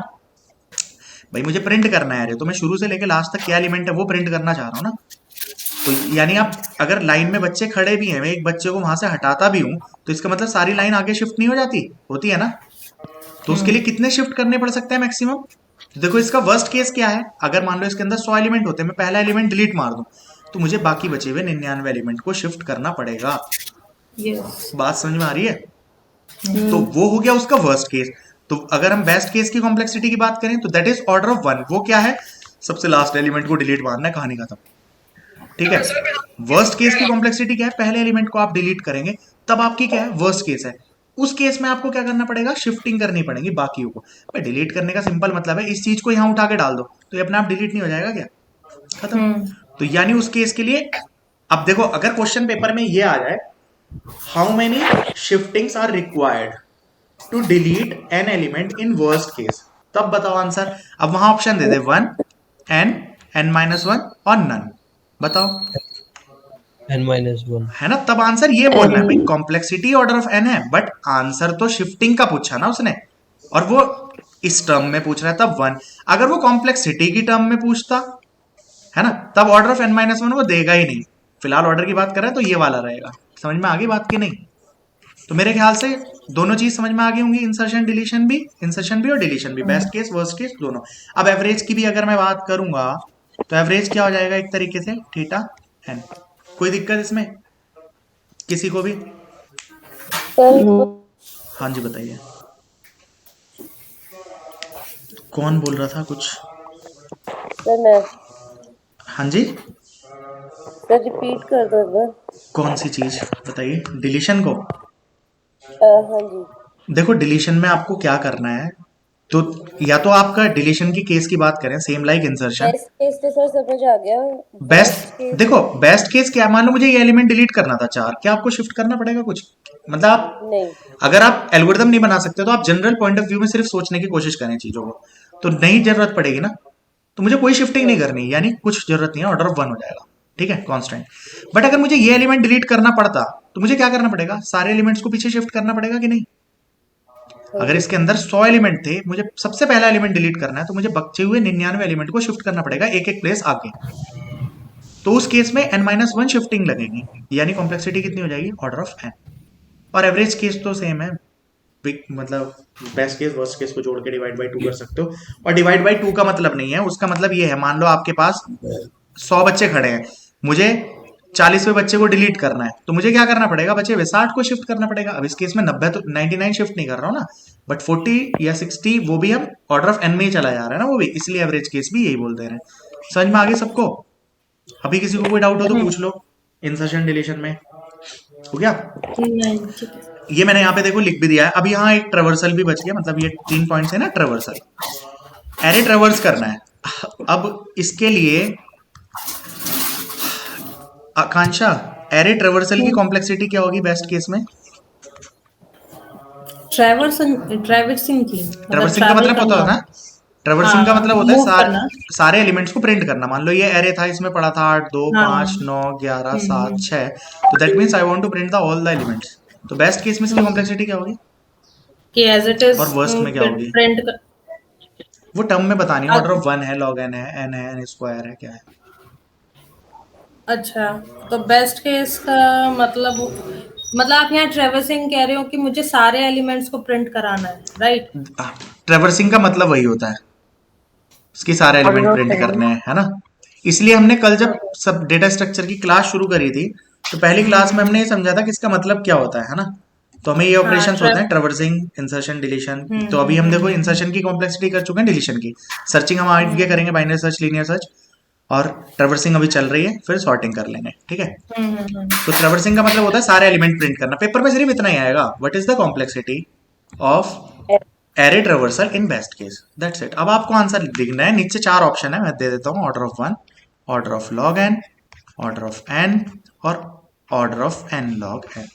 भाई मुझे प्रिंट करना है अरे, तो मैं शुरू से लेके लास्ट तक क्या एलिमेंट है वो प्रिंट करना चाह रहा हूँ ना। तो यानी आप अगर लाइन में बच्चे खड़े भी हैं, मैं एक बच्चे को वहां से हटाता भी हूँ, तो इसका मतलब सारी लाइन आगे शिफ्ट नहीं हो जाती, होती है ना। तो उसके लिए कितने शिफ्ट करने पड़ सकते हैं मैक्सिमम। तो देखो इसका वर्स्ट केस क्या है, अगर मान लो इसके अंदर 100 एलिमेंट होते हैं, मैं पहला एलिमेंट डिलीट मार दूं, तो मुझे बाकी बचे हुए 99 एलिमेंट को शिफ्ट करना पड़ेगा। यस। बात समझ में आ रही है। तो वो हो गया उसका वर्स्ट केस। तो अगर हम बेस्ट केस की कॉम्प्लेक्सिटी की बात करें तो दैट इज ऑर्डर ऑफ 1। वो क्या है, सबसे लास्ट एलिमेंट को डिलीट मारना है, कहानी खत्म। ठीक है। वर्स्ट केस की कॉम्प्लेक्सिटी क्या है, पहले एलिमेंट को आप डिलीट करेंगे, तब आपकी क्या है, वर्स्ट केस है। उस केस में आपको क्या करना पड़ेगा, शिफ्टिंग करनी पड़ेगी बाकियों को। भाई डिलीट करने का सिंपल मतलब है इस चीज को यहां उठा के डाल दो, तो ये अपने आप डिलीट नहीं हो जाएगा क्या, खत्म। तो यानी उस केस के लिए अब देखो, अगर क्वेश्चन पेपर में ये आ जाए how many shiftings are required to delete an element in worst case, तब बताओ आंसर। अब वहां ऑप्शन दे दे 1, n-1 और नन, बताओ n-1 है ना। तब आंसर ये बोलना है भाई कॉम्प्लेक्सिटी ऑर्डर ऑफ n है, बट आंसर तो शिफ्टिंग का पूछा ना उसने, और वो इस टर्म में पूछ रहा है तब 1। अगर वो कॉम्प्लेक्सिटी की टर्म में पूछता है ना, तब ऑर्डर ऑफ n-1 वो देगा ही नहीं। फिलहाल ऑर्डर की बात कर रहे हैं तो ये वाला रहेगा। समझ में आ गई बात की नहीं। तो मेरे ख्याल से दोनों चीज समझ में आ गई होंगी, इंसर्शन भी और डिलीशन भी, बेस्ट केस वर्स्ट केस दोनों। अब एवरेज की भी अगर मैं बात करूंगा तो एवरेज क्या हो जाएगा, एक तरीके से थीटा एन। कोई दिक्कत इसमें किसी को भी। सर हाँ जी बताइए, कौन बोल रहा था कुछ। सर मैं हाँ जी, सर रिपीट कर दो एक बार। कौन सी चीज बताइए, डिलीशन को। हाँ जी। देखो डिलीशन में आपको क्या करना है, तो या तो आपका डिलीशन की केस की बात करें same like insertion. Best case तो सर समझ आ गया। बेस्ट केस देखो, बेस्ट केस क्या, मान लो मुझे ये एलिमेंट डिलीट करना था 4, क्या आपको शिफ्ट करना पड़ेगा कुछ, मतलब आप नहीं। अगर आप एल्गोरिथम नहीं बना सकते तो आप जनरल पॉइंट ऑफ व्यू में सिर्फ सोचने की कोशिश करें चीजों को, तो नहीं जरूरत पड़ेगी ना। तो मुझे कोई शिफ्टिंग नहीं करनी, यानी कुछ जरूरत नहीं है, ऑर्डर ऑफ 1 हो जाएगा। ठीक है, कांस्टेंट। बट अगर मुझे ये एलिमेंट डिलीट करना पड़ता तो मुझे क्या करना पड़ेगा, सारे एलिमेंट्स को पीछे शिफ्ट करना पड़ेगा कि नहीं। अगर इसके अंदर 100 एलिमेंट थे, मुझे सबसे पहला एलिमेंट डिलीट करना है, तो मुझे बचे हुए 99 एलिमेंट को शिफ्ट करना पड़ेगा एक एक प्लेस आगे। तो उस केस में n-1 शिफ्टिंग लगेगी, यानी कॉम्प्लेक्सिटी कितनी हो जाएगी, ऑर्डर ऑफ n। और एवरेज केस तो सेम है, मतलब बेस्ट केस वर्स्ट केस को जोड़ के डिवाइड बाई 2 कर सकते हो। और डिवाइड बाई 2 का मतलब नहीं है, उसका मतलब ये है, मान लो आपके पास 100 बच्चे खड़े हैं, मुझे 40वें बच्चे को डिलीट करना है, तो मुझे क्या करना पड़ेगा, बचे हुए 60 को शिफ्ट करना पड़ेगा। अब इस केस में 90 तो 99 शिफ्ट नहीं कर रहा हूं ना, बट 40 या 60 वो भी हम ऑर्डर ऑफ n में ही चला जा रहा है ना वो भी, इसलिए एवरेज केस भी यही बोल दे रहे हैं। समझ में आगे सबको। अभी किसी को कोई डाउट हो तो पूछ लो, इंसर्शन डिलीशन में हो गया। नहीं, ठीक है। ये मैंने यहाँ पे देखो लिख भी दिया है। अब यहाँ एक ट्रेवर्सल भी बच गया, मतलब ये 3 पॉइंट्स है ना, ट्रेवर्सल एरे ट्रेवर्स करना है। अब इसके लिए आकांक्षा, एरे ट्रेवर्सल की कॉम्प्लेक्सिटी क्या होगी बेस्ट केस में। ट्रैवर्सिंग की ट्रेवर्सिंग का मतलब होता है ना, ट्रेवर्सिंग का हाँ, मतलब होता है मूव करना। सारे एलिमेंट्स को प्रिंट करना। मान लो ये एरे था, इसमें पड़ा था 8 2 हाँ। 5 9 11 7 6, तो that means I want to print the all the elements. तो बेस्ट केस में इसकी कॉम्प्लेक्सिटी क्या होगी, कि एज इट इज और वर्स्ट में क्या होगी, प्रिंट वो टर्म में बतानी है। ऑर्डर ऑफ 1 है, लॉग n है, n है, n स्क्वायर है, क्या है। अच्छा, तो बेस्ट केस का मतलब आप यहाँ ट्रेवर्सिंग कह रहे हो कि मुझे सारे एलिमेंट्स को प्रिंट कराना है, राइट। ट्रेवर्सिंग का मतलब वही होता है, उसके सारे एलिमेंट प्रिंट करने हैं, है ना। इसलिए हमने कल जब सब डेटा स्ट्रक्चर की क्लास शुरू करी थी, तो पहली क्लास में हमने ये समझा था कि इसका मतलब क्या होता है ना। तो हमें ये ऑपरेशन होते हैं, ट्रेवर्सिंग, इंसर्शन, डिलीशन। तो अभी हम देखो इंसर्शन की कॉम्प्लेक्सिटी कर चुके हैं, डिलीशन की। सर्चिंग हम आगे करेंगे, बाइनरी सर्च, लीनियर सर्च, और ट्रेवर्सिंग अभी चल रही है, फिर सॉर्टिंग कर लेंगे। ठीक है। तो ट्रेवर्सिंग का मतलब होता है सारे एलिमेंट प्रिंट करना। पेपर में सिर्फ इतना ही आएगा, what is the complexity of array traversal in best case, that's it. अब आपको आंसर लिखना है, नीचे 4 ऑप्शन है, मैं दे देता हूँ। Order of 1, order of log n, order of n, और order of n log n।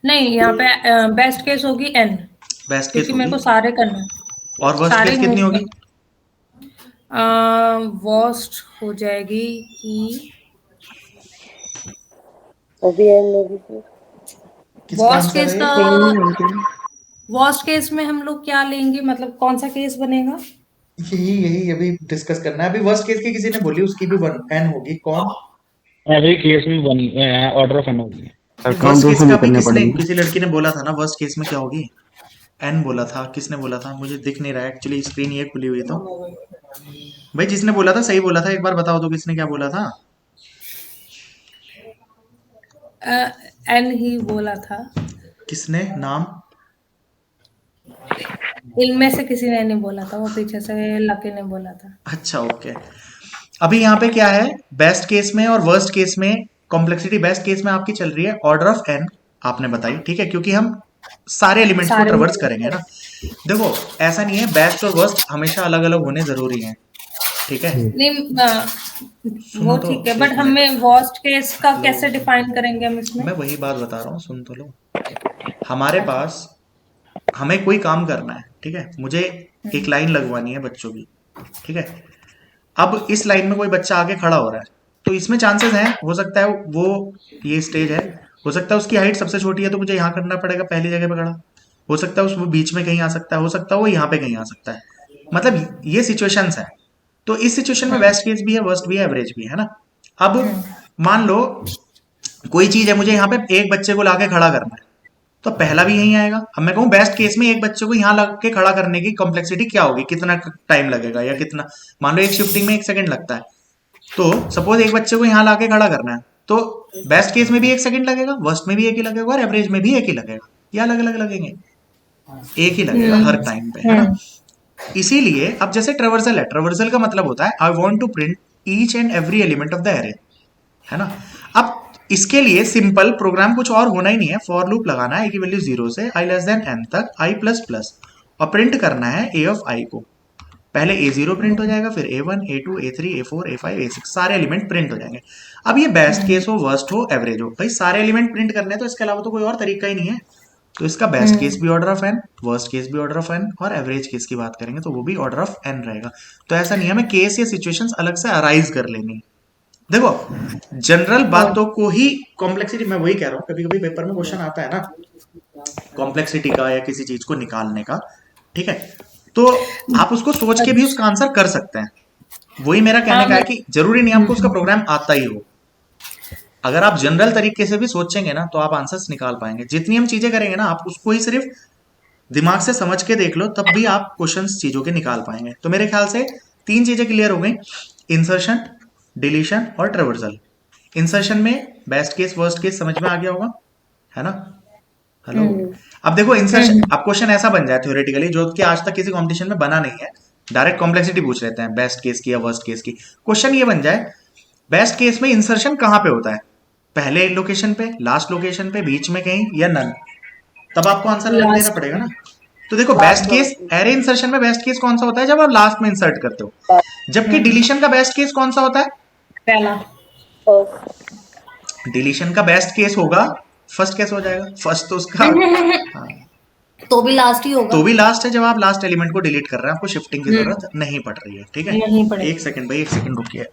नहीं, यहाँ पे बेस्ट केस होगी n, बेस्ट केस क्योंकि मेरे को होगी, सारे करना है। और वर्स्ट सारे केस कितनी move होगी, वर्स्ट हो जाएगी कि अभी एंड होगी सर। किसका वर्स्ट आंसर केस है का ये? वर्स्ट केस में हम लोग क्या लेंगे, मतलब कौन सा केस बनेगा। यही यही अभी डिस्कस करना है। अभी वर्स्ट केस की किसी ने बोली, उसकी भी वन एन होगी। कौन? एवरी केस में वन ऑर्डर ऑफ एन होगी। सर वर्स्ट काउंट केस से का नहीं भी करने किसने, पड़ेंगे। किसी लड़की ने बोला था ना वर्स्ट केस में क्या होगी? एन बोला था। किसने बोला था? मुझे दिख नहीं रहा है एक्चुअली, स्क्रीन ये खुली हुई। तो भाई जिसने बोला था सही बोला था, एक बार बताओ तो किसने क्या बोला था? एन ही बोला था। किसने? नाम? इनमें से किसी ने नहीं बोला था, वो पीछे से लकी ने बोला था। अच्छा ओके। अभी यहाँ पे क्या है, बेस्ट केस में और वर्स्ट केस में कॉम्प्लेक्सिटी बेस्ट केस में आपकी चल रही है ऑर्डर ऑफ एन, आपने बताई, ठीक है, क्योंकि हम सारे एलिमेंट्स को सारे ट्रेवर्स करेंगे ना। देखो ऐसा नहीं है बेस्ट और वर्स्ट हमेशा अलग अलग होने जरूरी हैं, ठीक है। नहीं, सुनो वो तो ठीक है, एक बट मिनट, हमें वर्स्ट केस का कैसे डिफाइन करेंगे हम इसमें? मैं वही बात बता रहा हूँ, सुन तो लो। हमारे पास, हमें कोई काम करना है, ठीक है, मुझे एक लाइन लगवानी है बच्चों की, ठीक है। अब इस लाइन में कोई बच्चा आगे खड़ा हो रहा है, तो इसमें चांसेस हैं, हो सकता है वो, ये स्टेज है, हो सकता है उसकी हाइट सबसे छोटी है तो मुझे यहाँ करना पड़ेगा पहली जगह पे खड़ा। हो सकता है उस वो बीच में कहीं आ सकता है, हो सकता है वो यहाँ पे कहीं आ सकता है। मतलब ये सिचुएशंस है। तो इस सिचुएशन में बेस्ट केस भी है, वर्स्ट भी है, एवरेज भी है ना। अब मान लो कोई चीज है, मुझे यहाँ पे एक बच्चे को लाके खड़ा करना है, तो पहला भी यहीं आएगा। अब मैं कहूँ बेस्ट केस में एक बच्चे को यहाँ लग के खड़ा करने की कॉम्प्लेक्सिटी क्या होगी, कितना टाइम लगेगा, या कितना, मान लो एक शिफ्टिंग में 1 सेकंड लगता है, तो सपोज एक बच्चे को यहाँ लाके खड़ा करना है, तो बेस्ट केस में भी 1 सेकंड लगेगा, वर्स्ट में भी एक ही लगेगा, और एवरेज में भी एक ही लगेगा, या अलग अलग लगेंगे? एक ही लगेगा हर टाइम पे, है ना। इसीलिए अब जैसे ट्रेवर्सल है, ट्रेवर्सल का मतलब होता है I want to print each and every element of the array, है ना। अब इसके लिए सिंपल प्रोग्राम कुछ और होना ही नहीं है, फॉर लूप लगाना है, की वैल्यू 0 से i लेस देन n तक i प्लस प्लस, और प्रिंट करना है a ऑफ i को। पहले a0 प्रिंट हो जाएगा, फिर a1 a2 a3 a4 a5 a6 सारे एलिमेंट प्रिंट हो जाएंगे। अब ये बेस्ट केस हो, वर्स्ट हो, एवरेज हो, भाई सारे एलिमेंट प्रिंट करने हैं, तो इसके अलावा तो कोई और तरीका ही नहीं है। तो इसका बेस्ट केस भी order of N, worst case भी ऑर्डर ऑफ एन, और एवरेज केस की बात करेंगे तो वो भी ऑर्डर ऑफ एन रहेगा। तो ऐसा नहीं है हमें केस या सिचुएशंस अलग से अराइज कर लेनी। देखो जनरल बातों को ही कॉम्प्लेक्सिटी, मैं वही कह रहा हूँ, कभी कभी पेपर में क्वेश्चन आता है ना कॉम्प्लेक्सिटी का या किसी चीज को निकालने का, ठीक है, तो आप उसको सोच के भी उसका आंसर कर सकते हैं। वही मेरा कहने का है कि जरूरी नहीं आपको उसका प्रोग्राम आता ही हो। अगर आप जनरल तरीके से भी सोचेंगे ना तो आप आंसर्स निकाल पाएंगे। जितनी हम चीजें करेंगे ना, आप उसको ही सिर्फ दिमाग से समझ के देख लो, तब भी आप क्वेश्चंस चीजों के निकाल पाएंगे। तो मेरे ख्याल से 3 चीजें क्लियर हो गई, इंसर्शन, डिलीशन और ट्रेवर्सल। इंसर्शन में बेस्ट केस वर्स्ट केस समझ में आ गया होगा, है ना। हेलो। अब देखो इंसर्शन, अब क्वेश्चन ऐसा बन जाए थ्योरेटिकली, जो कि आज तक किसी कंपटीशन में बना नहीं है, डायरेक्ट कॉम्प्लेक्सिटी पूछ लेते हैं बेस्ट केस की या वर्स्ट केस की। क्वेश्चन ये बन जाए, बेस्ट केस में इंसर्शन कहां पे होता है, पहले लोकेशन पे, लास्ट लोकेशन पे, बीच में कहीं, या नन, तब आपको आंसर अलग देना पड़ेगा ना। तो देखो बेस्ट केस, एरे इंसर्शन में बेस्ट केस कौन सा होता है, जब आप लास्ट में इंसर्ट करते हो, जबकि डिलीशन का बेस्ट केस कौन सा होता है, पहला। डिलीशन का बेस्ट केस होगा, फर्स्ट केस हो जाएगा, फर्स्ट तो उसका हाँ, तो भी लास्ट ही होगा। तो भी लास्ट है, जब आप लास्ट एलिमेंट को डिलीट कर रहे हैं, आपको शिफ्टिंग की जरूरत नहीं पड़ रही है, ठीक है। नहीं पड़ेगी। 1 सेकंड भाई, 1 सेकंड रुकिए।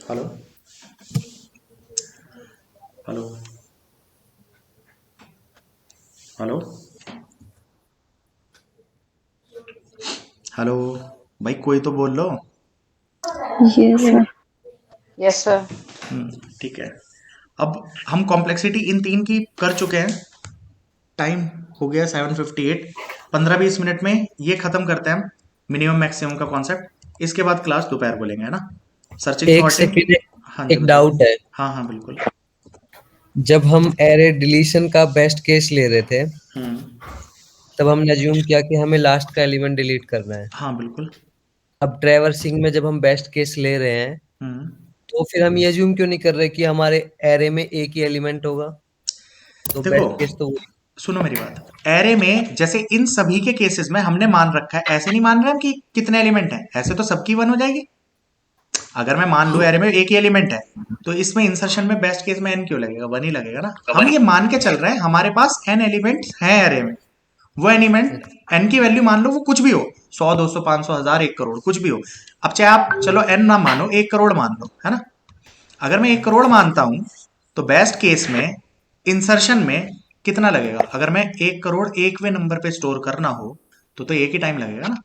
हेलो हेलो हेलो हेलो भाई, कोई तो बोल लो। Yes sir. ठीक है। अब हम कॉम्प्लेक्सिटी इन 3 की कर चुके हैं, टाइम हो गया 7:58, 15-20 मिनट में ये खत्म करते हैं हम मिनिमम मैक्सिमम का कॉन्सेप्ट। इसके बाद क्लास दोपहर को लेंगे, है ना। सर्चिंग एक सॉर्टिंग। सेकंड, हाँ जी एक बताइए। डाउट है। हाँ हाँ बिल्कुल। जब हम एरे डिलीशन का बेस्ट केस ले रहे थे, हम्म। तब हमने अज्यूम किया कि हमें लास्ट का एलिमेंट डिलीट करना है। हाँ बिल्कुल। अब ट्रैवर्सिंग में जब हम बेस्ट केस ले रहे हैं, हम्म। तो फिर हम ये अज्यूम क्यों नहीं कर रहे कि हमारे एरे में एक ही एलिमेंट होगा? तो देखो बेस्ट केस तो वही। सुनो मेरी बात, एरे में जैसे इन सभी के केसेस में हमने मान रखा है, ऐसे नहीं मान रहे हम कि कितने एलिमेंट हैं, ऐसे तो सबकी 1 हो जाएगी। अगर मैं मान लूं एरे में एक ही एलिमेंट है, तो इसमें इंसर्शन में बेस्ट केस में n क्यों लगेगा, 1 ही लगेगा ना। हम ये मान के चल रहे हैं हमारे पास n एलिमेंट्स हैं एरे में, वो एलिमेंट n की वैल्यू मान लो वो कुछ भी हो, 100 200 500 1000 1 करोड़ कुछ भी हो। अब चाहे आप चलो n ना मानो, 1 करोड़ मान लो, है ना। अगर मैं 1 करोड़ मानता हूं तो बेस्ट केस में इंसर्शन में कितना लगेगा, अगर मैं 1 करोड़ 1वें नंबर पे स्टोर करना हो तो एक ही टाइम लगेगा ना,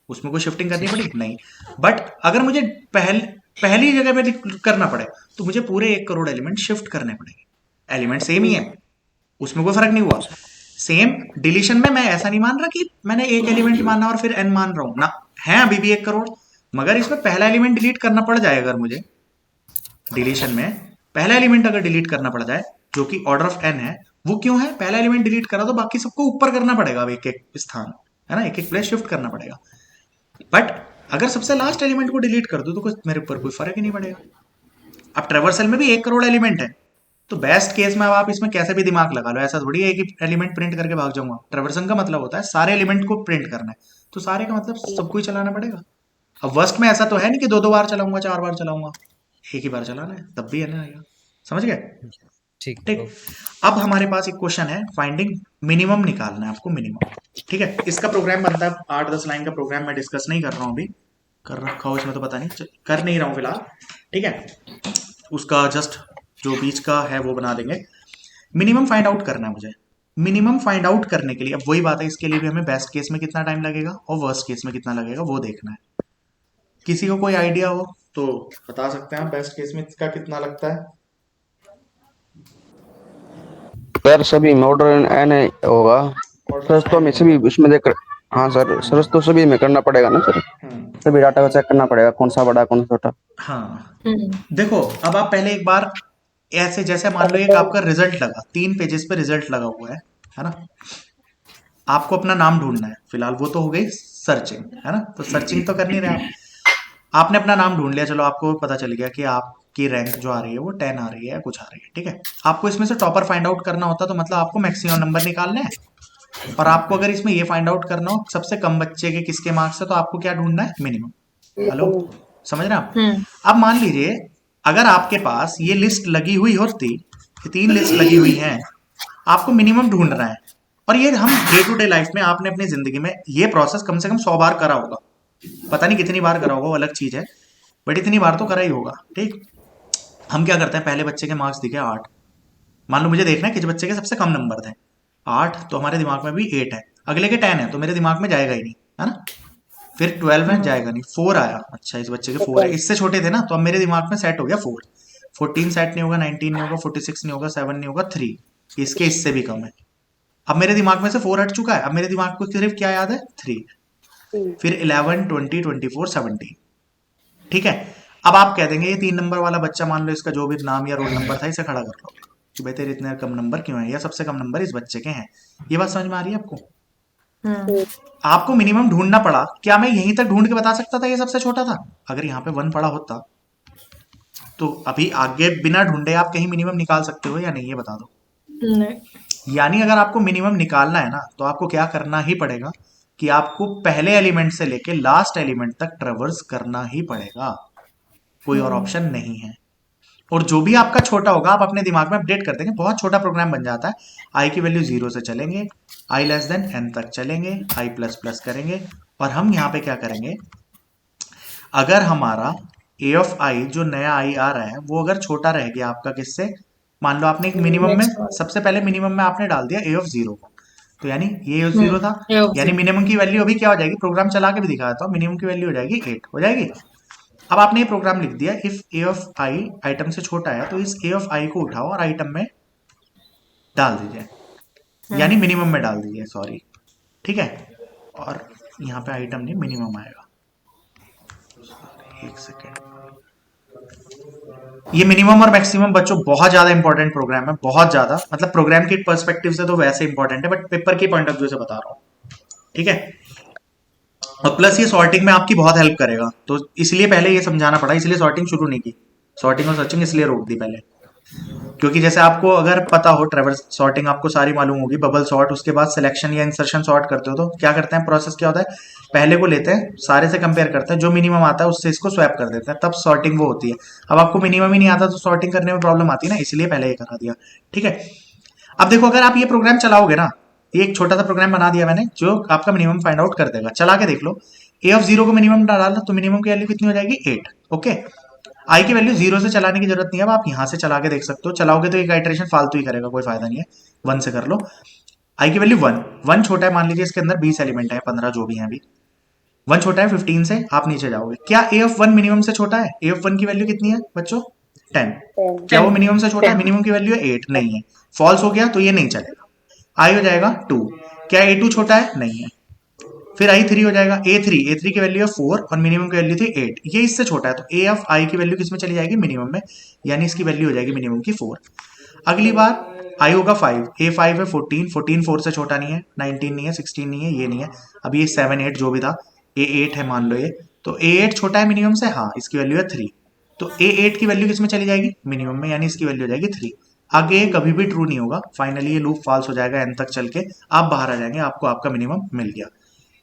उसमें कोई शिफ्टिंग करनी पड़ेगी नहीं। बट अगर मुझे पहली जगह पे करना पड़े तो मुझे पूरे 1 करोड़ एलिमेंट शिफ्ट करने पड़ेंगे। एलिमेंट सेम ही है, उसमें कोई फर्क नहीं हुआ। सेम डिलीशन में मैं ऐसा नहीं मान रहा कि मैंने एक एलिमेंट माना और फिर n मान रहा हूं ना, है अभी भी 1 करोड़, मगर इसमें पहला एलिमेंट डिलीट करना पड़ जाएगा। अगर मुझे डिलीशन में पहला एलिमेंट अगर डिलीट करना पड़ जाए जो कि ऑर्डर ऑफ n है, वो क्यों है, पहला एलिमेंट डिलीट करा तो बाकी सबको ऊपर करना पड़ेगा, अब एक एक स्थान, है ना, एक एक प्लेस शिफ्ट करना पड़ेगा। बट अगर सबसे लास्ट एलिमेंट को डिलीट कर दो तो कुछ मेरे ऊपर कोई फर्क ही नहीं पड़ेगा। अब ट्रेवर्सल में भी 1 करोड़ एलिमेंट है, तो बेस्ट केस में अब आप इसमें कैसे भी दिमाग लगा लो, ऐसा थोड़ी है एक ही एलिमेंट प्रिंट करके भाग जाऊंगा। ट्रेवर्सन का मतलब होता है सारे एलिमेंट को प्रिंट करना है, तो सारे का मतलब सबको ही चलाना पड़ेगा। अब वर्स्ट में ऐसा तो है नहीं कि 2 बार चलाऊंगा 4 बार चलाऊंगा, एक ही बार चलाना है, तब भी है ना, समझ गए। ठीक ठीक, अब हमारे पास एक क्वेश्चन है, फाइंडिंग मिनिमम निकालना है आपको, मिनिमम। ठीक है, इसका प्रोग्राम बनता है 8-10 लाइन का प्रोग्राम, मैं डिस्कस नहीं कर रहा हूं, अभी कर रखा हो इसमें तो पता नहीं, कर नहीं रहा हूं फिलहाल। ठीक है, उसका जस्ट जो बीच का है वो बना देंगे। मिनिमम फाइंड आउट करना है मुझे। मिनिमम फाइंड आउट करने के लिए अब वही बात है, इसके लिए भी हमें बेस्ट केस में कितना टाइम लगेगा और वर्स्ट केस में कितना लगेगा वो देखना है। किसी को कोई आइडिया हो तो बता सकते हैं, बेस्ट केस में इसका कितना लगता है। सर सभी में ऑर्डर एन होगा सर, तो हमें सभी उसमें देख। हाँ सर, सर तो सभी में करना पड़ेगा ना सर, सभी डाटा को चेक करना पड़ेगा कौन सा बड़ा कौन सा छोटा। हाँ देखो, अब आप पहले एक बार ऐसे जैसे मान लो एक आपका रिजल्ट लगा, 3 पेजेस पे रिजल्ट लगा हुआ है ना, आपको अपना नाम ढूंढना है। फिलहाल वो तो हो गई सर्चिंग, है ना, तो सर्चिंग तो कर नहीं रहे आप, आपने अपना नाम ढूंढ लिया, चलो आपको पता चल गया कि आपकी रैंक जो आ रही है वो 10 आ रही है, कुछ आ रही है। ठीक है, आपको इसमें से टॉपर फाइंड आउट करना होता तो मतलब आपको मैक्सिमम नंबर निकालना है, और आपको अगर इसमें ये फाइंड आउट करना हो सबसे कम बच्चे के किसके मार्क्स है, तो आपको क्या ढूंढना है, मिनिमम। हेलो, समझ रहे हैं आप। अब मान लीजिए अगर आपके पास ये लिस्ट लगी हुई होती, ये 3 लिस्ट लगी हुई हैं, आपको मिनिमम ढूंढना है, और ये हम डे टू डे लाइफ में आपने अपनी जिंदगी में ये प्रोसेस कम से कम 100 बार करा होगा, पता नहीं कितनी बार करा होगा वो अलग चीज है, बट इतनी बार तो करा ही होगा। ठीक, हम क्या करते हैं, पहले बच्चे के मार्क्स दिखे 8, मान लो मुझे देखना है किस बच्चे के सबसे कम नंबर थे, 8 तो हमारे दिमाग में भी 8 है, अगले के 10 है तो मेरे दिमाग में जाएगा ही नहीं, है ना। फिर 12 में जाएगा नहीं, 4 आया, अच्छा इस बच्चे के 4 है, इससे छोटे थे ना, तो अब मेरे दिमाग में सेट हो गया 4, 14 सेट नहीं होगा, 19 नहीं होगा, 46 नहीं होगा, 7 नहीं होगा, 3 इसके इससे भी कम है। अब मेरे दिमाग में से 4 हट चुका है, अब मेरे दिमाग को सिर्फ क्या याद है, 3। फिर 11 20 24 70। ठीक है, अब आप कह देंगे ये 3 नंबर वाला बच्चा, मान लो इसका जो भी नाम या रोल नंबर था इसे खड़ा कर लो कि भाई तेरे इतने कम नंबर क्यों है, या सबसे कम नंबर इस बच्चे के हैं। ये बात समझ में आ रही है आपको। आपको मिनिमम ढूंढना पड़ा, क्या मैं यहीं तक ढूंढ के बता सकता था ये सबसे छोटा था, अगर यहाँ पे 1 पड़ा होता तो अभी आगे बिना ढूंढे आप कहीं मिनिमम निकाल सकते हो या नहीं, ये बता दो। नहीं, यानी अगर आपको मिनिमम निकालना है ना, तो आपको क्या करना ही पड़ेगा कि आपको पहले एलिमेंट से लेके लास्ट एलिमेंट तक ट्रेवर्स करना ही पड़ेगा, कोई और ऑप्शन नहीं है। और जो भी आपका छोटा होगा आप अपने दिमाग में अपडेट कर देंगे, बहुत छोटा प्रोग्राम बन जाता है। आई की वैल्यू 0 से चलेंगे, आई लेस देन n तक चलेंगे, आई प्लस प्लस करेंगे, और हम यहाँ पे क्या करेंगे, अगर हमारा ए ऑफ आई जो नया आई आ रहा है वो अगर छोटा रह गया आपका किससे, मान लो आपने एक मिनिमम में सबसे पहले मिनिमम में आपने डाल दिया ए ऑफ 0 को, तो यानी ये A0 था, यानी मिनिमम की वैल्यू अभी क्या हो जाएगी, प्रोग्राम चला के भी दिखाता हूँ, मिनिमम की वैल्यू हो जाएगी 8 हो जाएगी। अब आपने ये प्रोग्राम लिख दिया, if A of I item से छोटा है तो इस ए ऑफ आई को उठाओ और आइटम में डाल दीजिए, यानी मिनिमम में डाल दीजिए, सॉरी। ठीक है, और यहाँ पे आइटम नहीं मिनिमम आएगा, एक सेकेंड। ये मिनिमम और मैक्सिमम बच्चों बहुत ज्यादा इंपॉर्टेंट प्रोग्राम है, बहुत ज्यादा, मतलब प्रोग्राम के पर्सपेक्टिव से तो वैसे इंपॉर्टेंट है, बट पेपर के पॉइंट ऑफ व्यू से बता रहा हूँ। ठीक है, और प्लस ये सॉर्टिंग में आपकी बहुत हेल्प करेगा, तो इसलिए पहले ये समझाना पड़ा, इसलिए सॉर्टिंग शुरू नहीं की, सॉर्टिंग और सर्चिंग इसलिए रोक दी पहले, क्योंकि जैसे आपको अगर पता हो ट्रेवर्स सॉर्टिंग आपको सारी मालूम होगी, बबल सॉर्ट, उसके बाद सिलेक्शन या इंसर्शन सॉर्ट करते हो तो क्या करते हैं, प्रोसेस क्या होता है, पहले को लेते हैं, सारे से कंपेयर करते हैं, जो मिनिमम आता है उससे इसको स्वैप कर देते हैं, तब सॉर्टिंग वो होती है। अब आपको मिनिमम ही नहीं आता तो सॉर्टिंग करने में प्रॉब्लम आती है ना, इसलिए पहले ये करा दिया। ठीक है, अब देखो अगर आप ये प्रोग्राम चलाओगे ना, ये एक छोटा सा प्रोग्राम बना दिया मैंने जो आपका मिनिमम फाइंड आउट कर देगा। चला के देख लो, ए ऑफ 0 को मिनिमम डाला तो मिनिमम की वैल्यू कितनी हो जाएगी 8। ओके, आई की वैल्यू 0 से चलाने की जरूरत नहीं है, अब आप यहां से चला के देख सकते हो। चलाओगे तो एक आइटरेशन फालतू ही करेगा, कोई फायदा नहीं है। 1 से कर लो, आई की वैल्यू 1 छोटा है, मान लीजिए इसके अंदर 20 एलिमेंट है, 15 जो भी है अभी। 1 छोटा है 15 से, आप नीचे जाओगे। क्या ए ऑफ 1 मिनिमम से छोटा है? ए ऑफ 1 की वैल्यू कितनी है बच्चों? 10। 10 क्या वो मिनिमम से छोटा है? मिनिमम की वैल्यू है 8, नहीं है। फॉल्स हो गया तो ये नहीं चलेगा। आई हो जाएगा 2। क्या A2 छोटा है? नहीं है। फिर I3 हो जाएगा A3 की वैल्यू है 4 और मिनिमम की वैल्यू थी 8, ये इससे छोटा है, तो A ऑफ I की वैल्यू किस में चली जाएगी? मिनिमम में, यानी इसकी वैल्यू हो जाएगी मिनिमम की 4। अगली बार I होगा 5, A5 है 14 4 से छोटा नहीं है, 19 नहीं है, 16 नहीं है, ये नहीं है। अब ये 7 8 जो भी था, A8 है मान लो ये, तो A8 छोटा है मिनिमम से, हाँ इसकी वैल्यू है 3, तो A8 की वैल्यू किस में चली जाएगी? मिनिमम में, यानी इसकी वैल्यू हो जाएगी 3। आगे ये कभी भी ट्रू नहीं होगा, फाइनली ये लूप फॉल्स हो जाएगा, एन तक चल के आप बाहर आ जाएंगे, आपको आपका मिनिमम मिल गया।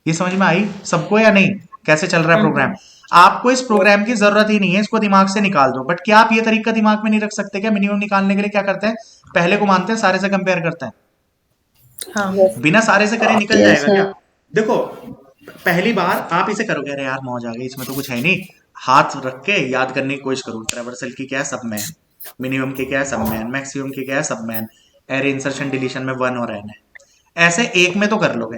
ये समझ में आई सबको या नहीं, कैसे चल रहा है प्रोग्राम? आपको इस प्रोग्राम की जरूरत ही नहीं है, इसको दिमाग से निकाल दो। बट क्या आप ये तरीका दिमाग में नहीं रख सकते? क्या मिनिमम निकालने के लिए क्या करते हैं? पहले को मानते हैं, सारे से कंपेयर करते हैं। हाँ बिना सारे से करे निकल जाएगा क्या? देखो पहली बार आप इसे करोगे, अरे यार मौज आ गई, इसमें तो कुछ है नहीं, हाथ रख के याद करने की कोशिश करो। ट्रेवर्सल की क्या है? सब मैन। मिनिमम की क्या है? सब मैन। मैक्सिमम की क्या है? सब मैन। एरे इंसर्शन डिलीशन में 1 और n है। ऐसे एक में तो कर लोगे,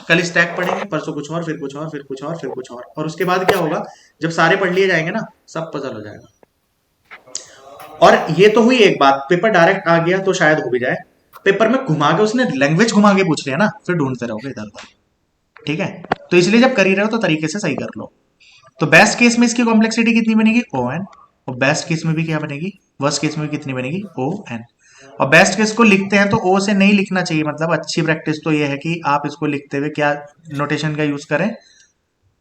कल स्टैक पढ़ेंगे, परसों कुछ और, फिर कुछ और, फिर कुछ और, फिर कुछ और उसके बाद क्या होगा? जब सारे पढ़ लिए जाएंगे ना, सब पजल हो जाएगा। और ये तो हुई एक बात, पेपर डायरेक्ट आ गया तो शायद हो भी जाए, पेपर में घुमा के उसने लैंग्वेज घुमा के पूछ लिया ना, फिर ढूंढते रहोगे इधर उधर। ठीक है, तो इसलिए जब कर ही रहे हो तो तरीके से सही कर लो। तो बेस्ट केस में इसकी कॉम्प्लेक्सिटी कितनी बनेगी? ON। और बेस्ट केस में भी क्या बनेगी? वर्स्ट केस में भी कितनी बनेगी? ON। और बेस्ट केस को लिखते हैं तो O से नहीं लिखना चाहिए, मतलब अच्छी प्रैक्टिस तो ये है कि आप इसको लिखते हुए क्या नोटेशन का यूज करें?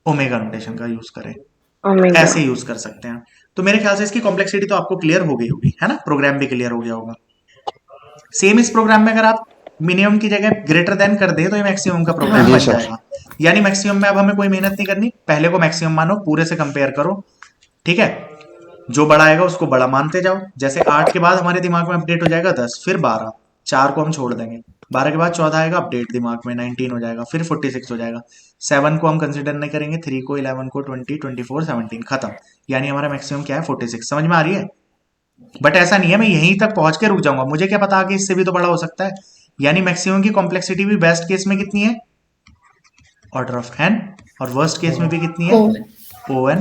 ओमेगा नोटेशन का यूज करें, ऐसे यूज कर सकते हैं। तो मेरे ख्याल से इसकी कॉम्प्लेक्सिटी तो आपको क्लियर हो गई होगी, है ना? प्रोग्राम भी क्लियर हो गया होगा। सेम इस प्रोग्राम में अगर आप मिनिमम की जगह ग्रेटर देन कर दे तो ये मैक्सिमम का प्रोग्राम जी बन सर। जाएगा। यानी मैक्सिमम में अब हमें कोई मेहनत नहीं करनी, पहले को मैक्सिमम मानो, पूरे से कंपेयर करो। ठीक है, जो बड़ा आएगा उसको बड़ा मानते जाओ। जैसे 8 के बाद हमारे दिमाग में अपडेट हो जाएगा 10, फिर 12, 4 को हम छोड़ देंगे, 12 के बाद 14 आएगा, अपडेट दिमाग में 19 हो जाएगा, फिर 46 हो जाएगा, 7 को हम कंसिडर नहीं करेंगे, 3 को, 11 को, 20, 24, 17, खत्म। यानी हमारा मैक्सिमम क्या है? 46। समझ में आ रही है? बट ऐसा नहीं है मैं यहीं तक पहुंच के रुक जाऊंगा, मुझे क्या पता आगे इससे भी तो बड़ा हो सकता है। यानी मैक्सिमम की कॉम्प्लेक्सिटी भी बेस्ट केस में कितनी है? Order of n। और वर्स्ट केस में भी कितनी है? ON।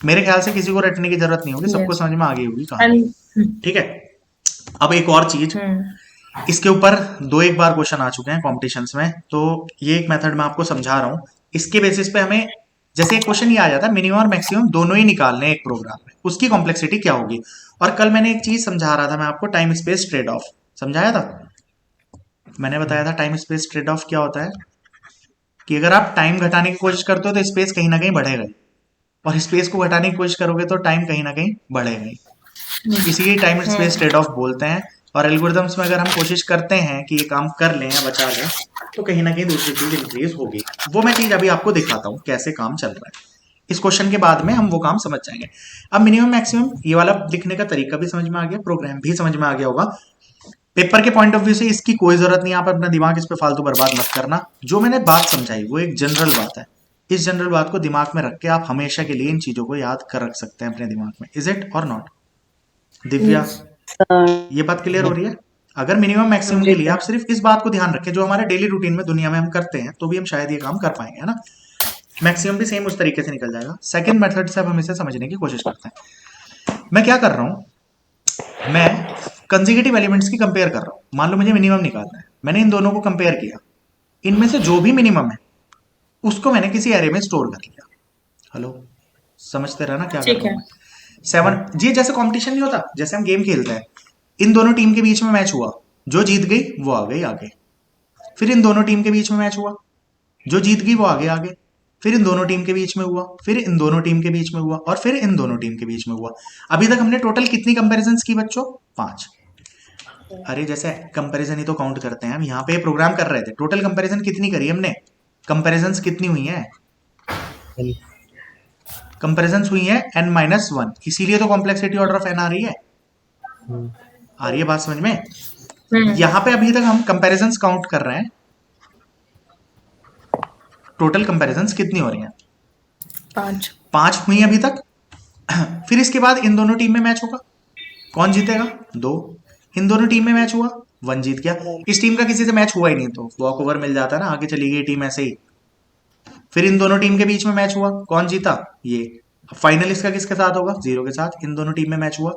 मेरे ख्याल से किसी को रटने की जरूरत नहीं होगी, सबको Yes. समझ में आ गई होगी कहानी। एंड ठीक है, अब एक और चीज, इसके ऊपर 2-1 बार क्वेश्चन आ चुके हैं कॉम्पिटिशन्स में, तो ये एक मेथड मैं आपको समझा रहा हूँ। इसके बेसिस पे हमें जैसे एक क्वेश्चन ये आ जाता है, मिनिमम और मैक्सिमम दोनों ही निकालने एक प्रोग्राम में, उसकी कॉम्प्लेक्सिटी क्या होगी। और कल मैंने एक चीज समझा रहा था मैं आपको, टाइम स्पेस ट्रेड ऑफ समझाया था। मैंने बताया था टाइम स्पेस ट्रेड ऑफ क्या होता है, कि अगर आप टाइम घटाने की कोशिश करते हो तो स्पेस कहीं ना कहीं बढ़ेगा, और स्पेस को घटाने की कोशिश करोगे तो टाइम कहीं ना कहीं बढ़ेगा। इसीलिए टाइम स्पेस ट्रेड ऑफ बोलते हैं। और एल्गोरिथम्स में अगर हम कोशिश करते हैं कि ये काम कर लें या बचा लें, तो कहीं ना कहीं दूसरी चीज इंक्रीज होगी। वो मैं चीज अभी आपको दिखाता हूँ कैसे काम चल रहा है। इस क्वेश्चन के बाद में हम वो काम समझ जाएंगे। अब मिनिमम मैक्सिमम ये वाला लिखने का तरीका भी समझ में आ गया, प्रोग्राम भी समझ में आ गया होगा। पेपर के पॉइंट ऑफ व्यू से इसकी कोई जरूरत नहीं, आप अपना दिमाग इस पे फालतू बर्बाद मत करना। जो मैंने बात समझाई वो एक जनरल बात है, इस जनरल बात को दिमाग में रख के आप हमेशा के लिए इन चीजों को याद कर रख सकते हैं अपने दिमाग में। इज इट और नॉट? दिव्या, ये बात क्लियर हो रही है? अगर मिनिमम मैक्सिमम के लिए आप सिर्फ इस बात को ध्यान रखें, जो हमारे डेली रूटीन में दुनिया में हम करते हैं, तो भी हम शायद ये काम कर पाएंगे, है ना? मैक्सिमम भी सेम उस तरीके से निकल जाएगा। सेकंड मेथड से अब हम इसे समझने की कोशिश करते हैं। मैं क्या कर रहा हूं, मैं कंसेक्यूटिव एलिमेंट्स की कंपेयर कर रहा हूं। मान लो मुझे मिनिमम निकालना है, मैंने इन दोनों को कंपेयर किया, इनमें से जो भी मिनिमम है उसको मैंने किसी एरे में स्टोर कर लिया। हेलो, समझते रहना क्या कर रहा हूं मैं। 7 जी, जैसे कंपटीशन नहीं होता, जैसे हम गेम खेलते हैं, इन दोनों टीम के बीच में मैच हुआ, जो जीत गई वो आ गई आगे। फिर इन दोनों टीम के बीच में मैच हुआ, जो जीत गई वो आगे आगे। फिर इन दोनों टीम के बीच में हुआ, फिर इन दोनों टीम के बीच में हुआ, और फिर इन दोनों टीम के बीच में हुआ। अभी तक हमने टोटल कितनी कंपैरिजंस की बच्चों? 5। अरे जैसे कंपैरिजन ही तो काउंट करते हैं हम, यहाँ पे प्रोग्राम कर रहे थे, टोटल कंपैरिजन कितनी करी हमने? कंपैरिजंस कितनी हुई हैं? कंपेरिजन हुई है n-1, इसीलिए तो कॉम्प्लेक्सिटी ऑर्डर ऑफ n आ रही है। आ रही है बात समझ में? यहां पे अभी तक हम कंपेरिजन काउंट कर रहे हैं, टोटल कंपेरिजन कितनी हो रही हैं? 5 हुई अभी तक। फिर इसके बाद इन दोनों टीम में मैच होगा, कौन जीतेगा? 2। इन दोनों टीम में मैच हुआ, 1 जीत गया। इस टीम का किसी से मैच हुआ ही नहीं तो वॉक ओवर मिल जाता है ना, आगे चली गई टीम ऐसे ही। फिर इन दोनों टीम के बीच में मैच हुआ, कौन जीता? ये। फाइनल इसका किसके साथ होगा? 0 के साथ। इन दोनों टीम में मैच हुआ,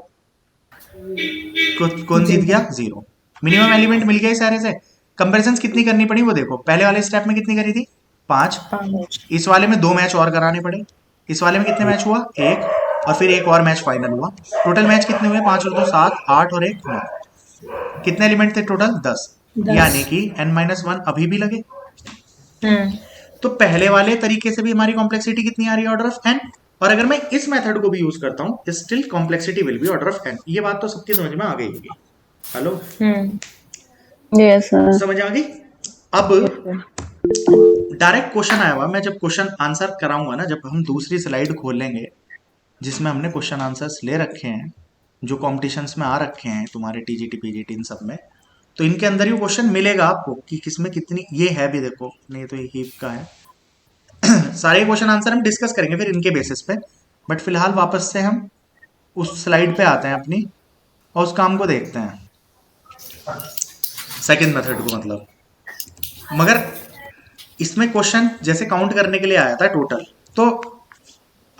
कौन जीत गया? 0। मिनिमम एलिमेंट मिल गया सारे से। कंपेरिजन कितनी करनी पड़ी वो देखो, पहले वाले स्टेप में कितनी करी थी? 5। इस वाले में 2 मैच और कराने पड़े। इस वाले में कितने मैच हुआ? 1, और फिर एक और मैच फाइनल हुआ। टोटल मैच कितने हुए? 5 और 2 7, 8 और 1 9। कितने एलिमेंट थे टोटल? 10। यानी कि n-1 अभी भी लगे। तो पहले वाले तरीके से भी हमारी कॉम्प्लेक्सिटी कितनी आ रही है? Order of n। और अगर मैं इस मेथड को भी यूज करता हूं, still complexity will be order of n। ये बात तो सबकी समझ में आ गई होगी। Hello, yes sir. समझ आ गई? अब डायरेक्ट क्वेश्चन आया हुआ, मैं जब क्वेश्चन आंसर कराऊंगा ना, जब हम दूसरी स्लाइड खोलेंगे जिसमें हमने क्वेश्चन आंसर्स ले रखे हैं, जो कॉम्पिटिशन्स में आ रखे हैं तुम्हारे टीजीटी पीजीटी इन सब में, तो इनके अंदर ही क्वेश्चन मिलेगा आपको कि किसमें कितनी, ये है भी देखो, नहीं तो ये हीप का है। सारे क्वेश्चन आंसर हम डिस्कस करेंगे फिर इनके बेसिस पे, बट फिलहाल वापस से हम उस स्लाइड पे आते हैं अपनी और उस काम को देखते हैं, सेकंड मेथड को मतलब। मगर इसमें क्वेश्चन जैसे काउंट करने के लिए आया था टोटल, तो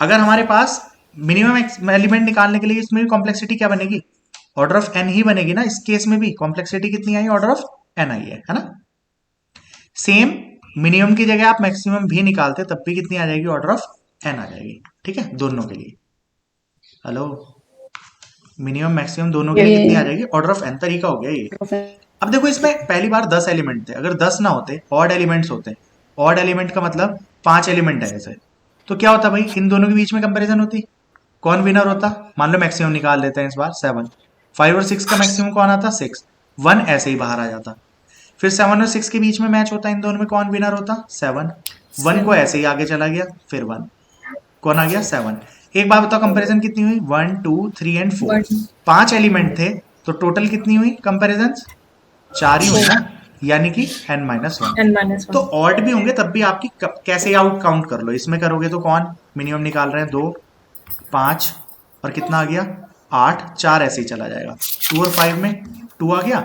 अगर हमारे पास मिनिमम एलिमेंट निकालने के लिए इसमें भी कॉम्प्लेक्सिटी क्या बनेगी? ऑर्डर ऑफ n ही बनेगी ना। इस केस में भी कॉम्प्लेक्सिटी कितनी आई? ऑर्डर ऑफ n आई है ना। सेम मिनिमम की जगह आप मैक्सिमम भी निकालते तब भी कितनी आ जाएगी? ऑर्डर ऑफ n आ जाएगी। ठीक है, दोनों के लिए। हेलो, मिनिमम मैक्सिमम दोनों के लिए कितनी आ जाएगी? Order of n। तरीका हो गया ये। अब देखो, इसमें पहली बार 10 एलिमेंट थे, अगर 10 ना होते, ऑड एलिमेंट्स होते, ऑड एलिमेंट का मतलब 5 एलिमेंट है ऐसे, तो क्या होता भाई? इन दोनों के बीच में कंपैरिजन होती, कौन विनर होता? मान लो मैक्सिमम निकाल लेते हैं इस बार 7, 5 और 6 का मैक्सिमम कौन आता? 6, 1 ऐसे ही बाहर आ जाता। फिर 7 और 6 के बीच में मैच होता, इन दोनों में कौन विनर होता? 7, 1 को ऐसे ही आगे चला गया, फिर 1, कौन आ गया? 7। एक बात बताओ, कंपैरिजन कितनी हुई? 1 2 3 एंड 4, 5 एलिमेंट थे तो टोटल कितनी हुई कंपैरिजन? 4 ही हुई ना, यानी कि n-1। तो ऑड भी होंगे तब भी आपकी कैसे आउट काउंट कर लो, इसमें करोगे तो कौन मिनिमम निकाल रहे हैं? 2 5 और कितना आ गया? 8, 4 ऐसे ही चला जाएगा। 2 और 5 में 2 आ गया,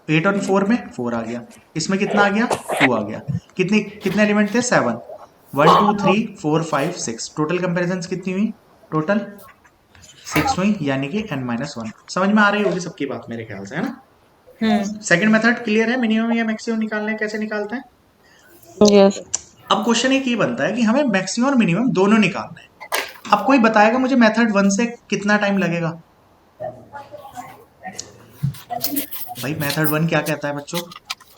8 और 4 में 4 आ गया, इसमें कितना आ गया? 2 आ गया। कितने एलिमेंट थे? 7, 1 2 3 4 5 6। टोटल कंपेरिजन कितनी हुई? टोटल 6 हुई, यानी कि n-1। समझ में आ रही होगी सबकी बात मेरे ख्याल से, है ना? सेकंड मेथड क्लियर है? मिनिमम या मैक्सिमम निकालना है, कैसे निकालते हैं? यस। अब क्वेश्चन एक ही बनता है कि हमें मैक्सिमम और मिनिमम दोनों निकालना है। अब कोई बताएगा मुझे मेथड 1 से कितना टाइम लगेगा? भाई मेथड 1 क्या कहता है बच्चों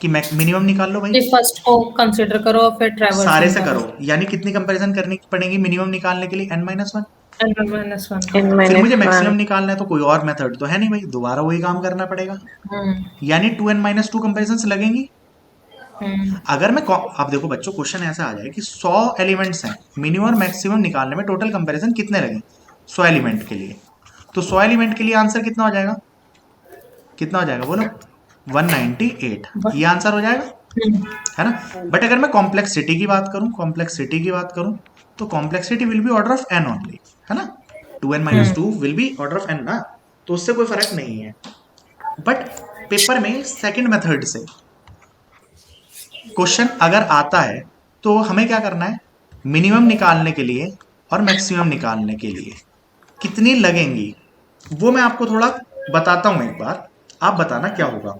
कि मिनिमम निकाल लो भाई, फर्स्ट को कंसीडर करो फिर ट्रैवर्स सारे से करो, यानी कितनी कंपैरिजन करनी पड़ेगी मिनिमम निकालने के लिए? n-1। फिर मुझे मैक्सिमम निकालना है तो कोई और मेथड तो है नहीं भाई, दोबारा वही काम करना पड़ेगा, यानी 2n-2 कंपैरिजन लगेंगी। अगर मैं अब देखो बच्चों, क्वेश्चन ऐसा आ जाए कि 100 एलिमेंट्स हैं, मिनिमम और मैक्सिमम निकालने में टोटल कंपैरिजन कितने लगे 100 एलिमेंट के लिए, तो 100 एलिमेंट के लिए आंसर कितना हो जाएगा? कितना हो जाएगा बोलो? 198। ये आंसर हो जाएगा, है ना? बट अगर मैं कॉम्प्लेक्सिटी की बात करूं, तो complexity will be order of n only, है ना? 2n-2 will be order of n ना, तो उससे कोई फर्क नहीं है। बट पेपर में सेकंड मेथड से क्वेश्चन अगर आता है तो हमें क्या करना है? मिनिमम निकालने के लिए और मैक्सिमम निकालने के लिए कितनी लगेंगी वो मैं आपको थोड़ा बताता हूं एक बार, आप बताना क्या होगा।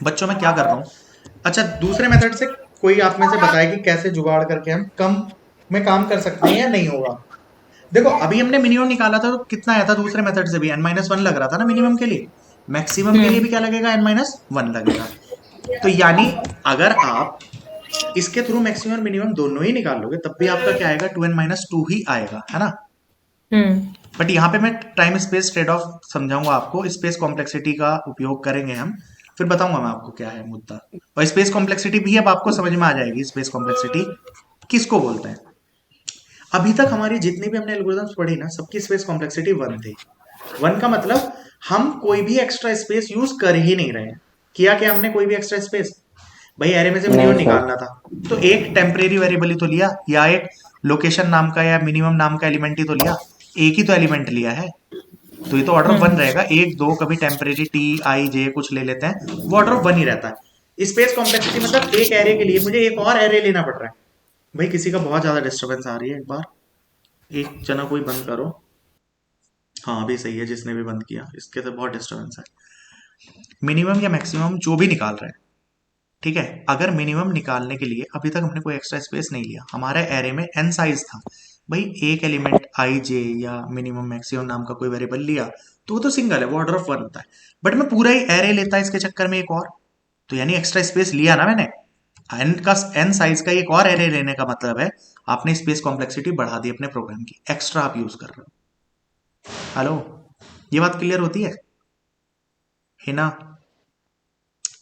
बच्चों मैं क्या कर रहा हूं, अच्छा दूसरे मेथड से कोई आप में से बताए कि कैसे जुगाड़ करके हम कम में काम कर सकते हैं या नहीं होगा। देखो अभी हमने मिनिमम निकाला था तो कितना आया था दूसरे मेथड से भी? n-1 लग रहा था ना मिनिमम के लिए, मैक्सिमम के लिए भी क्या लगेगा? n-1 लगेगा। तो यानी अगर आप इसके थ्रू मैक्सिमम और मिनिमम दोनों ही निकाल लोगे तब भी आपका क्या आएगा? 2n-2 ही आएगा, है ना? बट यहाँ पे मैं टाइम स्पेस ट्रेड ऑफ समझाऊंगा आपको, स्पेस कॉम्प्लेक्सिटी का उपयोग करेंगे हम, फिर बताऊंगा मैं आपको क्या है मुद्दा। और स्पेस कॉम्प्लेक्सिटी भी अब आपको समझ में आ जाएगी, स्पेस कॉम्प्लेक्सिटी किसको बोलते हैं। अभी तक हमारी जितनी भी हमने एल्गोरिथम्स पढ़ी ना, सबकी स्पेस कॉम्प्लेक्सिटी 1 थी। 1 का मतलब हम कोई भी एक्स्ट्रा स्पेस यूज कर ही नहीं रहे हैं। किया क्या हमने कोई भी एक्स्ट्रा स्पेस? भाई एरे में से नहीं मिनिमम सर। निकालना था, तो एक टेम्परेरी वेरिएबल ही तो लिया, या एक लोकेशन नाम का या मिनिमम नाम का एलिमेंट ही तो लिया, एक ही तो एलिमेंट लिया है, तो ये तो ऑर्डर ऑफ 1 रहेगा। 1 2 कभी टेम्परेरी टी आई जे कुछ ले लेते हैं, वो ऑर्डर ऑफ 1 ही रहता है। स्पेस कॉम्प्लेक्सिटी मतलब एक एरे के लिए मुझे एक और एरे लेना पड़ रहा है। भाई किसी का बहुत ज्यादा डिस्टरबेंस आ रही है, एक बार एक जना कोई बंद करो। हाँ अभी सही है, जिसने भी बंद किया, इसके तो बहुत डिस्टरबेंस है। मिनिमम या मैक्सिमम जो भी निकाल रहे हैं, ठीक है, अगर मिनिमम निकालने के लिए अभी तक हमने कोई एक्स्ट्रा स्पेस नहीं लिया, हमारे एरे में n साइज था, भाई एक एलिमेंट आई जे या मिनिमम मैक्सिमम नाम का कोई वेरिएबल लिया तो वो तो सिंगल है, वो ऑर्डर ऑफ 1 होता है। बट मैं पूरा ही एरे लेता इसके चक्कर में एक और, तो यानी एक्स्ट्रा स्पेस लिया ना मैंने, n साइज का एक और एरे लेने का मतलब है आपने स्पेस कॉम्प्लेक्सिटी बढ़ा दी अपने प्रोग्राम की, एक्स्ट्रा आप यूज कर रहे हो। हेलो, ये बात क्लियर होती है ना?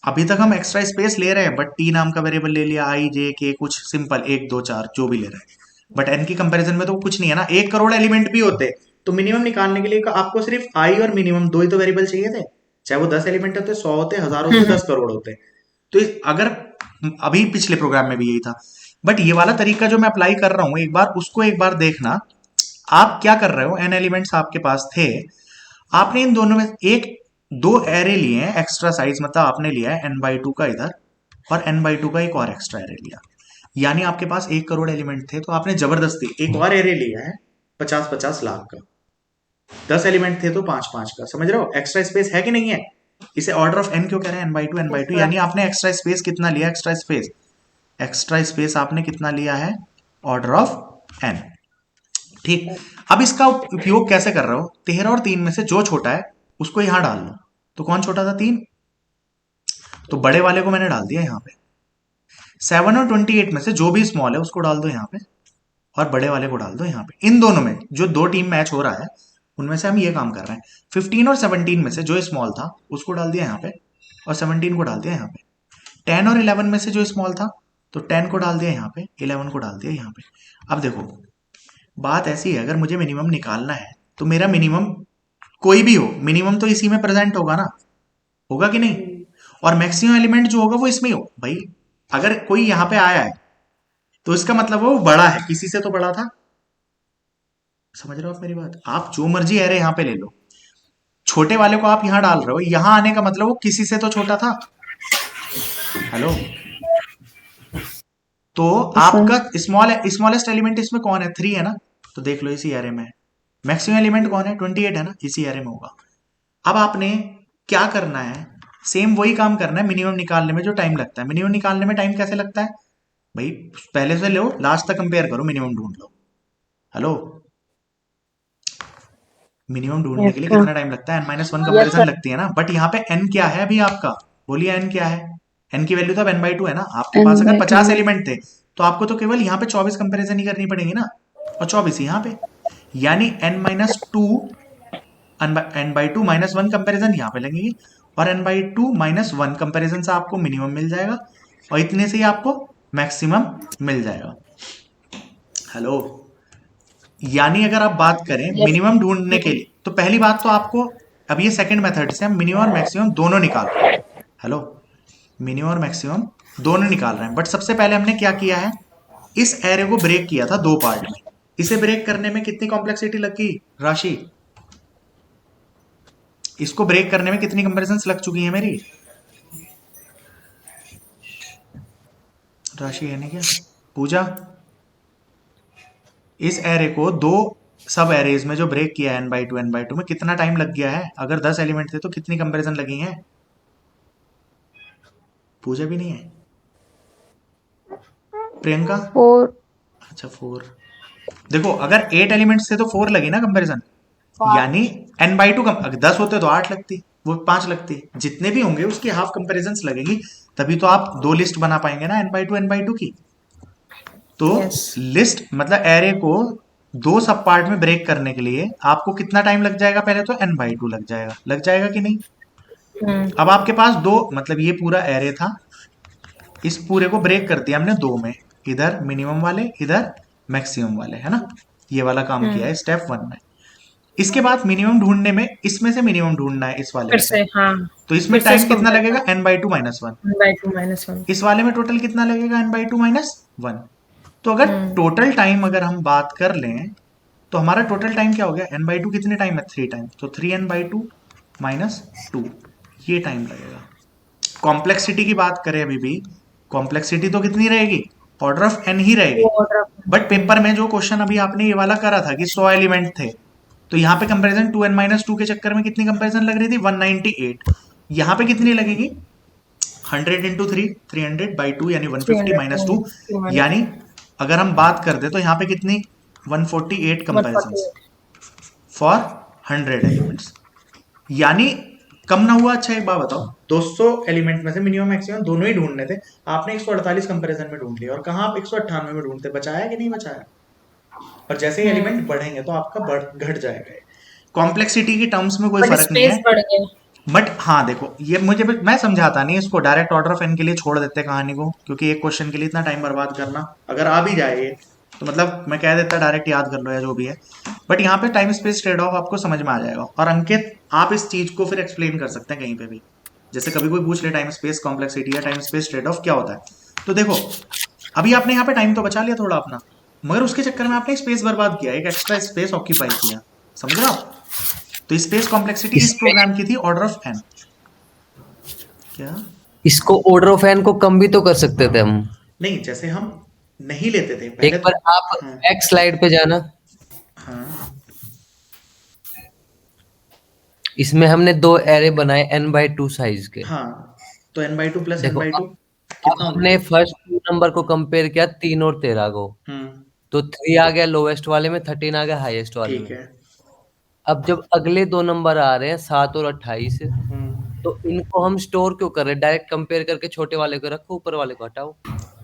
अभी तक हम एक्स्ट्रा स्पेस ले रहे हैं, बट टी नाम का वेरिएबल ले लिया, आई जे के कुछ सिंपल 1 2 4 जो भी ले रहे हैं, बट एन की कंपैरिजन में तो कुछ नहीं है ना। 1 करोड़ एलिमेंट भी होते तो मिनिमम निकालने के लिए आपको सिर्फ आई और मिनिमम दो ही तो वेरिएबल चाहिए थे, चाहे वो 10 एलिमेंट होते, 100 होते, 1000 होते, 10 करोड़ होते। तो अगर अभी पिछले प्रोग्राम में भी यही था, बट ये वाला तरीका जो मैं अप्लाई कर रहा हूं, एक बार उसको एक बार देखना। आप क्या कर रहे हो, एन एलिमेंट्स आपके पास थे, आपने इन दोनों में एक दो एरे लिए हैं एक्स्ट्रा साइज, मतलब आपने लिया है n/2 का इधर और n/2 का एक और एक्स्ट्रा एरे लिया, यानी आपके पास 1 करोड़ एलिमेंट थे, तो आपने जबरदस्ती एक और एरे लिया है 50-50 लाख का। 10 एलिमेंट थे तो 5-5 का, समझ रहे हो? एक्स्ट्रा स्पेस है कि नहीं है? इसे ऑर्डर ऑफ n क्यों कह रहे हैं? n/2 यानी आपने एक्स्ट्रा स्पेस कितना लिया? एक्स्ट्रा स्पेस आपने कितना लिया है? Order of n। ठीक, अब इसका उपयोग कैसे कर रहे हो? 13 और 3 में से जो छोटा है उसको यहां डाल लो, तो कौन छोटा था? 3, तो बड़े वाले को मैंने डाल दिया यहां पे। 7 और 28 में से जो भी स्मॉल है उसको डाल दो यहां पे, और बड़े वाले को डाल दो यहां पे। इन दोनों में जो दो टीम मैच हो रहा है उनमें से हम ये काम कर रहे हैं। 15 और 17 में से जो स्मॉल था उसको डाल दिया यहाँ पे, और 17 को डाल दिया यहाँ पे। 10 और 11 में से जो स्मॉल था तो 10 को डाल दिया यहाँ पे, 11 को डाल दिया यहाँ पे। अब देखो बात ऐसी है, अगर मुझे मिनिमम निकालना है तो मेरा मिनिमम कोई भी हो, मिनिमम तो इसी में प्रेजेंट होगा ना, होगा कि नहीं? और मैक्सिमम एलिमेंट जो होगा वो इसमें ही हो। भाई अगर कोई यहाँ पे आया है तो इसका मतलब वो बड़ा है, किसी से तो बड़ा था। समझ रहे हो आप मेरी बात? आप जो मर्जी एरे यहाँ पे ले लो, छोटे वाले को आप यहाँ डाल रहे हो, यहाँ आने का मतलब वो किसी से तो छोटा था। हेलो, तो आपका स्मॉलेस्ट एलिमेंट इसमें कौन है? 3 है ना, तो देख लो इसी एरे में। मैक्सिमम एलिमेंट कौन है? 28 है ना, इसी एरे में होगा। अब आपने क्या करना है? सेम वही काम करना है मिनिमम निकालने में जो टाइम लगता है। मिनिमम निकालने में टाइम कैसे लगता है भाई? पहले से लो, लास्ट तक कंपेयर करो, मिनिमम ढूंढ लो। हेलो, मिनिमम ढूंढने के लिए कितना टाइम लगता है? n-1 कंपेरिजन लगती है ना, बट यहाँ पे n क्या है अभी आपका? बोलिए n क्या है? n की वैल्यू तो अब n/2 है ना। आपके पास अगर 50 एलिमेंट थे तो आपको तो केवल यहाँ पे 24 कंपेरिजन ही करनी पड़ेगी ना, और 24 यहाँ पे, यानी n-2 n/2 -1 कंपेरिजन यहाँ पे लगेगी, और n/2 -1 कंपेरिजन से आपको मिनिमम मिल जाएगा, और इतने से ही आपको मैक्सिमम मिल जाएगा। हेलो, यानी अगर आप बात करें मिनिमम ढूंढने के लिए, तो पहली बात तो आपको, अब ये सेकंड मेथड से हम मिनिमम और मैक्सिमम दोनों निकाल रहे हैं। हेलो, मिनिमम और मैक्सिमम दोनों निकाल रहे हैं, बट सबसे पहले हमने क्या किया है? इस एरे को ब्रेक किया था 2 पार्ट में। इसे ब्रेक करने में कितनी कॉम्प्लेक्सिटी लगी राशि? इसको ब्रेक करने में कितनी कंपेरिजन लग चुकी है मेरी? राशि है नहीं क्या? पूजा, इस एरे को 2 सब एरेज में जो ब्रेक किया है n/2 में कितना टाइम लग गया है? अगर 10 एलिमेंट थे तो कितनी कंपैरिजन लगी हैं? पूजा भी नहीं है। प्रियंका 4 अच्छा 4। देखो अगर 8 एलिमेंट्स थे तो 4 लगी ना कंपैरिजन, यानी n/2 अगर 10 होते तो 8 लगती, वो 5 लगती। जितने भी होंगे उसकी हाफ कंपैरिजन लगेगी, तभी तो आप 2 लिस्ट बना पाएंगे ना n/2 की। तो लिस्ट मतलब एरे को 2 सब पार्ट में ब्रेक करने के लिए आपको कितना टाइम लग जाएगा? पहले तो n/2 लग जाएगा कि नहीं? अब आपके पास 2, मतलब ये पूरा एरे था, इस पूरे को ब्रेक कर दिया हमने 2 में, इधर मिनिमम वाले, इधर मैक्सिमम वाले, है ना। ये वाला काम किया है स्टेप 1 में। इसके बाद मिनिमम ढूंढने में इसमें से मिनिमम ढूंढना है, इस वाले फिर में से से। हाँ, तो इसमें फिर से टाइम इसको कितना break लगेगा, n/2 - 1। 1/2 - 1। इस वाले में टोटल कितना लगेगा, n/2 - 1। तो अगर टोटल टाइम अगर हम बात कर लें तो हमारा टोटल टाइम क्या हो गया, n/2 कितने टाइम है, 3 टाइम, तो 3n/2 - 2 ये टाइम लगेगा। कॉम्प्लेक्सिटी की बात करें अभी भी, कॉम्प्लेक्सिटी तो कितनी रहेगी, ऑर्डर ऑफ n ही रहेगी। बट पेपर में जो क्वेश्चन अभी आपने ये वाला करा था कि 100 एलिमेंट थे, तो यहाँ पे कंपैरिजन 2n - 2 के चक्कर में कितनी कंपैरिजन लग रही थी, 198। यहाँ पे कितनी लगेगी, 100 × 3 300/2 यानी 150 - 2। यानी अगर हम बात कर दे तो यहाँ पे कितनी, 148 कंपैरिजन 148। For 100 elements. यानी कम ना हुआ। अच्छा एक बात बताओ, 200 एलिमेंट में से मिनिमम मैक्सिमम दोनों ही ढूंढने थे, आपने 148 कंपैरिजन में ढूंढ लिया, और कहाँ आप 198 में ढूंढते, बचाया कि नहीं बचाया। और जैसे ही एलिमेंट बढ़ेंगे तो आपका घट जाएगा। कॉम्प्लेक्सिटी की टर्म्स में कोई बट फर्क नहीं स्पेस है। बढ़ गया। बट हाँ देखो, ये मुझे मैं समझाता नहीं इसको, डायरेक्ट ऑर्डर ऑफ एन के लिए छोड़ देते कहानी को, क्योंकि एक क्वेश्चन के लिए इतना टाइम बर्बाद करना, अगर आ भी जाए तो मतलब मैं कह देता डायरेक्ट याद कर लो या जो भी है। बट यहाँ पे टाइम स्पेस ट्रेड ऑफ आपको समझ में आ जाएगा। और अंकित, आप इस चीज को फिर एक्सप्लेन कर सकते हैं कहीं पे भी, जैसे कभी कोई पूछ ले टाइम स्पेस कॉम्प्लेक्सिटी या टाइम स्पेस ट्रेड ऑफ क्या होता है। तो देखो, अभी आपने यहाँ पे टाइम तो बचा लिया थोड़ा अपना, मगर उसके चक्कर में आपने स्पेस बर्बाद किया, एक एक्स्ट्रा स्पेस ऑक्यूपाई किया, समझ रहे हो आप। तो स्पेस कॉम्प्लेक्सिटी इस प्रोग्राम की थी ऑर्डर ऑफ एन। क्या इसको ऑर्डर ऑफ एन को कम भी तो कर सकते थे हम। नहीं, जैसे हम नहीं लेते थे एक पहले बार तो। आप हाँ, नेक्स्ट स्लाइड पे जाना, हाँ, इसमें हमने 2 एरे बनाए n/2 साइज के। हाँ, तो n/2 + देखो n/2 अब कितना हो हमने गया। फर्स्ट 2 नंबर को कंपेयर किया 3 और 13 को, तो 3 आ गया लोवेस्ट वाले में, 13 आ गया हाईएस्ट वाले ठीक में। है। अब जब अगले 2 नंबर आ रहे हैं 7 और 28, तो इनको हम स्टोर क्यों कर रहे हैं, डायरेक्ट कंपेयर करके छोटे वाले को रखो, ऊपर वाले को हटाओ।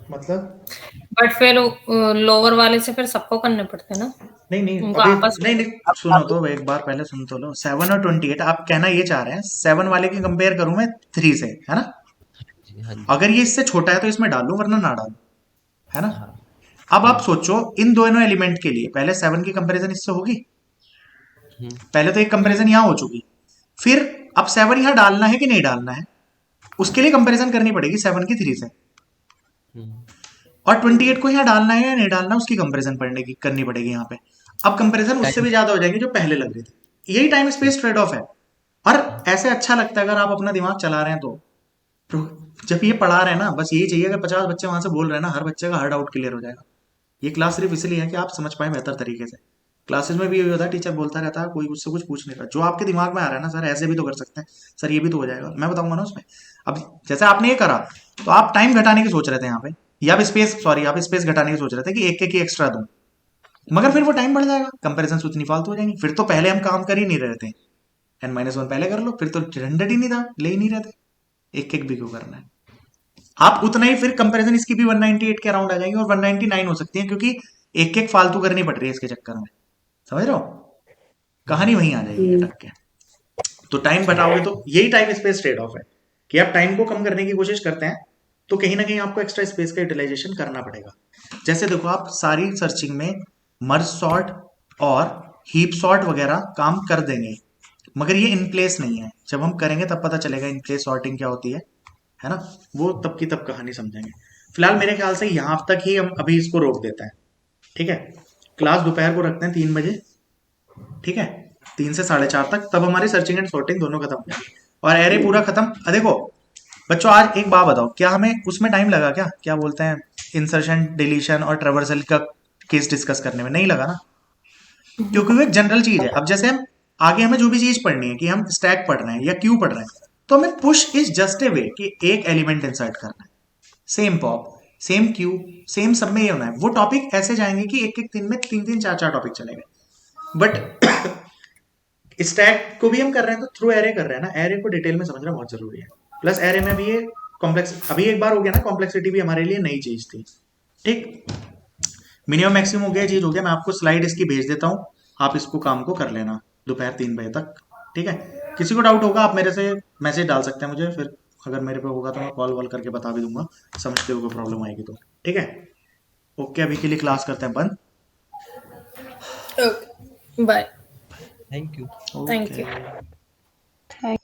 मतलब बट फिर लोअर वाले से फिर सबको करने पड़ते हैं ना, नहीं नहीं, उनको अभी आपस में। नहीं नहीं, सुनो तो एक बार पहले सुन तो लो। 7 और 28 आप कहना ये चाह रहे हैं 7 वाले की कंपेयर करूं मैं 3 से, है ना। जी हाँ जी। अगर ये इससे छोटा है तो इसमें डाल लूं, वरना ना डालूं, है ना। हाँ अब आप सोचो इन दोनों एलिमेंट के लिए पहले 7 की कंपैरिजन इससे होगी, पहले तो एक कंपैरिजन यहां हो चुकी, फिर अब 7 यहां डालना है कि नहीं डालना है, उसके लिए कंपैरिजन करनी पड़ेगी 7 की 3 से। और 28 को यहाँ डालना है या नहीं डालना, उसकी कंपैरिजन पढ़ने की करनी पड़ेगी यहाँ पे। अब कंपैरिजन उससे भी ज्यादा हो जाएंगे जो पहले लग रही थी। यही टाइम स्पेस ट्रेड ऑफ है। और ऐसे अच्छा लगता है अगर आप अपना दिमाग चला रहे हैं तो जब ये पढ़ा रहे हैं ना, बस यही चाहिए अगर 50 बच्चे वहां से बोल रहे हैं ना, हर बच्चे का हर डाउट क्लियर हो जाएगा। ये क्लास सिर्फ इसलिए है कि आप समझ पाए बेहतर तरीके से। क्लासेस में भी यही होता है, टीचर बोलता रहता है, कोई उससे कुछ पूछ नहीं रहा, जो आपके दिमाग में आ रहा है ना, सर ऐसे भी तो कर सकते हैं, सर ये भी तो हो जाएगा, मैं बताऊंगा ना उसमें। अब जैसे आपने ये करा तो आप टाइम घटाने की सोच रहे थे यहाँ पे, या आप स्पेस घटाने की सोच रहे थे कि एक की एक्स्ट्रा दूं, मगर फिर वो टाइम बढ़ जाएगा, कंपेरिजन उतनी फालतू हो जाएंगी। फिर तो पहले हम काम कर ही नहीं रहे थे, n-1 पहले कर लो, फिर तो झंझट ही नहीं था, ले ही नहीं रहे थे, एक भी क्यों करना है। आप उतना ही फिर कंपैरिजन इसकी भी 198 के अराउंड आ जाएंगे, और 199 हो सकती है, क्योंकि एक फालतू करनी पड़ रही है इसके चक्कर में, समझ रहे हो, कहानी वहीं आ जाएगी अटक के। तो टाइम बताओगे तो यही टाइम स्पेस ट्रेड ऑफ है कि आप टाइम को कम करने की कोशिश करते हैं तो कहीं ना कहीं आपको एक्स्ट्रा स्पेस का यूटिलाइजेशन करना पड़ेगा। जैसे देखो, आप सारी सर्चिंग में मर्ज सॉर्ट और हीप सॉर्ट वगैरह काम कर देंगे, मगर ये इन प्लेस नहीं है। जब हम करेंगे तब पता चलेगा इन प्लेस सॉर्टिंग क्या होती है ना, वो तब की तब कहानी समझेंगे। फिलहाल मेरे ख्याल से यहां तक ही हम अभी इसको रोक देते हैं, ठीक है। क्लास दोपहर को रखते हैं 3 बजे, ठीक है, 3 से 4:30 तक, तब हमारी सर्चिंग एंड सॉर्टिंग दोनों खत्म हो जाएगी और एरे पूरा खत्म। देखो बच्चों, आज एक बात बताओ, क्या हमें उसमें टाइम लगा, क्या बोलते हैं, इंसर्शन डिलीशन और ट्रेवर्सल का केस डिस्कस करने में नहीं लगा ना, क्योंकि वो एक जनरल चीज है। अब जैसे हम आगे हमें जो भी चीज पढ़नी है कि हम स्टैक पढ़ रहे हैं या क्यू पढ़ रहे हैं, तो हमें पुश इज जस्ट ए वे कि एक एलिमेंट इंसर्ट करना है, same pop same Q same सब में ये होना है। वो टॉपिक ऐसे जाएंगे कि एक एक दिन में 3 4 टॉपिक चलेंगे। बट स्टैक को भी हम कर रहे हैं तो थ्रू एरे कर रहे हैं ना, एरे को डिटेल में समझना बहुत जरूरी है। प्लस एरे में भी ये कॉम्प्लेक्स, अभी एक बार हो गया ना, कॉम्प्लेक्सिटी भी हमारे लिए नई चीज थी, ठीक। मिनिमम मैक्सिमम हो गया, चीज हो गया। मैं आपको स्लाइड इसकी भेज देता हूँ, आप इसको काम को कर लेना दोपहर 3 बजे तक, ठीक है। किसी को डाउट होगा आप मेरे से मैसेज डाल सकते हैं मुझे, फिर अगर मेरे पे होगा तो मैं कॉल वॉल करके बता भी दूंगा, समझते हो कोई प्रॉब्लम आएगी तो, ठीक है। ओके, अभी के लिए क्लास करते हैं बंद। Okay bye thank you. Thank you Okay.